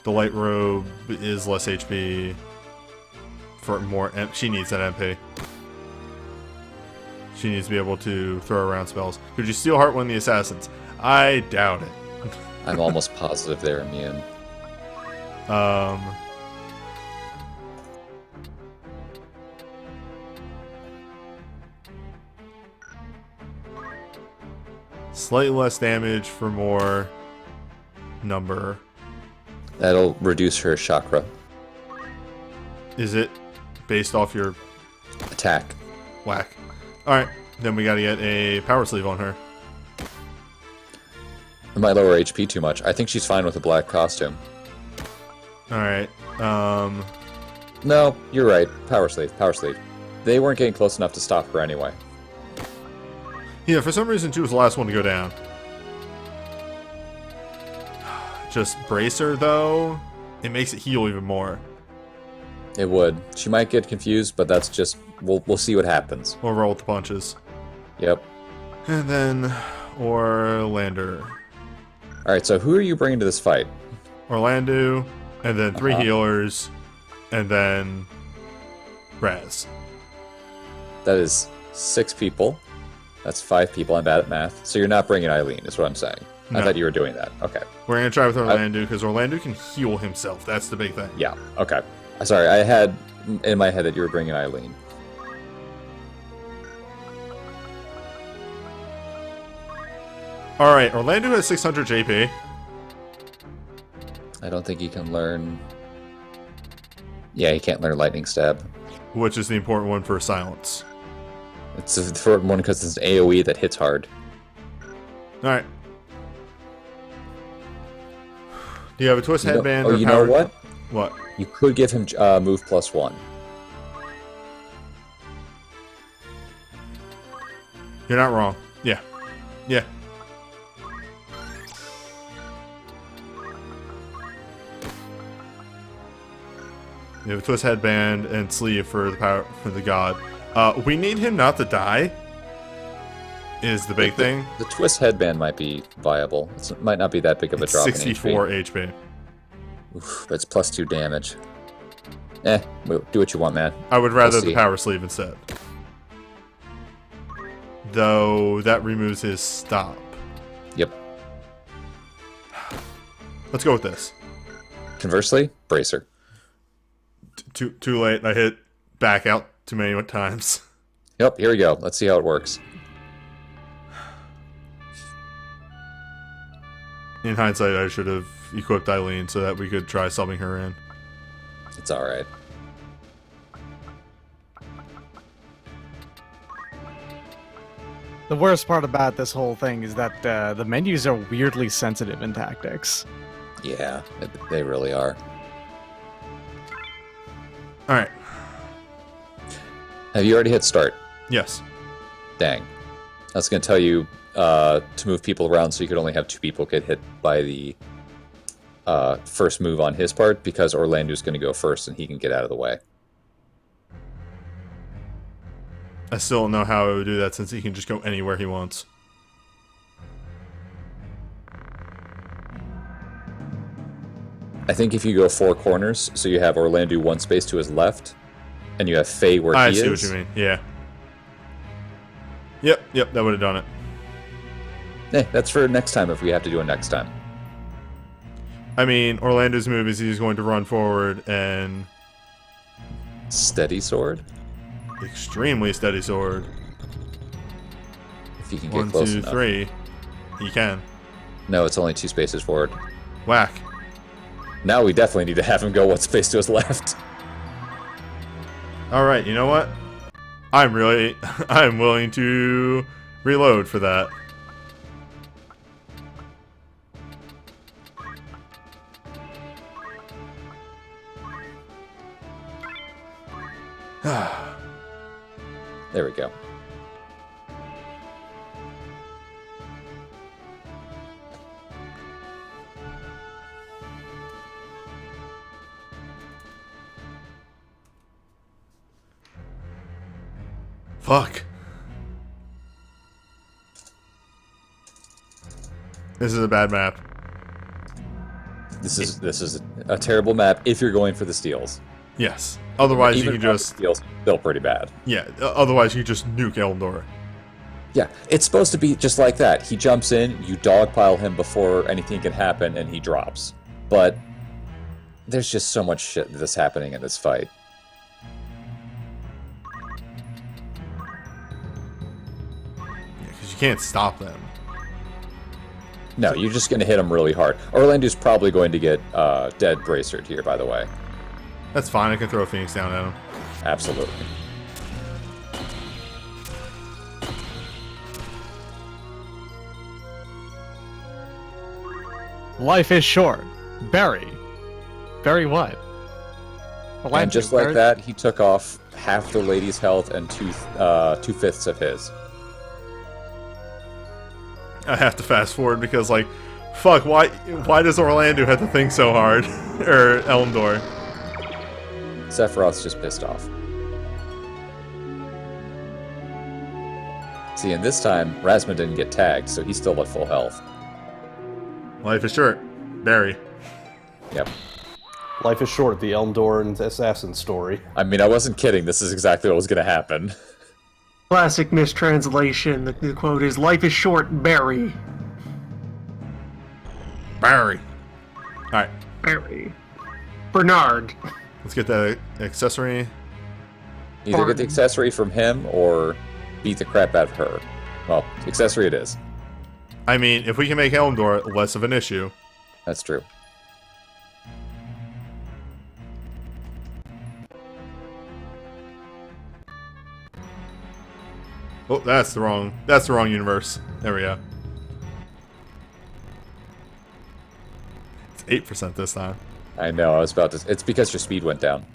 The light robe is less HP. For more, she needs that MP. She needs to be able to throw around spells. Could you steal heart one of the assassins? I doubt it. I'm almost positive they're immune. Slightly less damage for more number. That'll reduce her chakra Is it based off your attack. whack? Alright, then we gotta get a power sleeve on her. It might lower HP too much. I think she's fine with a black costume. Alright, No, you're right. Power sleeve. They weren't getting close enough to stop her anyway. yeah, for some reason she was the last one to go down. Just brace her, though. It makes it heal even more. It would. She might get confused, but that's just... We'll see what happens. We'll roll with the punches. Yep. And then, Orlander. Alright, so who are you bringing to this fight? Orlando, and then 3 Uh-huh. healers, and then Raz. That is 6 people. That's 5 people. I'm bad at math. So you're not bringing Eileen, is what I'm saying. No. I thought you were doing that. Okay. We're gonna try with Orlando, because Orlando can heal himself. That's the big thing. Yeah, okay. Sorry, I had in my head that you were bringing Eileen. Alright, Orlando has 600 JP. I don't think he can learn... Yeah, he can't learn Lightning Stab. Which is the important one for silence. It's for one because it's an AoE that hits hard. Alright. Do you have a twist You know- headband? oh, or you know power- what? What? You could give him move +1. You're not wrong. Yeah. Yeah. You have a twist headband and sleeve for the power for the god. We need him not to die. Is the big thing. The twist headband might be viable. It might not be that big of a It's drop 64 in HP. HP. Oof, but it's +2 damage. Do what you want, man. I would rather We'll the see. power sleeve instead. Though that removes his stop. Yep. Let's go with this. Conversely, Bracer. Too late. I hit back out too many times. Yep, here we go. Let's see how it works. In hindsight, I should have equipped Eileen so that we could try subbing her in. It's alright. The worst part about this whole thing is that the menus are weirdly sensitive in tactics. Yeah, they really are. All right. Have you already hit start? Yes. Dang. I was going to tell you to move people around so you could only have 2 people get hit by the first move on his part, because Orlando's going to go first and he can get out of the way. I still don't know how I would do that since he can just go anywhere he wants. I think if you go 4 corners, so you have Orlando 1 space to his left, and you have Faye where I he is. see what you mean. Yeah. Yep, that would have done it. That's for next time if we have to do it next time. I mean, Orlando's move is he's going to run forward and Steady sword? extremely steady sword. If you can get 1, close 2, enough. 3. He can. No, it's only 2 spaces forward. Whack. Now we definitely need to have him go 1 space to his left. All right, you know what? I'm willing to reload for that. There we go. Fuck. This is a bad map. This is a terrible map if you're going for the steals. Yes. Otherwise, you Even can without the just steals, still pretty bad. Otherwise, you just nuke Eldor. Yeah, it's supposed to be just like that. He jumps in, you dogpile him before anything can happen, and he drops. But there's just so much shit that's happening in this fight. Because you can't stop them. No, you're just going to hit him really hard. Orlando's probably going to get dead bracered here, by the way. That's fine. I can throw a Phoenix down at him. Absolutely. Life is short. Bury. Bury what? And just like that, he took off half the lady's health and 2/5 of his. I have to fast forward because, like, fuck, why does Orlando have to think so hard? Or Elmdor. Sephiroth's just pissed off. See, and this time, Rasma didn't get tagged, so he's still at full health. Life is short. Barry. Yep. Life is short, the Elmdor and Assassin story. I mean, I wasn't kidding. This is exactly what was going to happen. Classic mistranslation. The quote is, "Life is short, Barry." Barry. Alright, Barry. Bernard. let's get that accessory. Either get the accessory from him or beat the crap out of her. Well, accessory it is. I mean, if we can make Elmdor less of an issue. That's true. Oh, that's the wrong universe. There we go. It's 8% this time. I know, I was about to... It's because your speed went down.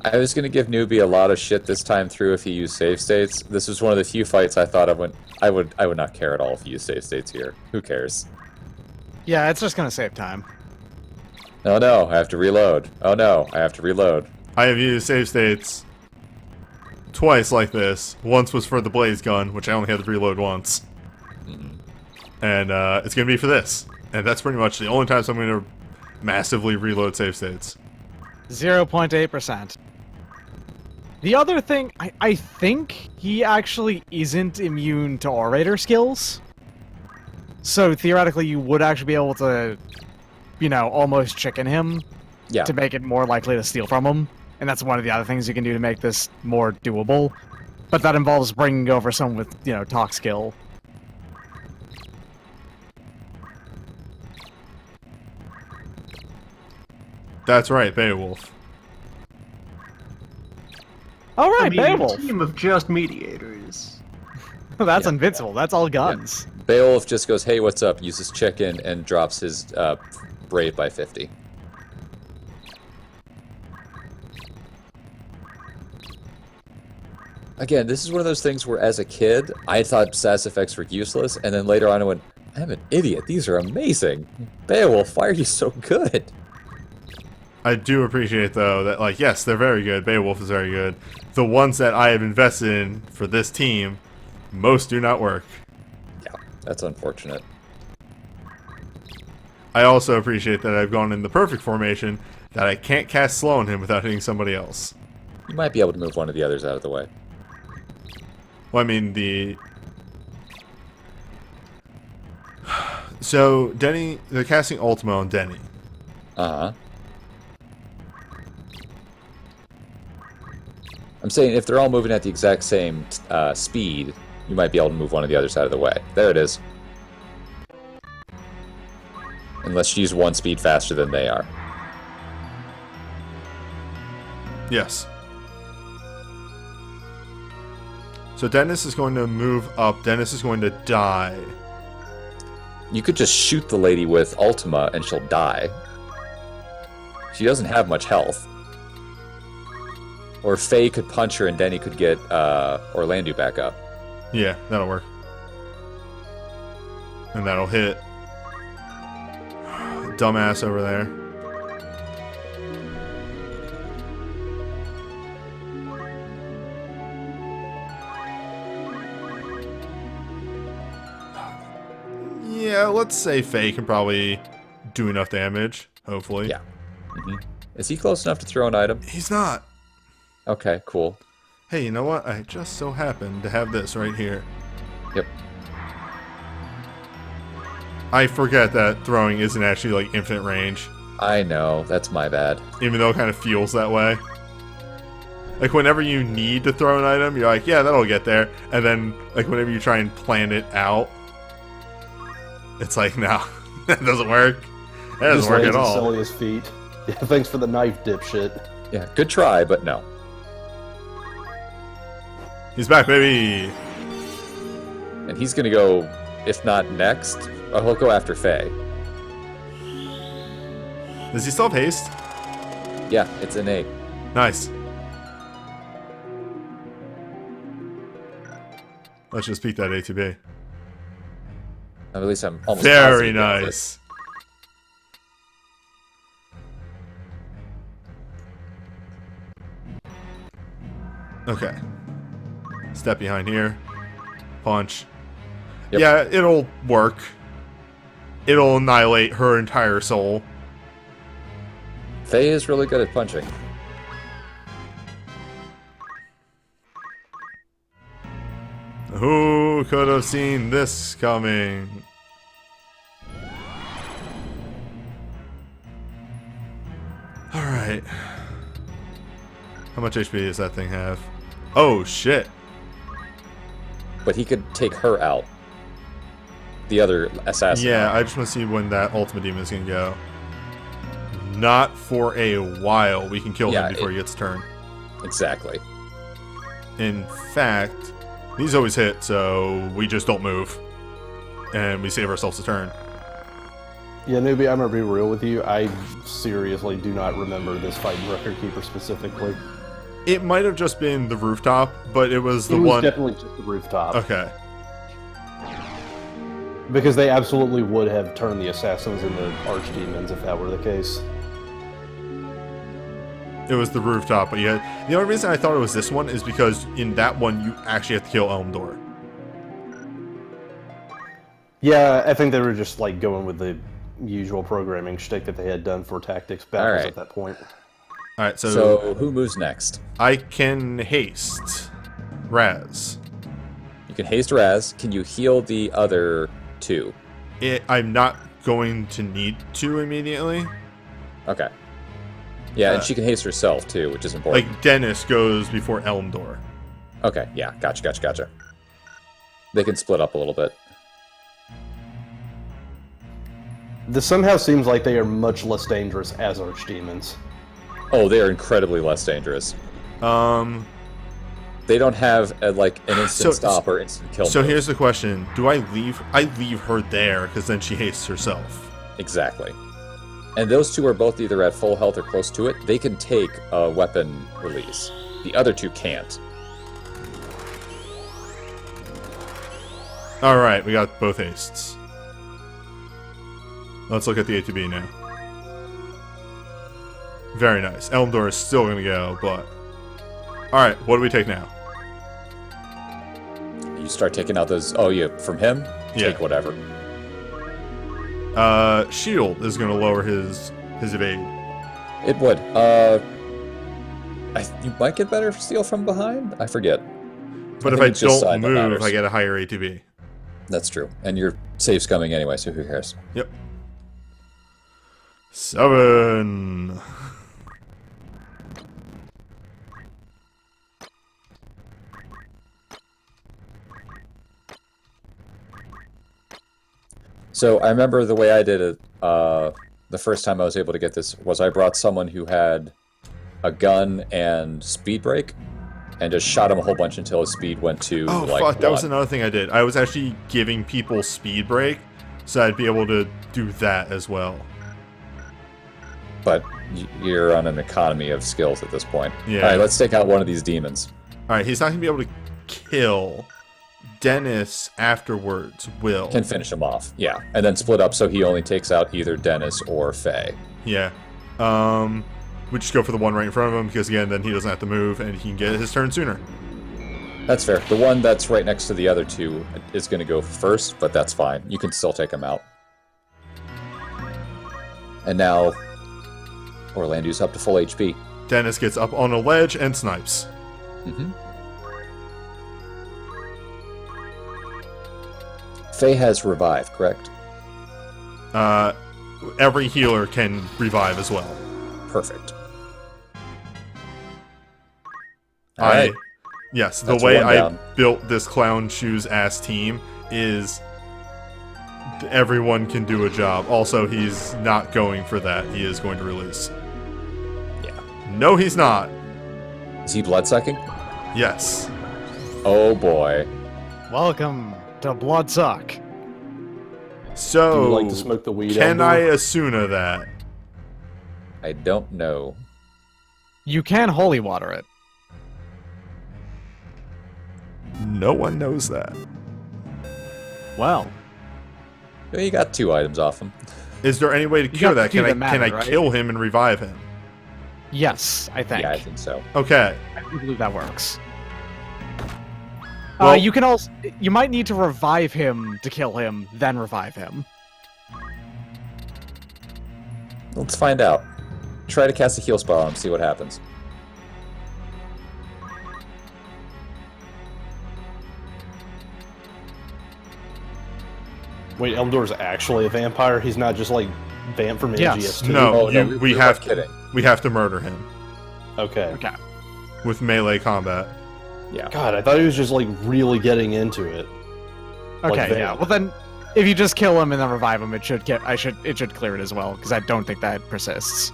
I was going to give Newbie a lot of shit this time through if he used save states. This was one of the few fights I thought I would not care at all if he used save states here. Who cares? Yeah, it's just gonna save time. Oh no, I have to reload. Oh no, I have to reload. I have used save states twice like this. Once was for the blaze gun, which I only had to reload once. And it's going to be for this. And that's pretty much the only time I'm going to massively reload save states. 0.8%. The other thing, I think he actually isn't immune to orator skills. So theoretically you would actually be able to, you know, almost chicken him Yeah. to make it more likely to steal from him. And that's one of the other things you can do to make this more doable. But that involves bringing over someone with, you know, talk skill. That's right, Beowulf. All right, I mean, Beowulf. a team of just mediators. That's Yeah. invincible. That's all guns. Beowulf just goes, "Hey, what's up?" Uses chicken and drops his brave by 50. Again, this is one of those things where, as a kid, I thought status effects were useless, and then later on I went, "I'm an idiot. These are amazing. Beowulf, why are you so good?" I do appreciate, though, that, like, yes, they're very good. Beowulf is very good. The ones that I have invested in for this team, most do not work. Yeah, that's unfortunate. I also appreciate that I've gone in the perfect formation that I can't cast slow on him without hitting somebody else. You might be able to move one of the others out of the way. Well, I mean, So, Denny, they're casting Ultima on Denny. Uh-huh. I'm saying if they're all moving at the exact same speed, you might be able to move one of the others out of the way. There it is. Unless she's one speed faster than they are. Yes. So Dennis is going to move up. Dennis is going to die. You could just shoot the lady with Ultima and she'll die. She doesn't have much health. Or Faye could punch her and Denny could get Orlando back up. Yeah, that'll work. And that'll hit dumbass over there. Yeah, let's say Faye can probably do enough damage, hopefully. Yeah. Is he close enough to throw an item? He's not. Okay, cool. Hey, you know what? I just so happen to have this right here. Yep. I forget that throwing isn't actually, like, infinite range. I know, that's my bad. Even though it kind of feels that way. Like, whenever you need to throw an item, you're like, yeah, that'll get there. And then, like, whenever you try and plan it out, it's like, no, that doesn't work. That doesn't work at all. Celia's feet. Yeah, thanks for the knife, dipshit. Yeah, good try, but no. He's back, baby! And he's gonna go, if not next, he'll go after Faye. Does he still have haste? Yeah, it's innate. Nice. Let's just beat that A2B. At least I'm almost Very positive that's it. nice. Okay. Step behind here. Punch. Yep. Yeah, it'll work. It'll annihilate her entire soul. Faye is really good at punching. Who could have seen this coming? Alright. How much HP does that thing have? Oh, shit. But he could take her out. The other assassin. Yeah, I just want to see when that Ultimate Demon is going to go. Not for a while. We can kill Yeah, him before he gets turn. Exactly. In fact, these always hit, so we just don't move. And we save ourselves a turn. Yeah, newbie, I'm gonna be real with you. I seriously do not remember this fight in Record Keeper specifically. It might have just been the rooftop, but it was the It was one... definitely just the rooftop. Okay. Because they absolutely would have turned the assassins into archdemons if that were the case. It was the rooftop, but yeah. The only reason I thought it was this one is because in that one, you actually have to kill Elmdor. Yeah, I think they were just like going with the usual programming shtick that they had done for tactics battles Alright. at that point. Alright, So who moves next? I can haste. Raz. You can haste Raz. Can you heal the other two? I'm not going to need to immediately. Okay. Yeah, and she can haste herself too, which is important. Like, Dennis goes before Elmdor. Okay, yeah, gotcha. They can split up a little bit. This somehow seems like they are much less dangerous as archdemons. Oh, they are incredibly less dangerous. They don't have an instant stop or instant kill. So move. here's the question: do I leave? I leave her there because then she hastes herself. Exactly. And those two are both either at full health or close to it. They can take a weapon release. The other two can't. All right, we got both hastes. Let's look at the ATB now. Very nice. Elmdor is still gonna go, but all right. What do we take now? You start taking out those. Oh, yeah, from him. Yeah. Take whatever. Shield is gonna lower his evade. It would. You might get better steal from behind. I forget. But I if think I it's just don't side that move, matters. I get a higher ATB. That's true. And your safe's coming anyway, so who cares? Yep. 7. So I remember the way I did it. The first time I was able to get this was I brought someone who had a gun and speed break, and just shot him a whole bunch until his speed went to Oh like fuck! That was 1. another thing I did. I was actually giving people speed break, so I'd be able to do that as well. But you're on an economy of skills at this point. Yeah. All right, let's take out one of these demons. All right, he's not gonna be able to kill Dennis afterwards. Will. Can finish him off. Yeah, and then split up so he only takes out either Dennis or Faye. Yeah. We just go for the one right in front of him because again, then he doesn't have to move and he can get his turn sooner. That's fair. The one that's right next to the other two is going to go first, but that's fine. You can still take him out. And now, Orlando's up to full HP. Dennis gets up on a ledge and snipes. Mm-hmm. Faye has revive, correct? Every healer can revive as well. Perfect. Yes, the That's way one I down. built this clown shoes ass team is everyone can do a job. Also, he's not going for that. He is going to release. Yeah. No, he's not. Is he bloodsucking? Yes. Oh boy. Welcome to Bloodsuck. Do So, you like to smoke the weed? can Eldor? I Asuna that? I don't know. You can holy water it. No one knows that. Well, Well, you got 2 items off him. Is there any way to cure got that? two Can I that matter, can I right? kill him and revive him? yes, I think. Yeah, I think so. Okay. I do believe that works. Well- You can also. You might need to revive him to kill him, then revive him. Let's find out. Try to cast a heal spell on him, see what happens. Wait, Eldor's actually a vampire? He's not just like Vamp from Yes. MGS2? No, Oh, no, we we have weren't kidding. we have to murder him Okay. Okay. with melee combat. Yeah. God, I thought he was just like really getting into it. Like Okay. Vamp. Yeah. Well then, if you just kill him and then revive him, it should get. It should clear it as well because I don't think that persists.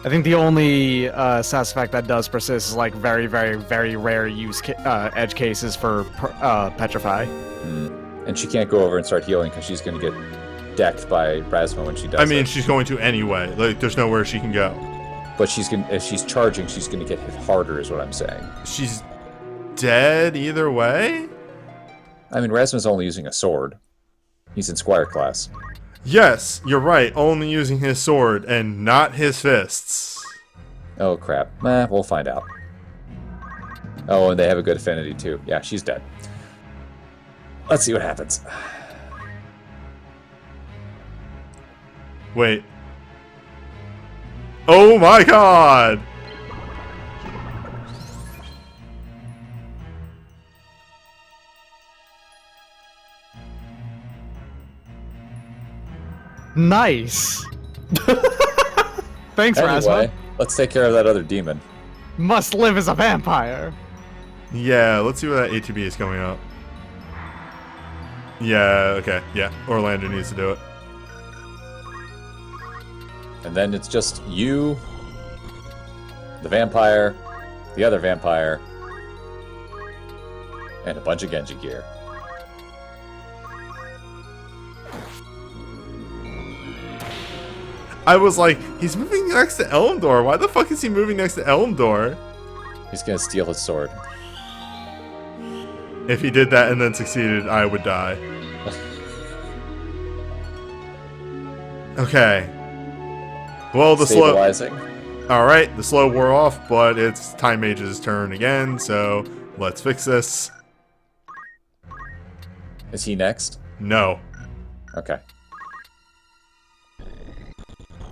I think the only sas effect that does persist is like very, very, very rare use edge cases for petrify. And she can't go over and start healing because she's going to get decked by Rasma when she does I mean, it. she's going to anyway. Like, there's nowhere she can go. But if she's charging, she's going to get hit harder, is what I'm saying. She's dead either way? I mean, Rasma's only using a sword. He's in Squire class. Yes, you're right. Only using his sword and not his fists. Oh, crap. We'll find out. Oh, and they have a good affinity, too. Yeah, she's dead. Let's see what happens. Wait. Oh my god! Nice. Thanks, Anyway, Rasma. let's take care of that other demon. Must live as a vampire. Yeah, let's see where that ATB is coming up. Yeah, okay, yeah. Orlando needs to do it. And then it's just you, the vampire, the other vampire, and a bunch of Genji gear. I was like, he's moving next to Elmdor. Why the fuck is he moving next to Elmdor? He's gonna steal his sword. If he did that and then succeeded, I would die. Okay. Well, the slow... Stabilizing. Alright, the slow wore off, but it's Time Mage's turn again, so let's fix this. Is he next? No. Okay.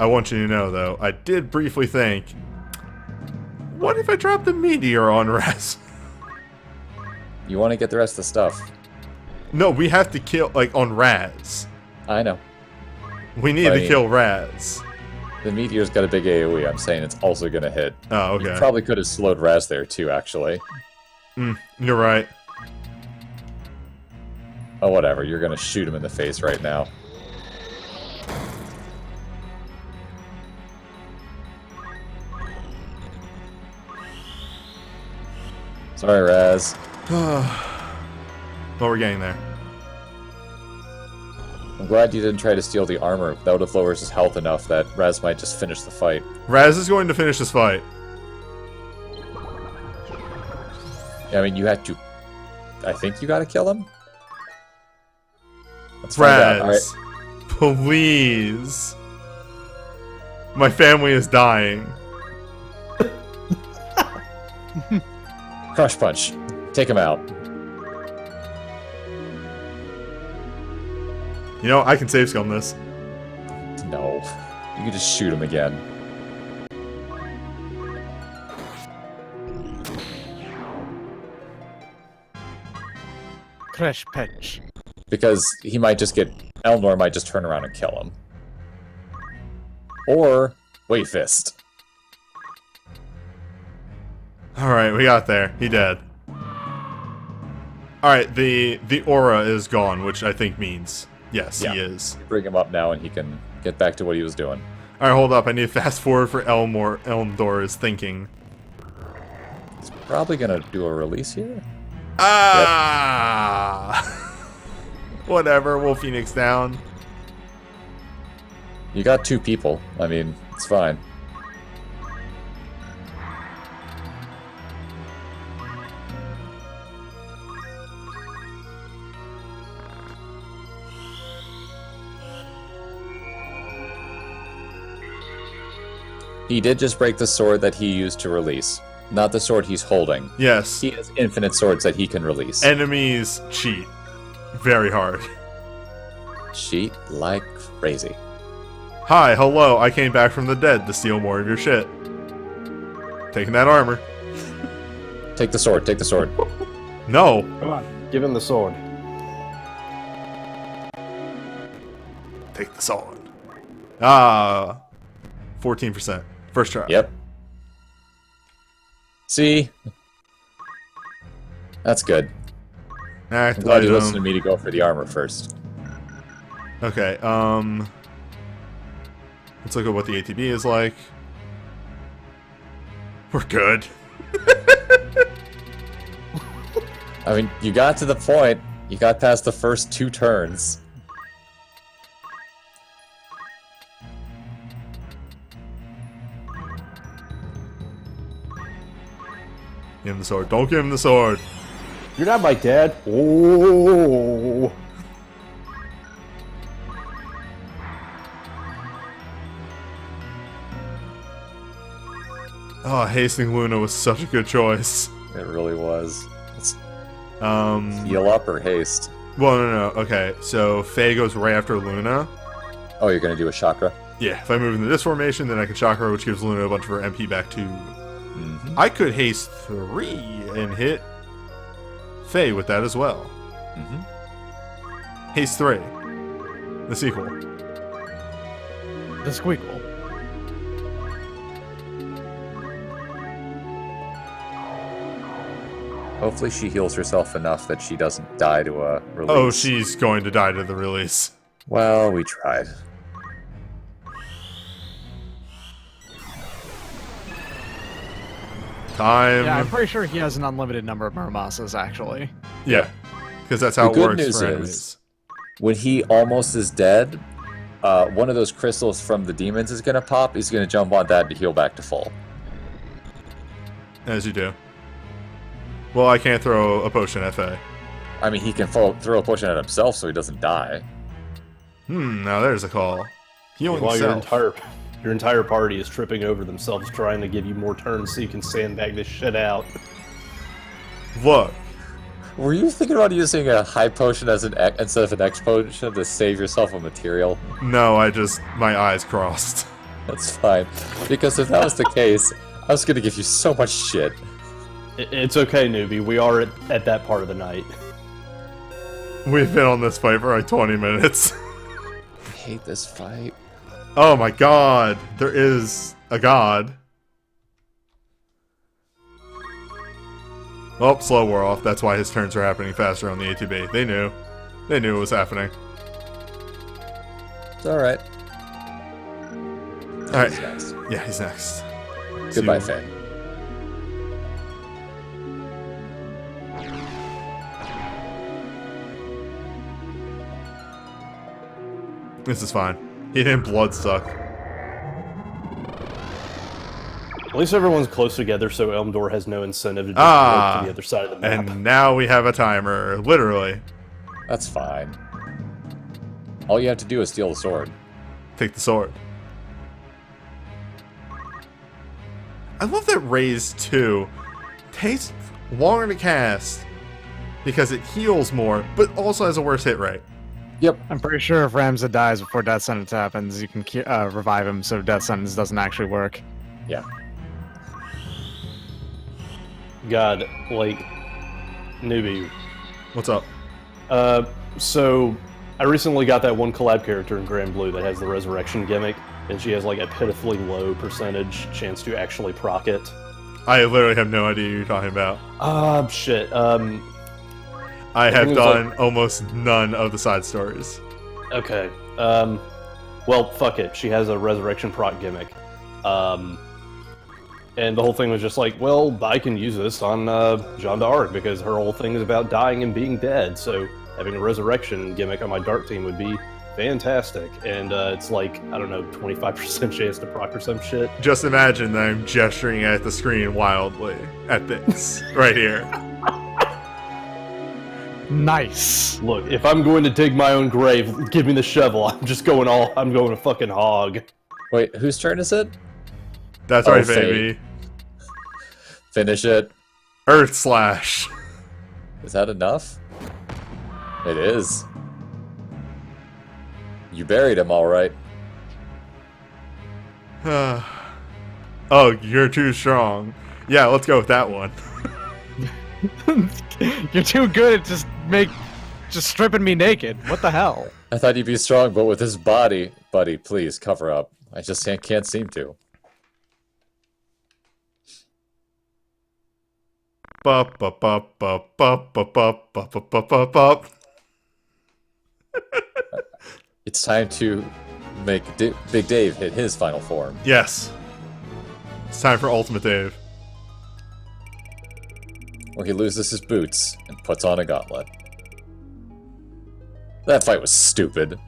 I want you to know, though, I did briefly think, what if I dropped a meteor on Raz? You want to get the rest of the stuff. No, we have to kill, like, on Raz. I know. We need to kill Raz. The meteor's got a big AoE. I'm saying it's also gonna hit. Oh, You okay. probably could have slowed Raz there too, actually. You're right. Oh, whatever. You're gonna shoot him in the face right now. Sorry, Raz. Well, we're getting there. I'm glad you didn't try to steal the armor. That would have lowered his health enough that Raz might just finish the fight. Raz is going to finish this fight. I mean, you had to... I think you gotta kill him? Let's find out. All Raz, please. My family is dying. Crush Punch. Take him out. You know, I can save scum this. No. You can just shoot him again. Crash patch. Because he might just get... Elnor might just turn around and kill him. Or... Wait Fist. Alright, we got there. He dead. Alright, the aura is gone, which I think means... Yes, Yeah. he is. Bring him up now and he can get back to what he was doing. Alright, hold up. I need to fast forward for Elmdor is thinking. He's probably gonna do a release here. Ah! Whatever, we'll Phoenix down. You got two people. I mean, it's fine. He did just break the sword that he used to release. Not the sword he's holding. Yes. He has infinite swords that he can release. Enemies cheat. Very hard. Cheat like crazy. Hi, hello, I came back from the dead to steal more of your shit. Taking that armor. Take the sword, take the sword. No. Come on, give him the sword. Take the sword. Ah. 14%. First try. Yep. See? That's good. Act I'm glad you item. listened to me to go for the armor first. Okay, let's look at what the ATB is like. We're good. I mean, you got to the point. You got past the first 2 turns. Give him the sword. Don't give him the sword. You're not my dad. Oh. Oh, hastening Luna was such a good choice. It really was. Let's Well, heal up or haste. no. Okay, so Faye goes right after Luna. Oh, you're gonna do a chakra? Yeah, if I move into this formation, then I can Chakra, which gives Luna a bunch of her MP back too. Mm-hmm. I could haste 3 and hit Faye with that as well. Mm-hmm. Haste 3. The sequel. The squeakle. Hopefully she heals herself enough that she doesn't die to a release. Oh, she's going to die to the release. Well, we tried. Time. Yeah, I'm pretty sure he has an unlimited number of Muramasas, actually. Yeah, because that's how The it good works news for is- enemies. When he almost is dead, one of those crystals from the demons is gonna pop. He's gonna jump on that to heal back to full. As you do. Well, I can't throw a potion FA. I mean, he can throw a potion at himself so he doesn't die. Now there's a call. Healing While self. your entire party is tripping over themselves trying to give you more turns so you can sandbag this shit out. Look, Were you thinking about using a high potion as an instead of an X potion to save yourself a material? no, my eyes crossed. That's fine. Because if that was the case, I was gonna give you so much shit. It's okay, newbie. We are at that part of the night. We've been on this fight for like 20 minutes. I hate this fight. Oh my god, there is a god. Oh, slow wore off. That's why his turns are happening faster on the ATB. They knew. They knew it was happening. It's alright. Alright. He's next. Yeah, he's next. Goodbye, See- Faye. This is fine. He didn't blood suck. At least everyone's close together, so Elmdor has no incentive to just Ah, work to the other side of the map. And now we have a timer. Literally. That's fine. All you have to do is steal the sword. Take the sword. I love that Raise 2 takes longer to cast because it heals more, but also has a worse hit rate. Yep. I'm pretty sure if Ramza dies before Death Sentence happens, you can revive him so Death Sentence doesn't actually work. Yeah. God, like, newbie. What's up? So I recently got that one collab character in Grand Blue that has the resurrection gimmick, and she has like a pitifully low percentage chance to actually proc it. I literally have no idea what you're talking about. Shit. I have think it was done almost none of the side stories. Okay. Well, fuck it. She has a resurrection proc gimmick. And the whole thing was just like, well, I can use this on Jeanne d'Arc because her whole thing is about dying and being dead. So having a resurrection gimmick on my dark team would be fantastic. And it's like, I don't know, 25% chance to proc or some shit. Just imagine that I'm gesturing at the screen wildly at this right here. Nice. Look, if I'm going to dig my own grave, give me the shovel. I'm going a fucking hog. Wait, whose turn is it? That's Oh, right, Faye. baby. Finish it. Earth Slash. Is that enough? It is. You buried him all right. Oh, you're too strong. Yeah, let's go with that one. You're too good at just stripping me naked. What the hell? I thought you'd be strong, but with his body... Buddy, please, cover up. I just can't seem to. Bup, bup, bup, bup, bup, bup, bup, bup, bup, bup, bup, bup. It's time to make Big Dave hit his final form. Yes. It's time for Ultimate Dave. Where he loses his boots and puts on a gauntlet. That fight was stupid.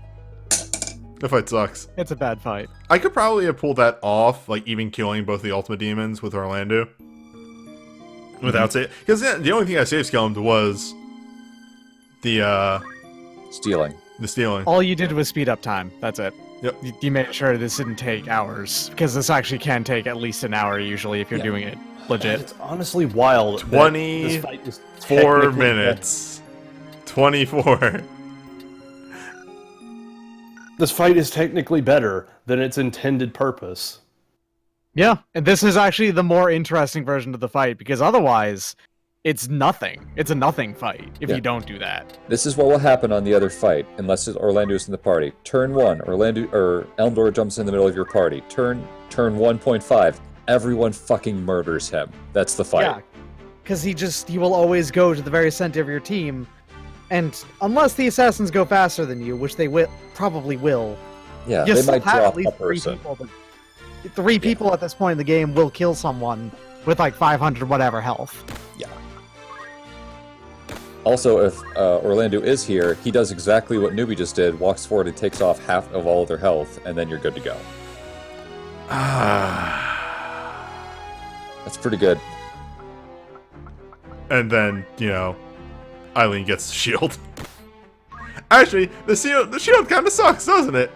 The fight sucks. It's a bad fight. I could probably have pulled that off, like even killing both the Ultimate Demons with Orlando. Without saying, because the only thing I save skilled was the Stealing. stealing. All you did was speed up time. That's it. Yep. You made sure this didn't take hours, because this actually can take at least an hour usually if you're doing it legit. It's honestly wild. that 24 this fight is technically minutes. 24. This fight is technically better than its intended purpose. Yeah, and this is actually the more interesting version of the fight, because otherwise, it's nothing. It's a nothing fight if Yeah. you don't do that. This is what will happen on the other fight, unless Orlando's in the party. Turn 1, Elmdor jumps in the middle of your party. Turn 1.5, everyone fucking murders him. That's the fight. Yeah, because he will always go to the very center of your team, and unless the assassins go faster than you, which they probably will, Yeah, you they still might have drop at least a person. Three people at this point in the game will kill someone with like 500 whatever health. Yeah. Also, if Orlando is here, he does exactly what Newbie just did, walks forward and takes off half of all of their health, and then you're good to go. That's pretty good. And then, Eileen gets the shield. Actually, the shield kind of sucks, doesn't it?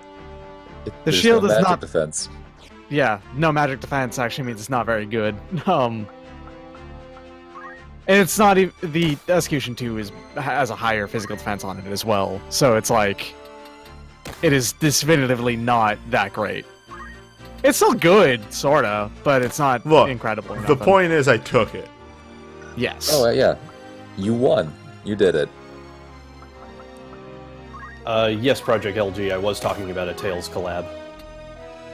There's shield no is magic not- defense. Yeah, no magic defense actually means it's not very good. And it's not even the execution 2 has a higher physical defense on it as well. So it's like it is definitively not that great. It's still good, sorta, but it's not incredible. The point is, I took it. Yes. Oh, yeah. You won. You did it. Yes, Project LG, I was talking about a Tails collab.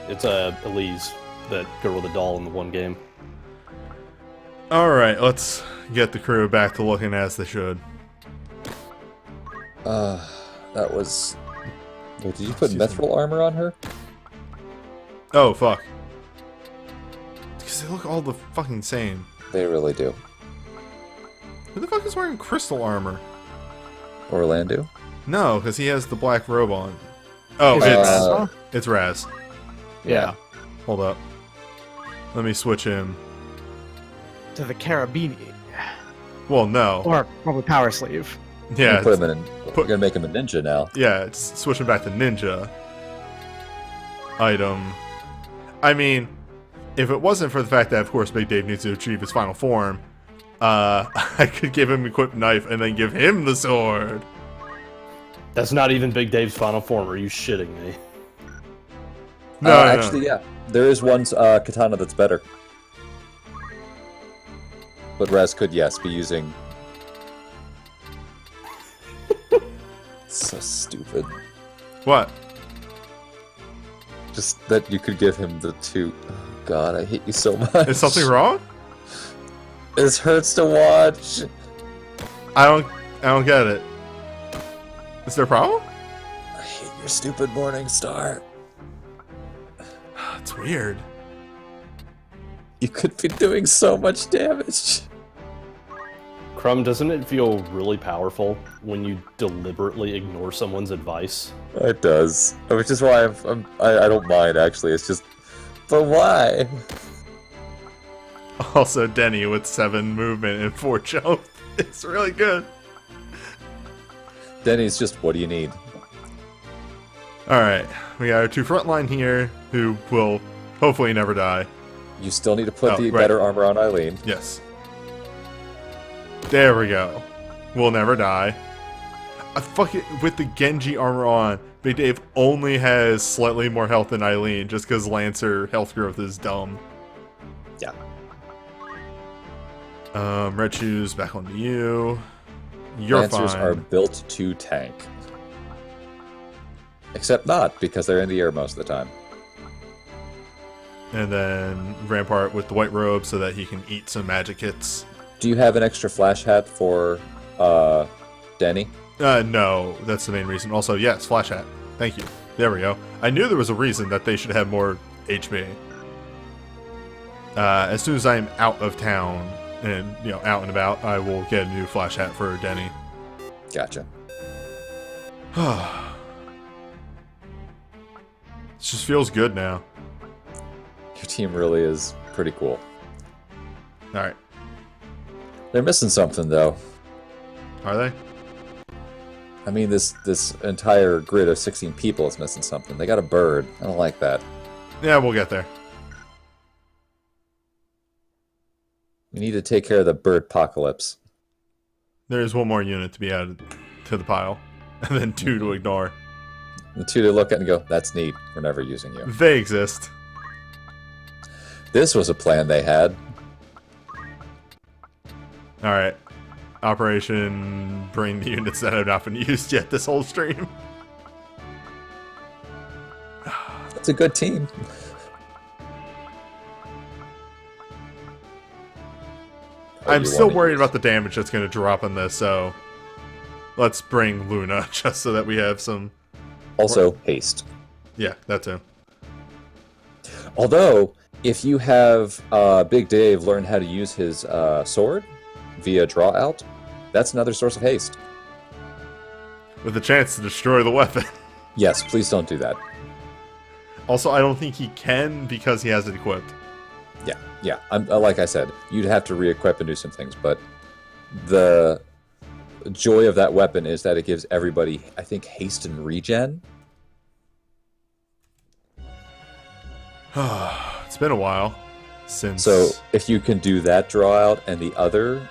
It's Elise, that girl with a doll in the one game. Alright, let's get the crew back to looking as they should. That was... Wait, did you put mithril armor on her? Oh, fuck. Because they look all the fucking same. They really do. Who the fuck is wearing crystal armor? Orlando? No, because he has the black robe on. Oh, Is it it's Raz. yeah. Hold up. Let me switch him. To the Carabini. Well, no. Or probably Power Sleeve. Yeah, Put him in. We're gonna make him a ninja now. yeah, it's switching back to ninja. Item. I mean, if it wasn't for the fact that, of course, Big Dave needs to achieve his final form, I could give him equipped knife and then give him the sword. That's not even Big Dave's final form. Are you shitting me? No, Actually, yeah. There is one katana that's better. But Raz could, yes, be using... So stupid. What? Just that you could give him the two... Oh, God, I hate you so much. Is something wrong? This hurts to watch. I don't get it. Is there a problem? I hate your stupid morning star. It's weird. You could be doing so much damage. Crumb, doesn't it feel really powerful when you deliberately ignore someone's advice? It does. Which is why I don't mind, actually. It's just... But why? Also, Denny with 7 movement and 4 jump. It's really good. Denny's just, what do you need? Alright, we got our 2 frontline here who will hopefully never die. You still need to put Oh, the right. better armor on Eileen. Yes. There we go. We'll never die. I fuck it with the Genji armor on. Big Dave only has slightly more health than Eileen just because Lancer health growth is dumb. Yeah. Red shoes back onto you. You're Lancers fine. are built to tank. Except not, because they're in the air most of the time. And then Rampart with the white robe so that he can eat some magic hits. Do you have an extra flash hat for, Denny? No, that's the main reason. Also, yes, flash hat. Thank you. There we go. I knew there was a reason that they should have more HP. As soon as I'm out of town and, out and about, I will get a new flash hat for Denny. Gotcha. It just feels good now. Your team really is pretty cool. Alright. They're missing something, though. Are they? I mean, this entire grid of 16 people is missing something. They got a bird. I don't like that. Yeah, we'll get there. We need to take care of the bird apocalypse. There's one more unit to be added to the pile. And then 2 to ignore. The 2 to look at and go, that's neat. We're never using you. They exist. This was a plan they had. Alright. Operation bring the units that have not been used yet this whole stream. That's a good team. I'm still worried about the damage that's going to drop on this, so let's bring Luna just so that we have some... Also, haste. Yeah, that too. Although, If you have Big Dave learn how to use his sword via draw out, that's another source of haste. With a chance to destroy the weapon. Yes, please don't do that. Also, I don't think he can because he has it equipped. Yeah. Like I said, you'd have to re-equip and do some things, but the joy of that weapon is that it gives everybody, I think, haste and regen. It's been a while since. So if you can do that draw out and the other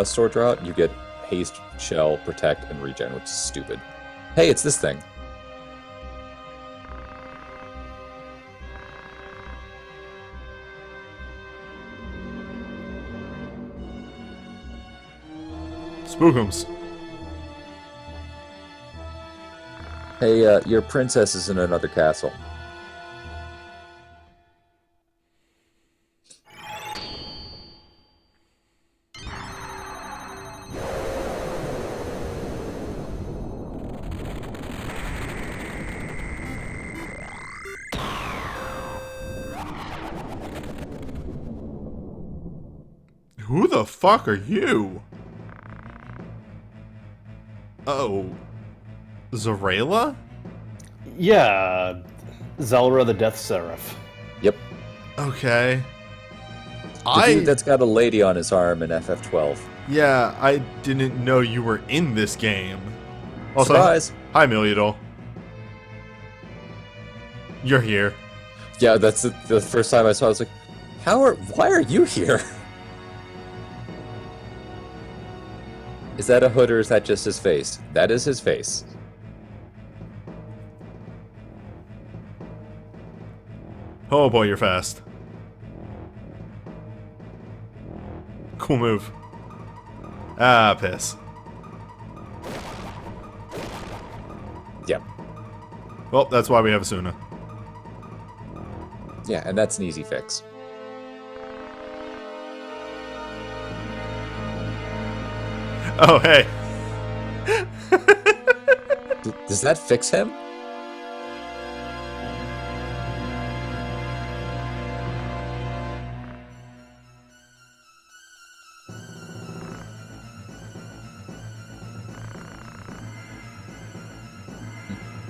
sword draw out, you get haste, shell, protect, and regen, which is stupid. Hey, it's this thing. Spookums. Hey, your princess is in another castle. Who the fuck are you? Oh. Zarela? Yeah, Zelra the Death Seraph. Yep. Okay. The dude that's got a lady on his arm in FF12. Yeah, I didn't know you were in this game. Also, Surprise! hi, Miliadol. You're here. Yeah, that's the first time I saw it. I was like, why are you here? Is that a hood or is that just his face? That is his face. Oh boy, you're fast. Cool move. Ah, piss. Yep. Well, that's why we have Asuna. Yeah, and that's an easy fix. Oh, hey. Does that fix him?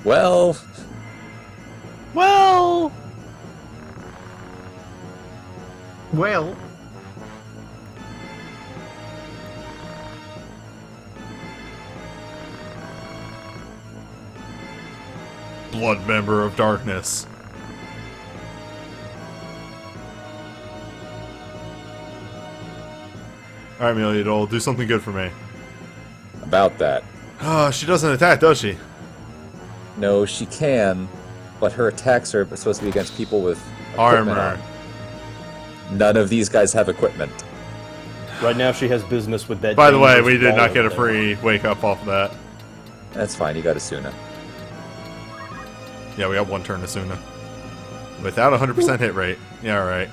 Well... Well, Well, Blood member of darkness. Alright, Miliadol, do something good for me. about that. Oh, she doesn't attack, does she? No, she can, but her attacks are supposed to be against people with equipment Armor. on. None of these guys have equipment. Right now, she has business with that. By the way, dangerous we did wall not get a over there. free wake up off of that. That's fine, you got Asuna. Yeah, we got one turn Asuna. Without 100% hit rate. Yeah, alright.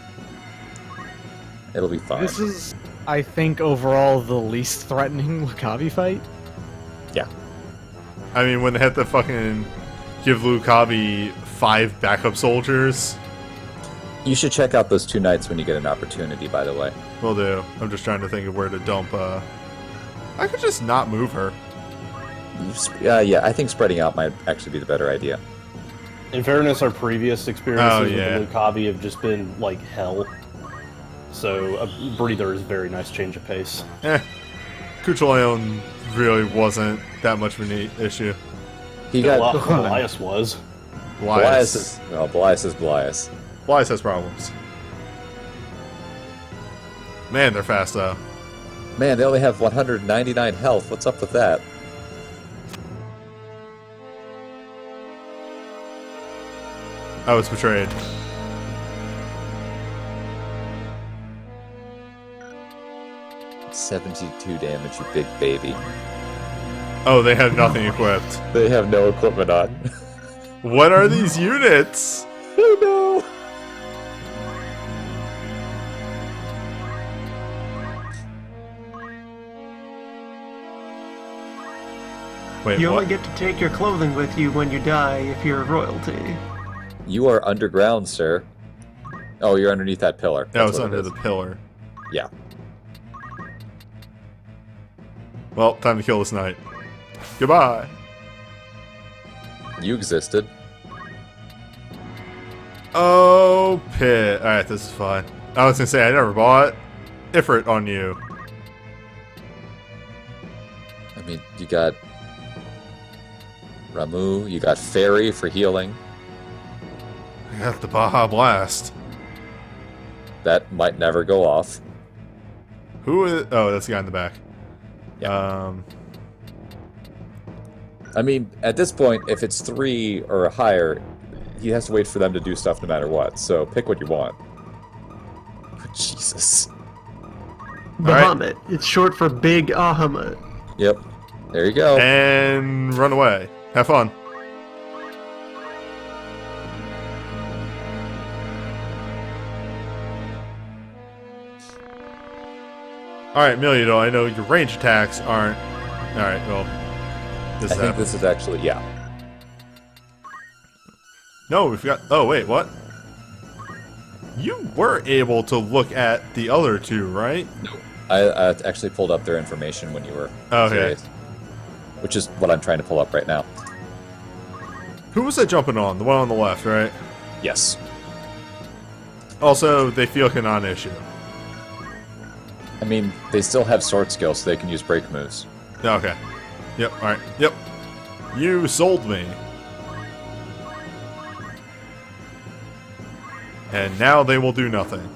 It'll be fine. this is, I think, overall the least threatening Wakabi fight. Yeah. I mean, when they had to fucking give Lucavi 5 backup soldiers. You should check out those two knights when you get an opportunity, by the way. Will do. I'm just trying to think of where to dump, I could just not move her. Yeah, I think spreading out might actually be the better idea. In fairness, our previous experiences yeah. with the Lucavi have just been like hell. So a breather is a very nice change of pace. Cuchulaeon really wasn't that much of an issue. He got... Elias was. Belias is... No, Belias is Belias. Belias has problems. Man, they're fast, though. Man, they only have 199 health. What's up with that? I was betrayed. $72 damage, you big baby. Oh, they have nothing equipped. They have no equipment on. What are these units? Oh no! Wait, you what? only get to take your clothing with you when you die if you're royalty. You are underground, sir. Oh, you're underneath that pillar. That That's was what it under is. the pillar. Yeah. Well, time to kill this knight. Goodbye. You existed. Oh, pit. Alright, this is fine. I was gonna say, I never bought Ifrit on you. I mean, you got Ramu, you got Fairy for healing. I got the Baja Blast. That might never go off. Who is... Oh, that's the guy in the back. Yeah. I mean, at this point, if it's 3 or higher, he has to wait for them to do stuff no matter what. So pick what you want. Jesus. Bahamut. It's short for Big Ahamut. Yep. There you go. And run away. Have fun. Alright, Miliodol, I know your range attacks aren't... Alright, well... This I is think this is actually, yeah. No, we forgot... Oh, wait, what? You were able to look at the other two, right? I actually pulled up their information when you were Okay. curious, which is what I'm trying to pull up right now. Who was that jumping on? The one on the left, right? Yes. Also, they feel a non-issue. I mean, they still have sword skills, so they can use break moves. Okay. Yep, alright. Yep. You sold me. And now they will do nothing.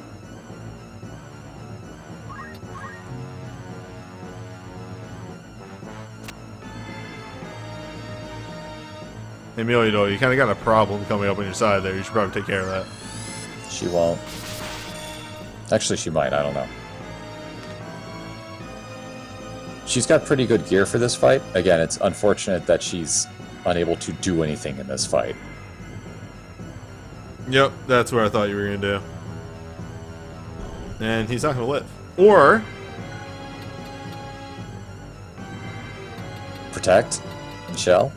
Emilio, you kind of got a problem coming up on your side there. You should probably take care of that. She won't. Actually, she might. I don't know. She's got pretty good gear for this fight. Again, it's unfortunate that she's unable to do anything in this fight. Yep, that's what I thought you were going to do. And he's not going to live. Or... Protect? Michelle?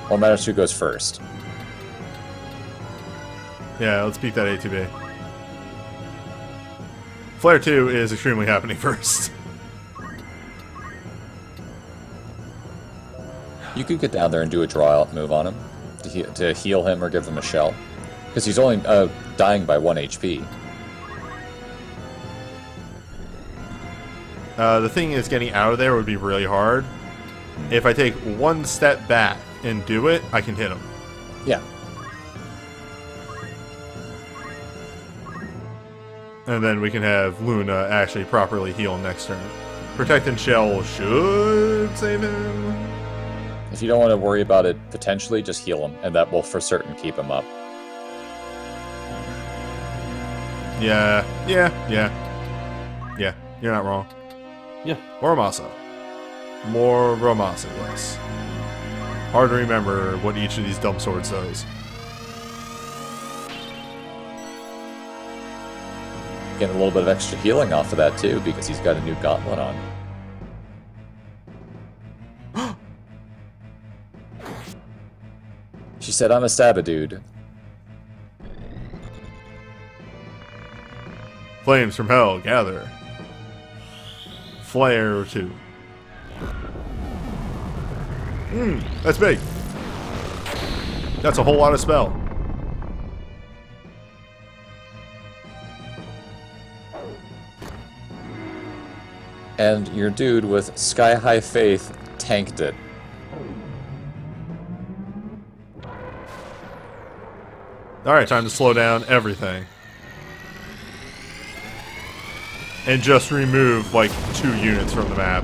What matters who goes first? Yeah, let's beat that A2B. Flare 2 is extremely happening first. You could get down there and do a draw out move on him to heal him or give him a shell. Because he's only dying by 1 HP. The thing is, getting out of there would be really hard. If I take one step back and do it, I can hit him. Yeah. And then we can have Luna actually properly heal next turn. Protect and Shell should save him. If you don't want to worry about it potentially, just heal him, and that will for certain keep him up. Yeah, you're not wrong. Yeah. Muramasa. More Muramasa, yes. Hard to remember what each of these dumb swords does. Getting a little bit of extra healing off of that too, because he's got a new gauntlet on. She said, I'm a Stab-a-dude. Flames from hell, gather. Flare 2. That's big. That's a whole lot of spell. And your dude with Sky High Faith tanked it. Alright, time to slow down everything. And just remove, like, 2 units from the map.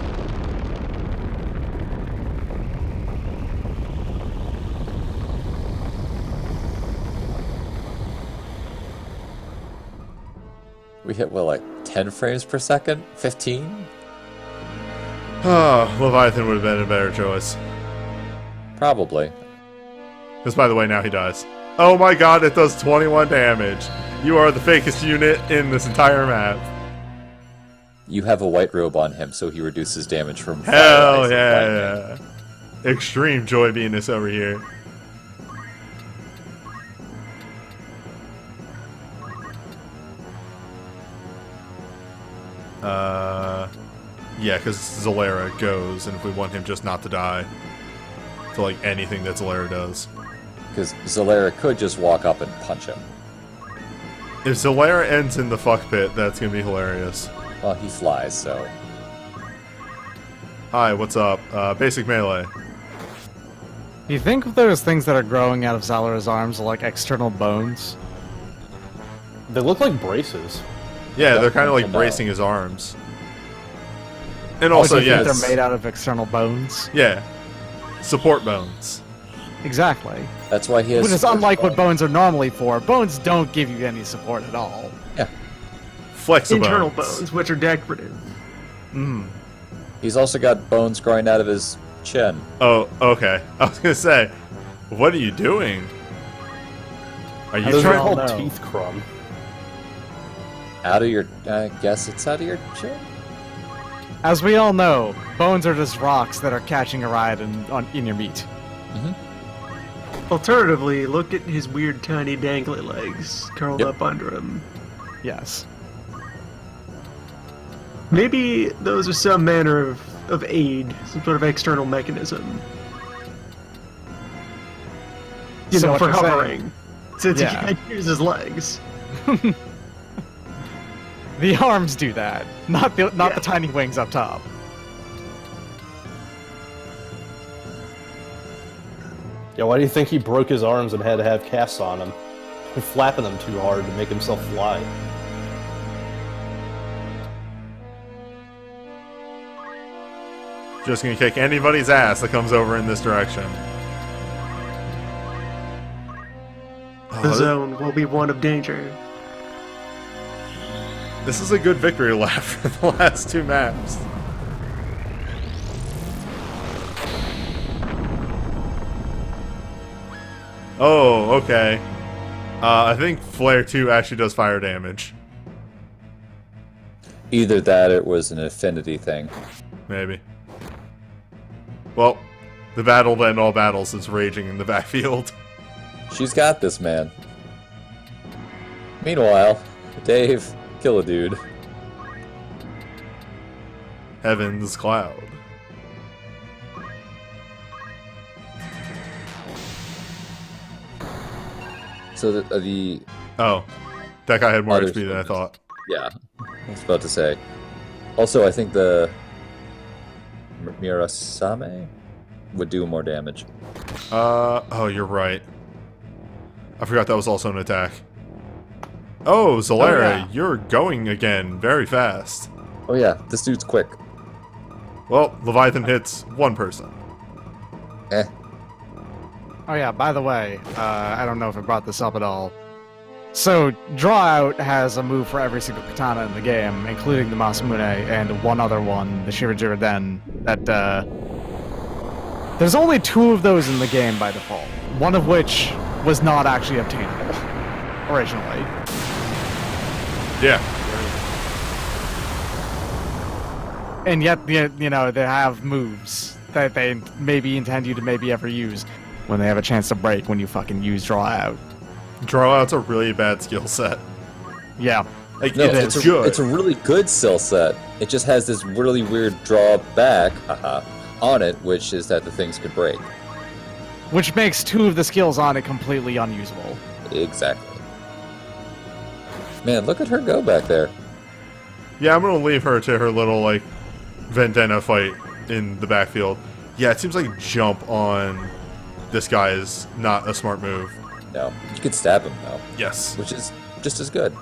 We hit, what, like 10 frames per second? 15? Oh, Leviathan would have been a better choice. Probably. Because, by the way, now he dies. Oh my god, it does 21 damage. You are the fakest unit in this entire map. You have a white robe on him, so he reduces damage from fire, Hell ice, and yeah, lightning. yeah. Extreme joy being this over here. Yeah, because Zalera goes, and if we want him just not to die to like anything that Zalera does. Because Zalera could just walk up and punch him. If Zalera ends in the fuck pit, that's gonna be hilarious. Well, he flies, so. Hi, what's up? Basic melee. Do you think those things that are growing out of Zalara's arms are like external bones? They look like braces. Yeah, they're kind of like No. bracing his arms. And Or also, do you think yes. they're made out of external bones? Yeah. Support bones. Exactly. That's why he has. Which is unlike what bones are normally for. Bones don't give you any support at all. Yeah. Flexibones. Internal bones, which are decorative. Mm. He's also got bones growing out of his chin. Oh, okay. I was gonna say, what are you doing? Are you Those are trying? all called know. teeth crumb. Out of your. I guess it's out of your chin? As we all know, bones are just rocks that are catching a ride in your meat. Alternatively, look at his weird tiny dangly legs curled Yep. up under him. Yes. Maybe those are some manner of aid, some sort of external mechanism. You So know, what for you're saying- hovering. Since Yeah. he can't use his legs. The arms do that, not the Yeah. tiny wings up top. Yeah, why do you think he broke his arms and had to have casts on him? He's flapping them too hard to make himself fly. Just gonna kick anybody's ass that comes over in this direction. The Oh, zone will be one of danger. this is a good victory lap for the last two maps. Oh, okay. I think Flare 2 actually does fire damage. Either that or it was an affinity thing. Maybe. Well, the battle to end all battles is raging in the backfield. She's got this, man. Meanwhile, Dave, kill a dude. Heaven's Cloud. So the Oh, that guy had more Others HP than I thought. yeah, I was about to say. Also, I think the Mirasame would do more damage. Oh, you're right. I forgot that was also an attack. Oh, Zalera, yeah. you're going again very fast. Oh yeah, this dude's quick. Well, Leviathan hits one person. Eh. Oh yeah, by the way, I don't know if I brought this up at all. So, Draw Out has a move for every single katana in the game, including the Masamune and one other one, the Shirajira Den, that, there's only 2 of those in the game by default, one of which was not actually obtainable, originally. Yeah. And yet, you know, they have moves that they maybe intend you to maybe ever use when they have a chance to break when you fucking use Draw Out. Draw Out's a really bad skill set. Yeah. Like, No, it's good. It's a really good skill set. It just has this really weird drawback on it, which is that the things could break. Which makes 2 of the skills on it completely unusable. Exactly. Man, look at her go back there. Yeah, I'm gonna leave her to her little, like, Vendetta fight in the backfield. Yeah, it seems like jump on this guy is not a smart move. No, you could stab him though, Yes. which is just as good.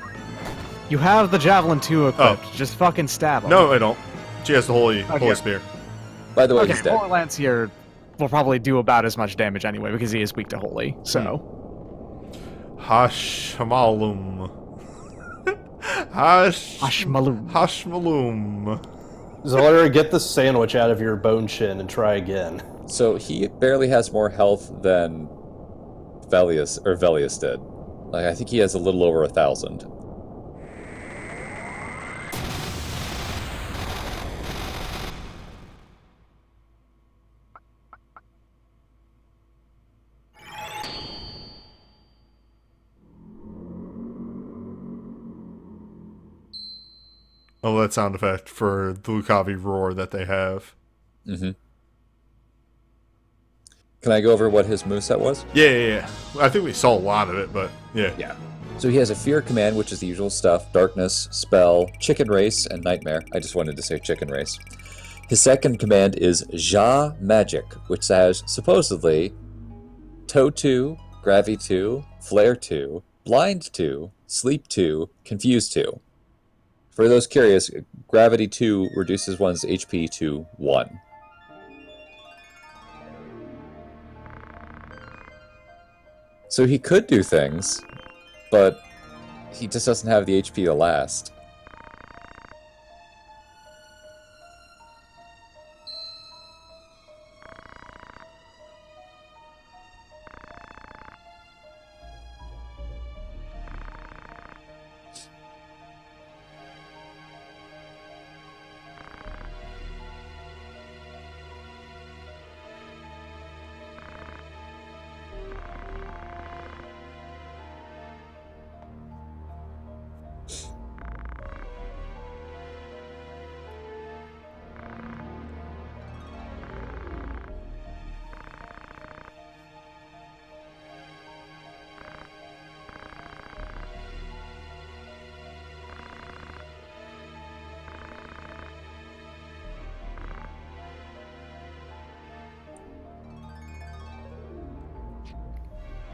You have the Javelin 2 equipped, Oh. just fucking stab him. No, I don't. She has the Holy Okay. Spear. By the way, Okay, he's dead. Holy Lance here will probably do about as much damage anyway, because he is weak to Holy, so... Hashmalum. Ashmalum. Hashmalum. Zalera, get the sandwich out of your bone chin and try again. So he barely has more health than Velius did. Like I think he has a little over 1,000. that sound effect for the Lucavi roar that they have. Mm-hmm. Can I go over what his moveset was? Yeah. I think we saw a lot of it, but yeah. Yeah. So he has a Fear command, which is the usual stuff. Darkness, Spell, Chicken Race, and Nightmare. I just wanted to say Chicken Race. His second command is Ja Magic, which has, supposedly, Toe 2, Gravity 2, Flare 2, Blind 2, Sleep 2, Confuse 2. For those curious, Gravity 2 reduces one's HP to 1. So he could do things, but he just doesn't have the HP to last.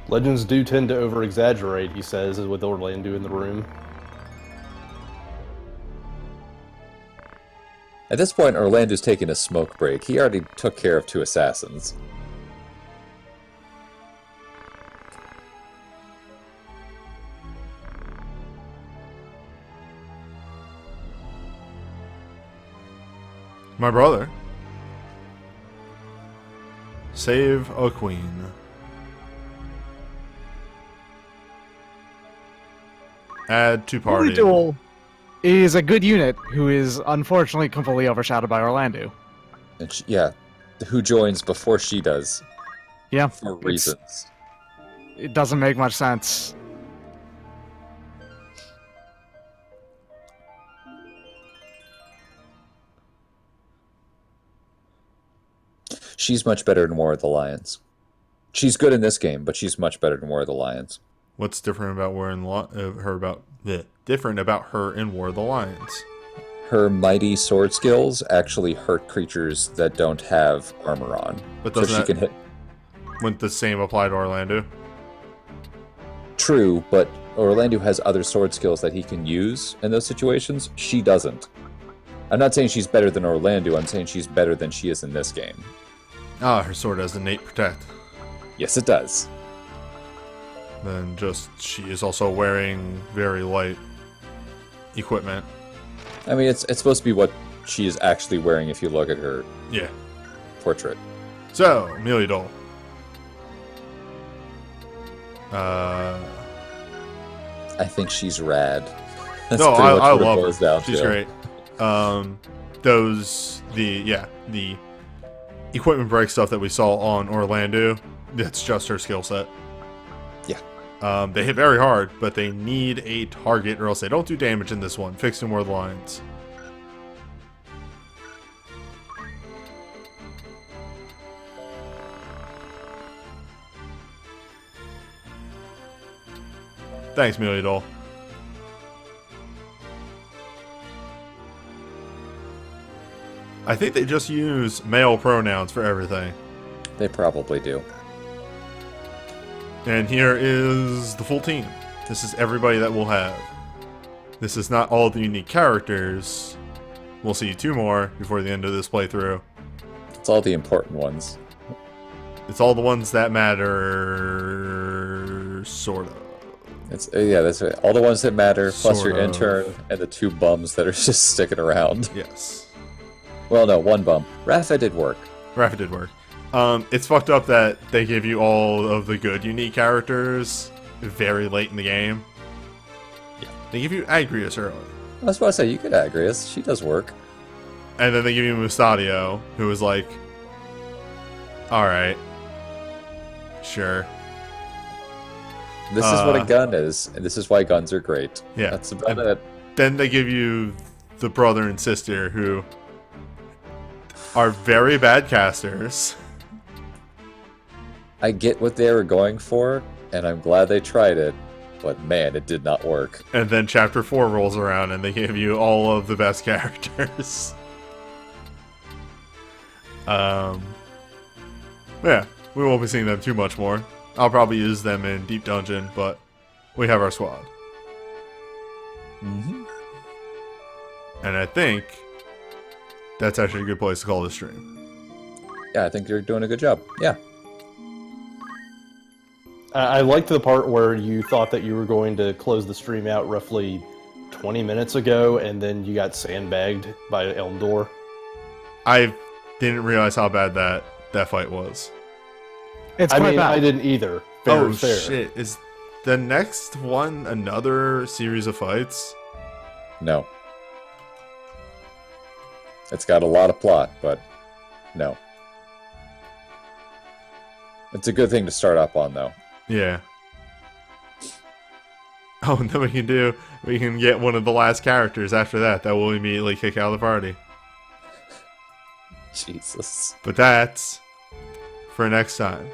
Legends do tend to over-exaggerate, he says, with Orlando in the room. At this point, Orlando's taking a smoke break. He already took care of 2 assassins. My brother. Save a queen. Add to party. Holy Duel is a good unit who is unfortunately completely overshadowed by Orlando. And yeah, who joins before she does, Yeah, for reasons. it doesn't make much sense. She's much better in War of the Lions. She's good in this game, but she's much better in War of the Lions. What's different about different about her in War of the Lions? Her mighty sword skills actually hurt creatures that don't have armor on. But so doesn't she that, can hit. wouldn't the same apply to Orlando? True, but Orlando has other sword skills that he can use in those situations. She doesn't. I'm not saying she's better than Orlando, I'm saying she's better than she is in this game. Ah, her sword has innate protect. Yes, it does. Then just she is also wearing very light equipment. I mean, it's supposed to be what she is actually wearing if you look at her Yeah. portrait. So, Amelia Dole. Uh, I think she's rad. That's no, pretty much I what it love boils her. down She's to. great. The equipment break stuff that we saw on Orlando, that's just her skill set. Yeah. They hit very hard, but they need a target or else they don't do damage in this one. Fixing more lines. Thanks, Amelia Dole. I think they just use male pronouns for everything. They probably do. And here is the full team. This is everybody that we'll have. This is not all the unique characters. We'll see 2 more before the end of this playthrough. It's all the important ones. It's all the ones that matter, sort of. It's yeah, that's right. All the ones that matter, plus Sort your of. intern and the 2 bums that are just sticking around. Yes. Well, no, 1 bum. Rafa did work. Rafa did work. It's fucked up that they give you all of the good unique characters very late in the game. Yeah. They give you Agrius early. I was about to say, you could Agrius. She does work. And then they give you Mustadio, who is like, alright. Sure. This is what a gun is, and this is why guns are great. Yeah. That's about it. Then they give you the brother and sister who are very bad casters. I get what they were going for, and I'm glad they tried it, but man, it did not work. And then chapter 4 rolls around and they give you all of the best characters. Yeah, we won't be seeing them too much more. I'll probably use them in Deep Dungeon, but we have our squad. Mm-hmm. And I think that's actually a good place to call this stream. Yeah, I think you're doing a good job. Yeah. I liked the part where you thought that you were going to close the stream out roughly 20 minutes ago, and then you got sandbagged by Elmdor. I didn't realize how bad that fight was. It's I quite mean, bad. I didn't either. Fair Oh is fair. shit, is the next one another series of fights? No. It's got a lot of plot, but no. It's a good thing to start up on, though. Yeah. Oh, and then we can get one of the last characters after that will immediately kick out of the party. Jesus. But that's for next time.